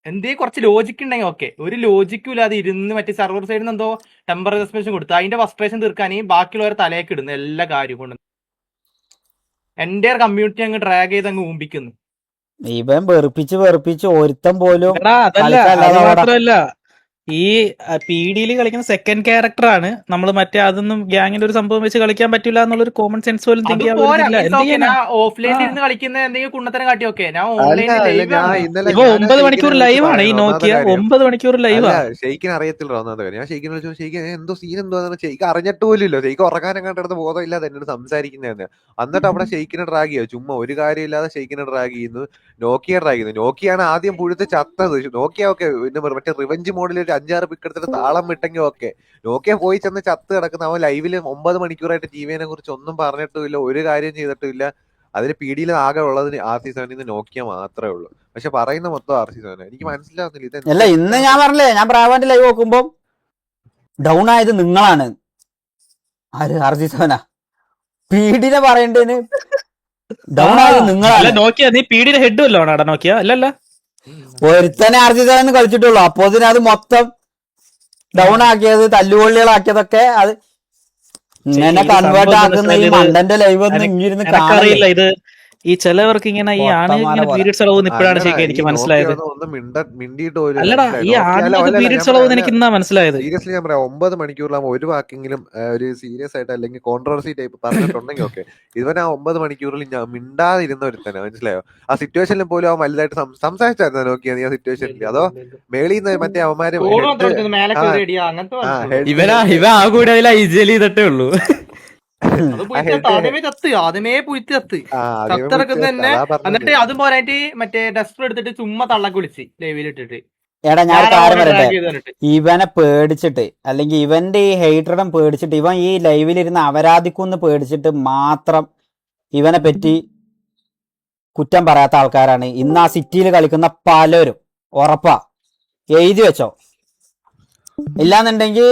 എന്തേ കുറച്ച് ലോജിക്ക് ഉണ്ടെങ്കിൽ ഓക്കെ. ഒരു ലോജിക്കും ഇല്ലാതെ ഇരുന്ന് മറ്റേ സർവർ സൈഡിൽ നിന്ന് എന്തോ ടെമ്പററി സസ്പെൻഷൻ കൊടുത്തു അതിന്റെ ഫ്രസ്ട്രേഷൻ തീർക്കാൻ ബാക്കിയുള്ളവരെ തലയൊക്കെ ഇടുന്നു എല്ലാ കാര്യം കൊണ്ട് എന്റെ കമ്മ്യൂണിറ്റി അങ്ങ് ഡ്രാഗ് ചെയ്ത് അങ്ങ് ഊമ്പിക്കുന്നു. ഇവൻ വെറുപ്പിച്ച് ഒരുത്തം പോലും മാത്രമല്ല ഈ PDയിൽ കളിക്കുന്ന സെക്കൻഡ് ക്യാരക്ടർ ആണ്. നമ്മൾ മറ്റേ അതൊന്നും ഗ്യാങ്ങിന്റെ ഒരു സംഭവം വെച്ച് കളിക്കാൻ പറ്റില്ല എന്നുള്ള ഒരു കോമൺ സെൻസ് പോലും ഓഫ്ലൈനിൽ ഇരുന്ന് കളിക്കുന്ന എന്തെങ്കിലും കുണ്ണത്തരം കാട്ടി ഓക്കെ. ഞാൻ ഇപ്പൊ 9 മണിക്കൂർ ലൈവാണ് ഈ നോക്കിയ 9 മണിക്കൂർ ലൈവാ. ഷെയ്ക്കിന് അറിയത്തില്ല. ഞാൻ ഷെയ്ക്കിനെ വിളിച്ചു, ഷെയ്ക്ക് എന്തോ സീൻ എന്തോന്ന് ഷെയ്ക്ക് അറിഞ്ഞിട്ട് പോലും ഇല്ല. ഷെയ്ക്ക് ഉറങ്ങാനും കണ്ടെടുത്ത് ബോധമില്ലാതെ എന്നോട് സംസാരിക്കുന്നതെന്ന്. എന്നിട്ട് അവിടെ ഷെയ്ക്കിനെ ഡ്രാഗ് ചെയ്യുക. ചുമ്മാ ഒരു കാര്യമില്ലാതെ ഷെയ്ക്കിനെ ഡ്രാഗ് ചെയ്യുന്നു. നോക്കിയ ഡ്രാഗ് ചെയ്യുന്നു. നോക്കിയാണ് ആദ്യം പുഴുത്ത് ചത്തത്. നോക്കിയ ഓക്കെ മറ്റേ റിവെഞ്ച് മോഡിൽ 5-6 പിക്ക് എടുത്തിട്ട് താളം വിട്ടെങ്കിൽ ഓക്കെ. നോക്കിയ പോയി ചെന്ന് ചത്ത് കിടക്കുന്ന അവൻ ലൈവില് 9 മണിക്കൂറായിട്ട് TVനെ കുറിച്ച് ഒന്നും പറഞ്ഞിട്ടുമില്ല, ഒരു കാര്യം ചെയ്തിട്ടില്ല. അതിന് PDയിൽ ആകെ ഉള്ളത് RC7 നോക്കിയ മാത്രമേ ഉള്ളൂ. പക്ഷെ പറയുന്ന മൊത്തം RC7. എനിക്ക് മനസ്സിലാവുന്നില്ല. അല്ല ഇന്ന് ഞാൻ പറഞ്ഞില്ലേ, ഞാൻ പ്രാവാന്റെ ലൈവ് നോക്കുമ്പോ ഡൗൺ ആയത് നിങ്ങളാണ്. ആര്? RC7 PDനെ പറയേണ്ടതിന് ഡൗൺ ആയത് നിങ്ങളാണ്. നോക്കിയ നീ PDയുടെ ഹെഡ് വല്ലോ ആണോ നോക്കിയ? അല്ലല്ല ഒരുത്തനെ ആർജിച്ചതെന്ന് കളിച്ചിട്ടുള്ളൂ. അപ്പോ അത് മൊത്തം ഡൗൺ ആക്കിയത്, തല്ലുകൊള്ളികളാക്കിയതൊക്കെ അത് ഇങ്ങനെ ഇത് കൺവേർട്ട് സംഭവം ആക്കുന്ന ഈ എന്താ വെച്ചാല് മണ്ടന്റെ ലൈവ് ഒന്നും ഇങ്ങിരുന്ന് കാണല്ലേ. എനക്കറിയില്ല ഇത്. ഈ ചിലവർക്ക് ഇങ്ങനെ ഈ ആണ് പൊട്ടന്മാരെ ഇങ്ങനെ പോലെ. പീരിയഡ്സ് ഇളവുന്ന് ഇപ്പോഴാണ് അല്ലടാ, ശരിക്കും ഈ എനിക്ക് നോക്കി മനസ്സിലായത്. വന്ന് ഒന്നും മിണ്ടിയിട്ട് പോലും അല്ലടാ, ഈ ആണിനൊക്കെ പീരിയഡ്സ് ഇളവുന്ന് എനിക്ക് ഇന്നാ മനസ്സിലായത്. സീരിയസ്ലി ഞാൻ പറയാം, 9 മണിക്കൂറിലാകുമ്പോൾ ഒരു വാക്കെങ്കിലും ഒരു സീരിയസ് ആയിട്ട് അല്ലെങ്കിൽ കോൺട്രവേഴ്സി ടൈപ്പ് പറഞ്ഞിട്ടുണ്ടെങ്കിൽ ഓക്കെ. ഇവൻ ആ 9 മണിക്കൂറിൽ ഞാൻ മിണ്ടാതിരുന്ന ഒരുത്തന്നെ, മനസ്സിലായോ? ആ സിറ്റുവേഷനിൽ പോലും അവൻ വലുതായിട്ട് സംസാരിച്ചായിരുന്നു നോക്കിയാ നീ ആ സിറ്റുവേഷനിൽ? അതോ മേളിൽ നിന്ന് മറ്റേ അവന്മാര് മേലെ കയറി അങ്ങനത്തെ ഇവൻ ആ കൂടെ അതിൽ ഐജിഎൽ ചെയ്തിട്ടേ ഉള്ളൂ. അത് ആദ്യമേ പുഴുത്തി കത്ത് കത്തിറക്കുന്ന തന്നെ. എന്നിട്ട് അതും പോരായിട്ട് മറ്റേ ഡസ്റ്റർ എടുത്തിട്ട് ചുമ്മാ തള്ളക്ക് വിളിച്ച് ലൈവിൽ ഇട്ടിട്ട്. എടാ ഞാൻ കാര്യം പറയട്ടെ, ഇവനെ പേടിച്ചിട്ട് അല്ലെങ്കിൽ ഇവന്റെ ഈ ഹെയ്റ്ററും പേടിച്ചിട്ട് ഇവൻ ഈ ലൈവിലിരുന്ന് അപരാധിക്കുന്ന് പേടിച്ചിട്ട് മാത്രം ഇവനെ പറ്റി കുറ്റം പറയാത്ത ആൾക്കാരാണ് ഇന്ന് ആ സിറ്റിയിൽ കളിക്കുന്ന പലരും. ഉറപ്പാ, എഴുതി വെച്ചോ. ഇല്ലാന്നുണ്ടെങ്കിൽ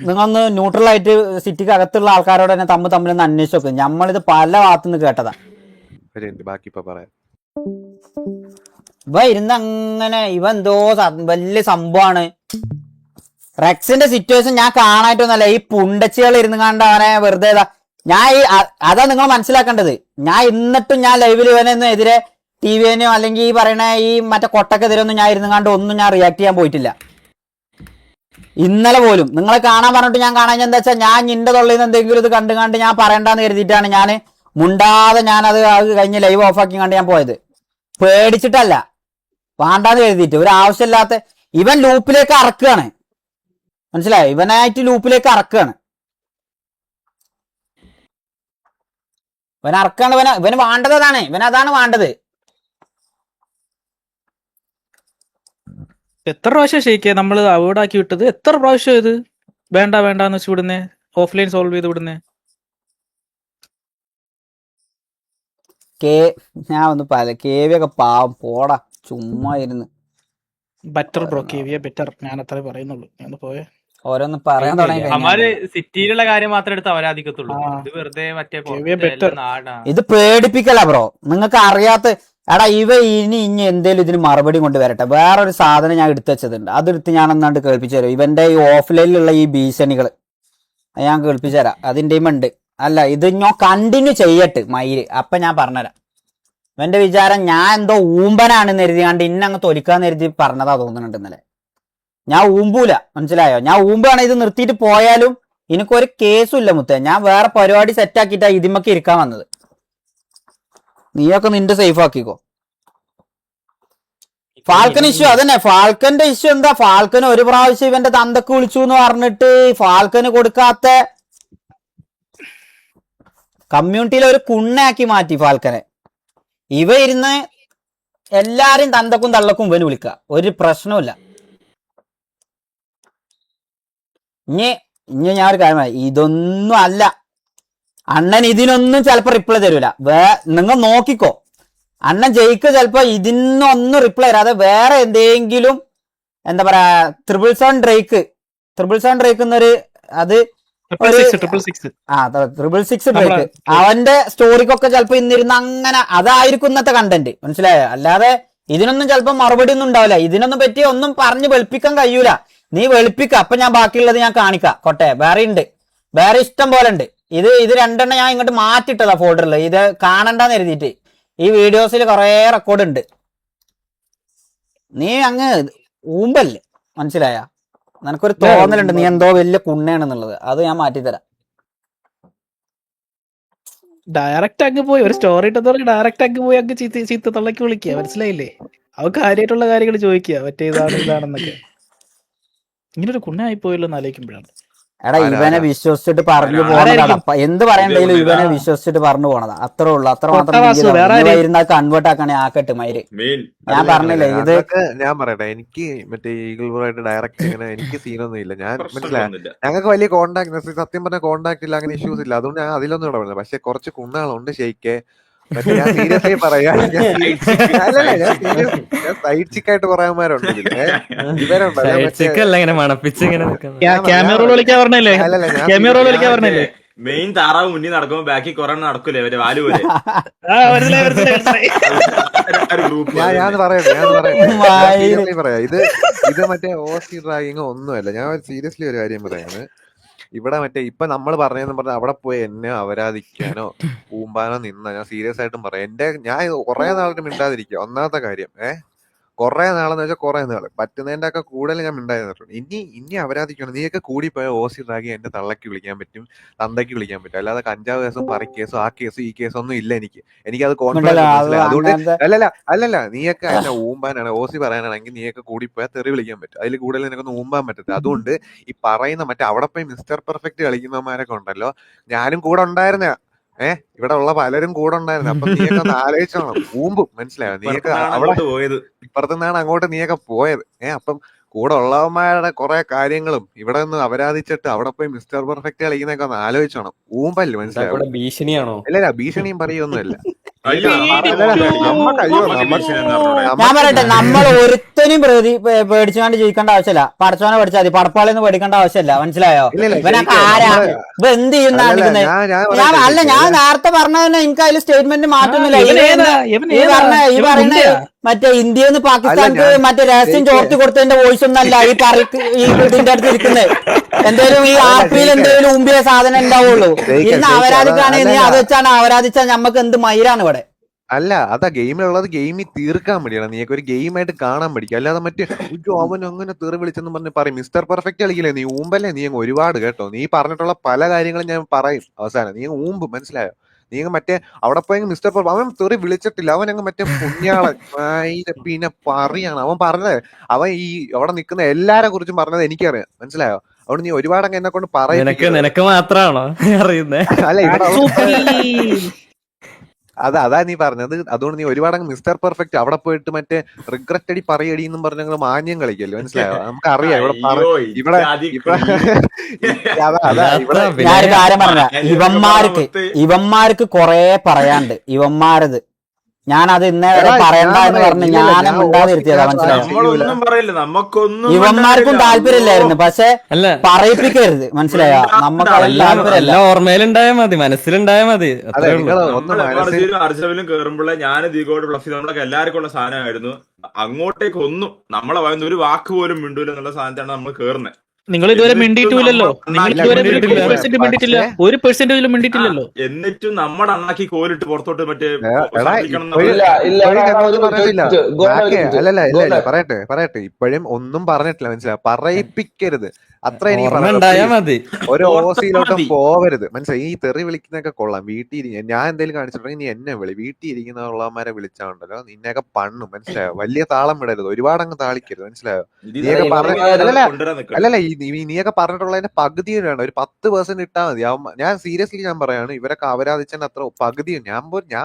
നിങ്ങളൊന്ന് ന്യൂട്രലായിട്ട് സിറ്റിക്ക് അകത്തുള്ള ആൾക്കാരോട് തന്നെ തമ്മിലൊന്ന് അന്വേഷിച്ച് നോക്കും. നമ്മളിത് പല ഭാഗത്തുനിന്ന് കേട്ടതാ. ബാക്കി ഇപ്പൊ പറയാം. ഇവ ഇരുന്ന് അങ്ങനെ ഇവ എന്തോ വലിയ സംഭവമാണ്. റെക്സിന്റെ സിറ്റുവേഷൻ ഞാൻ കാണായിട്ടൊന്നല്ല, ഈ പുണ്ടച്ചികൾ ഇരുന്ന് കണ്ട് അവനെ വെറുതെ ഞാൻ ഈ അതാ നിങ്ങൾ മനസ്സിലാക്കേണ്ടത്. ഞാൻ എന്നിട്ടും ഞാൻ ലൈവിൽ ഇവനൊന്നും എതിരെ ടിവിനോ അല്ലെങ്കിൽ ഈ പറയണ ഈ മറ്റേ കൊട്ടക്കെതിരെ ഒന്നും ഞാൻ ഇരുന്ന് കണ്ട് ഒന്നും ഞാൻ റിയാക്ട് ചെയ്യാൻ പോയിട്ടില്ല. ഇന്നലെ പോലും നിങ്ങളെ കാണാൻ പറഞ്ഞിട്ട് ഞാൻ കാണാൻ എന്താ വെച്ചാൽ ഞാൻ നിന്റെ തൊള്ളിൽ നിന്ന് എന്തെങ്കിലും ഇത് കണ്ട് ഞാൻ പറയണ്ടെന്ന് കരുതിയിട്ടാണ് ഞാൻ മുണ്ടാതെ ഞാനത് കഴിഞ്ഞ് ലൈവ് ഓഫാക്കി കണ്ട് ഞാൻ പോയത്. പേടിച്ചിട്ടല്ല, വേണ്ടാന്ന് കരുതിയിട്ട്. ഒരു ആവശ്യമില്ലാത്ത ഇവൻ ലൂപ്പിലേക്ക് അറക്കുകയാണ്, മനസ്സിലായോ? ഇവനായിട്ട് ലൂപ്പിലേക്ക് അറക്കുകയാണ്. ഇവൻ അറക്കാണ്, ഇവന് വേണ്ടത് അതാണ്. ഇവൻ അതാണ് വേണ്ടത്. എത്ര പ്രാവശ്യം ഷെയ്ക്കേ നമ്മൾ അവോയ്ഡ് ആക്കി വിട്ടത്? എത്ര പ്രാവശ്യം ഇത് വേണ്ടാന്ന് വെച്ച് വിടുന്നേ, ഓഫ്ലൈൻ സോൾവ് ചെയ്ത് വിടുന്നേ? ഞാൻ ഒന്ന് കേവി ഒക്കെ പാവം പോടാ, ചുമ്മാ ഇരുന്ന് ബെറ്റർ ബ്രോ, കേവിയ ബെറ്റർ. ഞാൻ അത്രേ പറയുന്നുള്ളൂ. ഞാൻ പോയേ ഓരോന്ന് പറയാൻ തുടങ്ങി. അവന്മാര് സിറ്റിയിലുള്ള കാര്യം മാത്രം എടുത്ത് അവരാധിക്കത്തുള്ളൂ. ഇത് വെറുതെ മറ്റേ നാടാണ്. ഇത് പേടിപ്പിക്കല ബ്രോ. നിങ്ങൾക്ക് അറിയാത്ത എടാ ഇനി എന്തേലും ഇതിന് മറുപടി കൊണ്ട് വരട്ടെ. വേറൊരു സാധനം ഞാൻ എടുത്തു വെച്ചതുണ്ട്, അതെടുത്ത് ഞാൻ ഒന്നാണ്ട് കേൾപ്പിച്ചു തരാം. ഇവന്റെ ഈ ഓഫ്ലൈനിലുള്ള ഈ ഭീഷണികൾ ഞാൻ കേൾപ്പിച്ചു തരാം. അതിൻ്റെയും ഉണ്ട്. അല്ല, ഇത് ഞാൻ കണ്ടിന്യൂ ചെയ്യട്ട് മയില്. അപ്പൊ ഞാൻ പറഞ്ഞുതരാം. ഇവന്റെ വിചാരം ഞാൻ എന്തോ ഊമ്പനാണെന്ന് കരുതി കണ്ട് ഇന്നങ്ങ് തൊലിക്കാന്ന് കരുതി പറഞ്ഞതാ തോന്നുന്നുണ്ട് ഇന്നലെ. ഞാൻ ഊമ്പൂല, മനസ്സിലായോ? ഞാൻ ഊമ്പാണ്. ഇത് നിർത്തിയിട്ട് പോയാലും എനിക്കൊരു കേസും ഇല്ല മുത്തേ. ഞാൻ വേറെ പരിപാടി സെറ്റാക്കിയിട്ടാ ഇതിമൊക്കെ ഇരിക്കാൻ വന്നത്. നീയൊക്കെ നിന്റെ സേഫ് ആക്കിക്കോ. ഫാൽക്കൻ ഇഷ്യൂ അതന്നെ. ഫാൽക്കന്റെ ഇഷ്യൂ എന്താ? ഫാൽക്കന് ഒരു പ്രാവശ്യം ഇവന്റെ തന്തക്ക് വിളിച്ചു എന്ന് പറഞ്ഞിട്ട് ഫാൽക്കന് കൊടുക്കാത്ത കമ്മ്യൂണിറ്റിയിലെ ഒരു കുണ്ണയാക്കി മാറ്റി ഫാൽക്കനെ. ഇവ ഇരുന്ന് എല്ലാരും തന്തക്കും തള്ളക്കും ഇവന് വിളിക്കുക, ഒരു പ്രശ്നവുമില്ല. ഇനി ഞാൻ ഒരു കാര്യം പറയാം, ഇതൊന്നും അല്ല. അണ്ണൻ ഇതിനൊന്നും ചിലപ്പോ റിപ്ലൈ തരൂല. നിങ്ങൾ നോക്കിക്കോ, അണ്ണൻ ജയിക്ക് ചിലപ്പോ ഇതിനൊന്നും റിപ്ലൈ തരാതെ വേറെ എന്തെങ്കിലും എന്താ പറയാ ത്രിപിൾ7 ഡ്രേക്ക് എന്നൊരു അത് 666 ഡ്രേക്ക് അവന്റെ സ്റ്റോറിക്കൊക്കെ ചിലപ്പോ ഇന്നിരുന്ന് അങ്ങനെ അതായിരിക്കും ഇന്നത്തെ കണ്ടന്റ്, മനസ്സിലായോ? അല്ലാതെ ഇതിനൊന്നും ചിലപ്പോ മറുപടി ഒന്നും ഉണ്ടാവില്ല. ഇതിനൊന്നും പറ്റി ഒന്നും പറഞ്ഞ് വെളുപ്പിക്കാൻ കഴിയൂല. നീ വെളുപ്പിക്ക, അപ്പൊ ഞാൻ ബാക്കിയുള്ളത് ഞാൻ കാണിക്കാം. കൊട്ടെ വേറെ ഉണ്ട്, വേറെ ഇഷ്ടം പോലെ ഉണ്ട്. ഇത് രണ്ടെണ്ണം ഞാൻ ഇങ്ങോട്ട് മാറ്റിട്ടതാ ഫോൾഡറിൽ. ഇത് കാണണ്ടെന്ന് എഴുതിയിട്ട് ഈ വീഡിയോസിൽ കുറെ റെക്കോർഡ് ഉണ്ട്. നീ അങ്ങ് ഊമ്പല്ലേ, മനസ്സിലായ? നിനക്കൊരു തോന്നലുണ്ട് നീ എന്തോ വലിയ കുണ്ണയാണെന്നുള്ളത്. അത് ഞാൻ മാറ്റിത്തരാം. ഡയറക്റ്റ് അങ്ങ് പോയി ഒരു സ്റ്റോറി ഇട്ടതോടെ ഡയറക്റ്റ് അങ്ങ് പോയി അങ്ങ് ചീത്ത തള്ളക്ക് വിളിക്കുക, മനസ്സിലായില്ലേ? അവ കാര്യമായിട്ടുള്ള കാര്യങ്ങൾ ചോദിക്കുക, മറ്റേ ഇതാണെന്നൊക്കെ. ഇങ്ങനൊരു കുണ്ണയായി പോയല്ലോ എന്ന് ആലോചിക്കുമ്പോഴാണ്. എടാ ഇവനെ വിശ്വസിച്ചിട്ട് പറഞ്ഞു പോണതാ. എന്ത് പറയണ്ടെങ്കിലും ഇവനെ വിശ്വസിച്ചിട്ട് പറഞ്ഞു പോണതാ. അത്രേ ഉള്ളു, അത്ര മാത്രം. ഇരുന്നാൽ കൺവേർട്ട് ആക്കണേ ആക്കട്ടെ മയിര്. ഞാൻ പറഞ്ഞില്ലേ ഇത്. ഞാൻ പറയട്ടെ, എനിക്ക് മറ്റേ ഈഗിൾബറായിട്ട് ഡയറക്റ്റ് ഇങ്ങനെ എനിക്ക് സീനൊന്നും ഇല്ല. ഞാൻ മനസ്സിലായി, ഞങ്ങൾക്ക് വലിയ കോണ്ടാക്ട്, സത്യം പറഞ്ഞ കോണ്ടാക്ട് ഇല്ല, അങ്ങനെ ഇഷ്യൂസ് ഇല്ല. അതുകൊണ്ട് ഞാൻ അതിലൊന്നും ഇടപെടുന്നത്. പക്ഷെ കുറച്ച് കുണ്ണാളുണ്ട് ഷെയ്ക്ക്. മറ്റേ ഞാൻ സീരിയസ്ലി പറയാ, സൈഡ് ചിക്കായിട്ട് കുറേമാരുണ്ട് ക്യാമറ വിളിക്കാൻ പറഞ്ഞല്ലേ? ക്യാമറ വിളിക്കാൻ പറഞ്ഞല്ലേ? മെയിൻ താറാവ് മുന്നിൽ നടക്കുമ്പോ ബാക്കി കുറെ നടക്കൂലേ അവര് വാല് പോലെ മനസ്സിലായി ഗ്രൂപ്പ് ഞാൻ പറയട്ടെ വായില്. സീരിയസ്ലി പറയാം. ഇത് മറ്റേ ഓസി ഡ്രാഗിങ് ഒന്നുമല്ല. ഞാൻ സീരിയസ്ലി ഒരു കാര്യം പറയാണ്. ഇവിടെ മറ്റേ ഇപ്പൊ നമ്മൾ പറഞ്ഞെന്ന് പറഞ്ഞാൽ അവിടെ പോയി എന്നെ അപരാധിക്കാനോ കൂമ്പാനോ നിന്ന ഞാൻ സീരിയസ് ആയിട്ടും പറയാം. ഞാൻ കുറെ നാളിട്ട് മിണ്ടാതിരിക്കുക. ഒന്നാമത്തെ കാര്യം കുറെ നാളെന്ന് വെച്ചാൽ കുറെ നാള് പറ്റുന്നതിന്റെ ഒക്കെ കൂടുതൽ ഞാൻ മിണ്ടായിരുന്നിട്ടുണ്ട്. ഇനി അപരാധിക്കണം. നീയൊക്കെ കൂടിപ്പോയ ഓസി ഡ്രാഗി എന്റെ തള്ളക്ക് വിളിക്കാൻ പറ്റും, തന്തയ്ക്ക് വിളിക്കാൻ പറ്റും. അല്ലാതെ കഞ്ചാവ് കേസും പറി കേസും ആ കേസും ഈ കേസും ഒന്നും ഇല്ല എനിക്കത് കോൺഫിഡൻസ് മനസ്സിലായി. അതുകൊണ്ട് അല്ലല്ല നീയൊക്കെ എന്നെ ഊമ്പാനാണ് ഓസി പറയാനാണെങ്കിൽ നീയൊക്കെ കൂടിപ്പോയാൽ തെറി വിളിക്കാൻ പറ്റും. അതിൽ കൂടുതൽ നിനക്കൊന്നും ഊമ്പാൻ പറ്റത്തില്ല. അതുകൊണ്ട് ഈ പറയുന്ന മറ്റേ അവിടെ പോയി മിസ്റ്റർ പെർഫെക്റ്റ് കളിക്കുന്നവന്മാരൊക്കെ ഉണ്ടല്ലോ, ഞാനും കൂടെ ഉണ്ടായിരുന്ന ഇവിടെ ഉള്ള പലരും കൂടെ ഉണ്ടായിരുന്നു. അപ്പൊ നീയൊക്കെ ഒന്ന് ആലോചിച്ചോണം. ഊമ്പും മനസ്സിലായോ? നീയൊക്കെ അവിടെ പോയത് ഇപ്പുറത്തുനിന്നാണ് അങ്ങോട്ട് നീയൊക്കെ പോയത്. അപ്പം കൂടെ ഉള്ളവന്മാരുടെ കുറെ കാര്യങ്ങളും ഇവിടെ നിന്ന് അപരാധിച്ചിട്ട് അവിടെ പോയി മിസ്റ്റർ പെർഫെക്റ്റ് കളിക്കുന്നൊക്കെ ഒന്ന് ആലോചിച്ചോണം. ഊമ്പല്ലേ മനസ്സിലായോ? ഭീഷണിയാണോ? അല്ലല്ല ഭീഷണിയും പറയൊന്നുമല്ല. അയ്യോ ഞാൻ പറയട്ടെ, നമ്മൾ ഒരുത്തനും പേടിച്ചുകൊണ്ട് ജീവിക്കേണ്ട ആവശ്യമില്ല. പടച്ചോനെ പഠിച്ചാൽ മതി. പടപ്പാളിന്ന് പേടിക്കേണ്ട ആവശ്യമില്ല. മനസ്സിലായോ? ഇവനൊക്കെ ആരാ? ഇപ്പൊ എന്ത് ചെയ്യുന്ന അല്ല, ഞാൻ നേരത്തെ പറഞ്ഞതന്നെ എനിക്ക് അതിൽ സ്റ്റേറ്റ്മെന്റ് മാറ്റുന്നില്ല. ഈ പറയുന്ന മറ്റേ ഇന്ത്യയിൽ നിന്ന് പാകിസ്ഥാൻക്ക് മറ്റേ രഹസ്യം ചോർത്തി കൊടുത്തതിന്റെ വോയിസ് ഒന്നല്ല ഈ ഇതിന്റെ അടുത്ത് ഇരിക്കുന്നത്. എന്തേലും ഈ ആർപിയിൽ എന്തെങ്കിലും ഉമ്പിയ സാധനം ഉണ്ടാവുള്ളൂ. ഇന്ന് അവരാധിക്കാണെങ്കിൽ നീ അത് വെച്ചാണ് അവരാധിച്ചാൽ നമ്മക്ക് എന്ത് മയിലാണ് ഇവിടെ. അല്ല, അതാ ഗെയിമിലുള്ളത് ഗെയിമിൽ തീർക്കാൻ വേണ്ടിയാണ്. നീയൊക്കെ ഒരു ഗെയിമായിട്ട് കാണാൻ പഠിക്കുക. അല്ലാതെ മറ്റേ അവൻ അങ്ങനെ തെറി വിളിച്ചെന്ന് പറഞ്ഞ് പറയും. മിസ്റ്റർ പെർഫെക്റ്റ് കളിക്കില്ലേ നീ? ഊമ്പല്ലേ നീ? അങ്ങ് ഒരുപാട് കേട്ടോ. നീ പറഞ്ഞിട്ടുള്ള പല കാര്യങ്ങളും ഞാൻ പറയും അവസാനം. നീ ഊമ്പ് മനസ്സിലായോ? നീ മറ്റേ അവിടെ പോയി മിസ്റ്റർ അവൻ തെറി വിളിച്ചിട്ടില്ല. അവൻ അങ്ങ് മറ്റേ പുണ്യാളൻ പിന്നെ പറയാണ് അവൻ പറഞ്ഞത്. അവൻ ഈ അവിടെ നിൽക്കുന്ന എല്ലാരെ കുറിച്ചും പറഞ്ഞത് എനിക്കറിയാം. മനസ്സിലായോ? അതുകൊണ്ട് നീ ഒരുപാട് അങ്ങ് എന്നെ കൊണ്ട് പറയും. നിനക്ക് മാത്രമാണോ അറിയുന്നേ? അല്ല ഇവിടെ അതാ നീ പറഞ്ഞത്. അതുകൊണ്ട് നീ ഒരുപാട് അങ്ങ് മിസ്റ്റർ പെർഫെക്റ്റ് അവിടെ പോയിട്ട് മറ്റേ റിഗ്രറ്റ് അടി പറയടി എന്നും പറഞ്ഞ മാന്യം കളിക്കല്ലോ. മനസ്സിലായോ? നമുക്ക് അറിയാം ഇവിടെ ഞാനൊരു കാര്യം പറഞ്ഞ, ഇവന്മാർക്ക് കൊറേ പറയാണ്ട്. ഇവന്മാരത് ഞാനത് ഇന്നേ വരെ പറയണ്ട എന്ന് പറഞ്ഞ് ഞാനും മിണ്ടാതിരുത്തിയതാ. മനസ്സിലായോ? ഇവന്മാർക്കും താല്പര്യമില്ലായിരുന്നു, പക്ഷെ പറയിപ്പിക്കരുത്. മനസ്സിലായോ? നമുക്ക് താല്പര്യമില്ല. ഓർമ്മയിലുണ്ടായാ മതി, മനസ്സിലുണ്ടായാ മതി. അർജവിലും കേറുമ്പോഴേ ഞാൻ ദീഗോട് പ്ലസ് നമ്മളൊക്കെ എല്ലാവർക്കും ഉള്ള സാധനമായിരുന്നു. അങ്ങോട്ടേക്ക് ഒന്നും നമ്മളെ പറയുന്ന ഒരു വാക്ക് പോലും മിണ്ടൂല എന്നുള്ള സാധനത്താണ് നമ്മൾ കേറുന്നത്. നിങ്ങൾ ഇതുവരെ മിണ്ടിയിട്ടില്ലല്ലോ. നിങ്ങൾ ഇതുവരെ 1% മിണ്ടിയിട്ടില്ല. 1% മിണ്ടിയിട്ടില്ലല്ലോ. എന്നിട്ടും നമ്മുടെ അണ്ണാക്കി കോലിട്ട് പുറത്തോട്ട് മറ്റേ അല്ലല്ല പറയട്ടെ ഇപ്പോഴും ഒന്നും പറഞ്ഞിട്ടില്ല. മനസ്സിലായോ? പറയിപ്പിക്കരുത്. അത്ര മതി. ഒരു ഓസിയിലോട്ടും പോവരുത്. മനസ്സിലായി? ഈ തെറി വിളിക്കുന്നൊക്കെ കൊള്ളാം. വീട്ടിൽ ഞാൻ എന്തെങ്കിലും കാണിച്ചിട്ടുണ്ടെങ്കിൽ നീ എന്നെ വിളി. വീട്ടിൽ ഇരിക്കുന്നവന്മാരെ വിളിച്ചാണ്ടല്ലോ നിന്നെയൊക്കെ പണ്ണും. മനസ്സിലായോ? വലിയ താളം വിടരുത്. ഒരുപാട് അങ്ങ് താളിക്കരുത്. മനസ്സിലായോ? നീയൊക്കെ അല്ലല്ല നീയൊക്കെ പറഞ്ഞിട്ടുള്ളതിന്റെ പകുതി വേണം. ഒരു 10% ഇട്ടാൽ മതി. ഞാൻ സീരിയസ്ലി ഞാൻ പറയാണ്, ഇവരൊക്കെ അപരാധിച്ചതിന്റെ അത്ര പകുതി ഞാൻ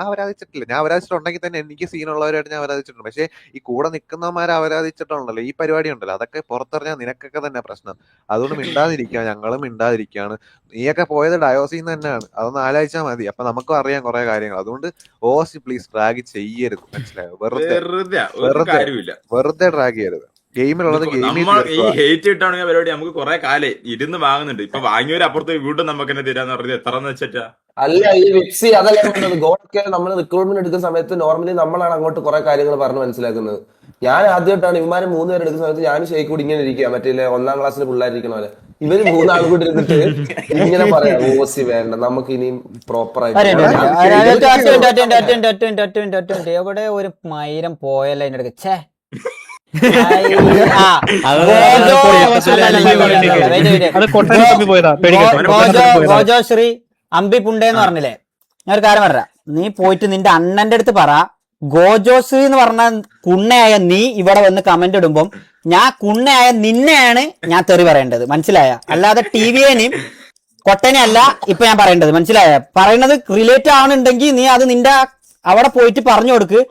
അപരാധിച്ചിട്ടില്ല. ഞാൻ അപരാധിച്ചിട്ടുണ്ടെങ്കിൽ തന്നെ എനിക്ക് സീനുള്ളവരായിട്ട് ഞാൻ അപരാധിച്ചിട്ടുണ്ട്. പക്ഷെ ഈ കൂടെ നിൽക്കുന്നവന്മാരെ അപരാധിച്ചിട്ടുണ്ടല്ലോ, ഈ പരിപാടി ഉണ്ടല്ലോ, അതൊക്കെ പുറത്തെറിഞ്ഞാൽ നിനക്കൊക്കെ തന്നെ പ്രശ്നം. അതുകൊണ്ട് മിണ്ടാതിരിക്കുക. ഞങ്ങളും മിണ്ടാതിരിക്കുകയാണ്. നീയൊക്കെ പോയത് ഡയോസിന്ന് തന്നെയാണ്. അതൊന്ന് ആലോചിച്ചാൽ മതി. അപ്പൊ നമുക്കും അറിയാം കുറെ കാര്യങ്ങൾ. അതുകൊണ്ട് ഓസി പ്ലീസ് ഡ്രാഗ് ചെയ്യരുത്. മനസ്സിലായോ? വെറുതെ ഡ്രാഗ് ചെയ്യരുത്. ഗെയിമിലുള്ളത് ഈ ഹേറ്റ് കിട്ടാണെങ്കിൽ പരിപാടി നമുക്ക് കുറെ കാലേ ഇരുന്ന് വാങ്ങുന്നുണ്ട്. ഇപ്പൊ വാങ്ങിയവര് അപ്പുറത്ത് വീണ്ടും നമുക്ക് തന്നെ തരാന്ന് പറഞ്ഞത് എത്രന്ന് വെച്ചാ അല്ല ഈ വിക്സി അതല്ല പറഞ്ഞത്. ഗോഡൊക്കെ നമ്മൾ റിക്രൂട്ട്മെന്റ് എടുക്കുന്ന സമയത്ത് നോർമലി നമ്മളാണ് അങ്ങോട്ട് കുറെ കാര്യങ്ങൾ പറഞ്ഞ് മനസ്സിലാക്കുന്നത്. ഞാൻ ആദ്യമായിട്ടാണ് ഇവന്മാര് 3 പേര് എടുക്കുന്ന സമയത്ത് ഞാൻ ഷെയ്ക്ക് കൂടി ഇങ്ങനെ ഇരിക്കുക. മറ്റേ 1ാം ക്ലാസ്സിൽ പിള്ളേരിക്കണ പോലെ ഇവര് 3 ആൾ കൂടി ഇരുന്നിട്ട് ഇങ്ങനെ പറയാം ഓസി വേണ്ട, നമുക്ക് ഇനിയും പ്രോപ്പർ ആയിട്ട് എവിടെ ഒരു മൈരം പോയല്ലോ അതിന്റെ അടുത്ത്. ഛേ ഗോജോശ്രീ അമ്പി പുണ്ടേന്ന് പറഞ്ഞില്ലേ? ഞാൻ ഒരു കാര്യം പറയാം. നീ പോയിട്ട് നിന്റെ അണ്ണന്റെ അടുത്ത് പറ, ഗോജോശ്രീ എന്ന് പറഞ്ഞ കുണ്ണയായ നീ ഇവിടെ വന്ന് കമന്റ് ഇടുമ്പം ഞാൻ കുണ്ണയായ നിന്നെയാണ് ഞാൻ തെറി പറയേണ്ടത്. മനസ്സിലായ? അല്ലാതെ ടിവിയെയും കൊട്ടനെ അല്ല ഇപ്പൊ ഞാൻ പറയേണ്ടത്. മനസ്സിലായ? പറയുന്നത് റിലേറ്റ് ആവുന്നുണ്ടെങ്കിൽ നീ അത് നിന്റെ അവിടെ പോയിട്ട് പറഞ്ഞു കൊടുക്ക്.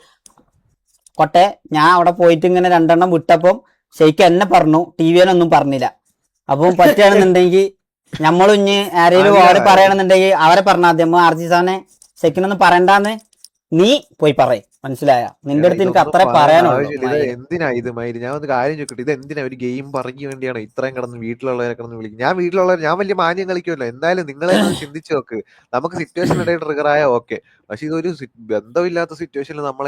കൊട്ടെ, ഞാൻ അവിടെ പോയിട്ട് ഇങ്ങനെ 2 എണ്ണം വിട്ടപ്പം ശരിക്കും എന്നെ പറഞ്ഞു, ടിവിയെന്നൊന്നും പറഞ്ഞില്ല. അപ്പം പറ്റുകയാണെന്നുണ്ടെങ്കിൽ നമ്മളും ഇനി ആരെങ്കിലും അവിടെ പറയണമെന്നുണ്ടെങ്കിൽ അവരെ പറഞ്ഞാൽ ആദ്യം RG സാറിനെ ശരിക്കിനൊന്നും പറയണ്ടാന്ന് നീ പോയി പറയ്, മനസ്സിലായ? നിന്റെ അടുത്ത് എനിക്ക് ഇതൊന്നും അത്ര പറയേണ്ട പറയാനുള്ളൂ. ആവശ്യമില്ല. ഇത് മയില്. എന്തിനാ ഇത് മയില്? ഞാൻ ഒന്ന് കാര്യം ചോദിക്കട്ടെ, ഇത് എന്തിനാ ഒരു ഗെയിം പറഞ്ഞു വേണ്ടിയാണോ ഇത്രയും കിടന്ന് വീട്ടിലുള്ളവരെ കിടന്ന് വിളിക്കും? ഞാൻ വലിയ മാന്യം കളിക്കുമല്ലോ. എന്തായാലും നിങ്ങളെ ഒന്ന് ചിന്തിച്ചു നോക്ക്. നമുക്ക് സിറ്റുവേഷൻ ഇടയിൽ ട്രിഗർ ആയ ഓക്കെ, പക്ഷെ ഇതൊരു ബന്ധമില്ലാത്ത സിറ്റുവേഷനിൽ നമ്മളെ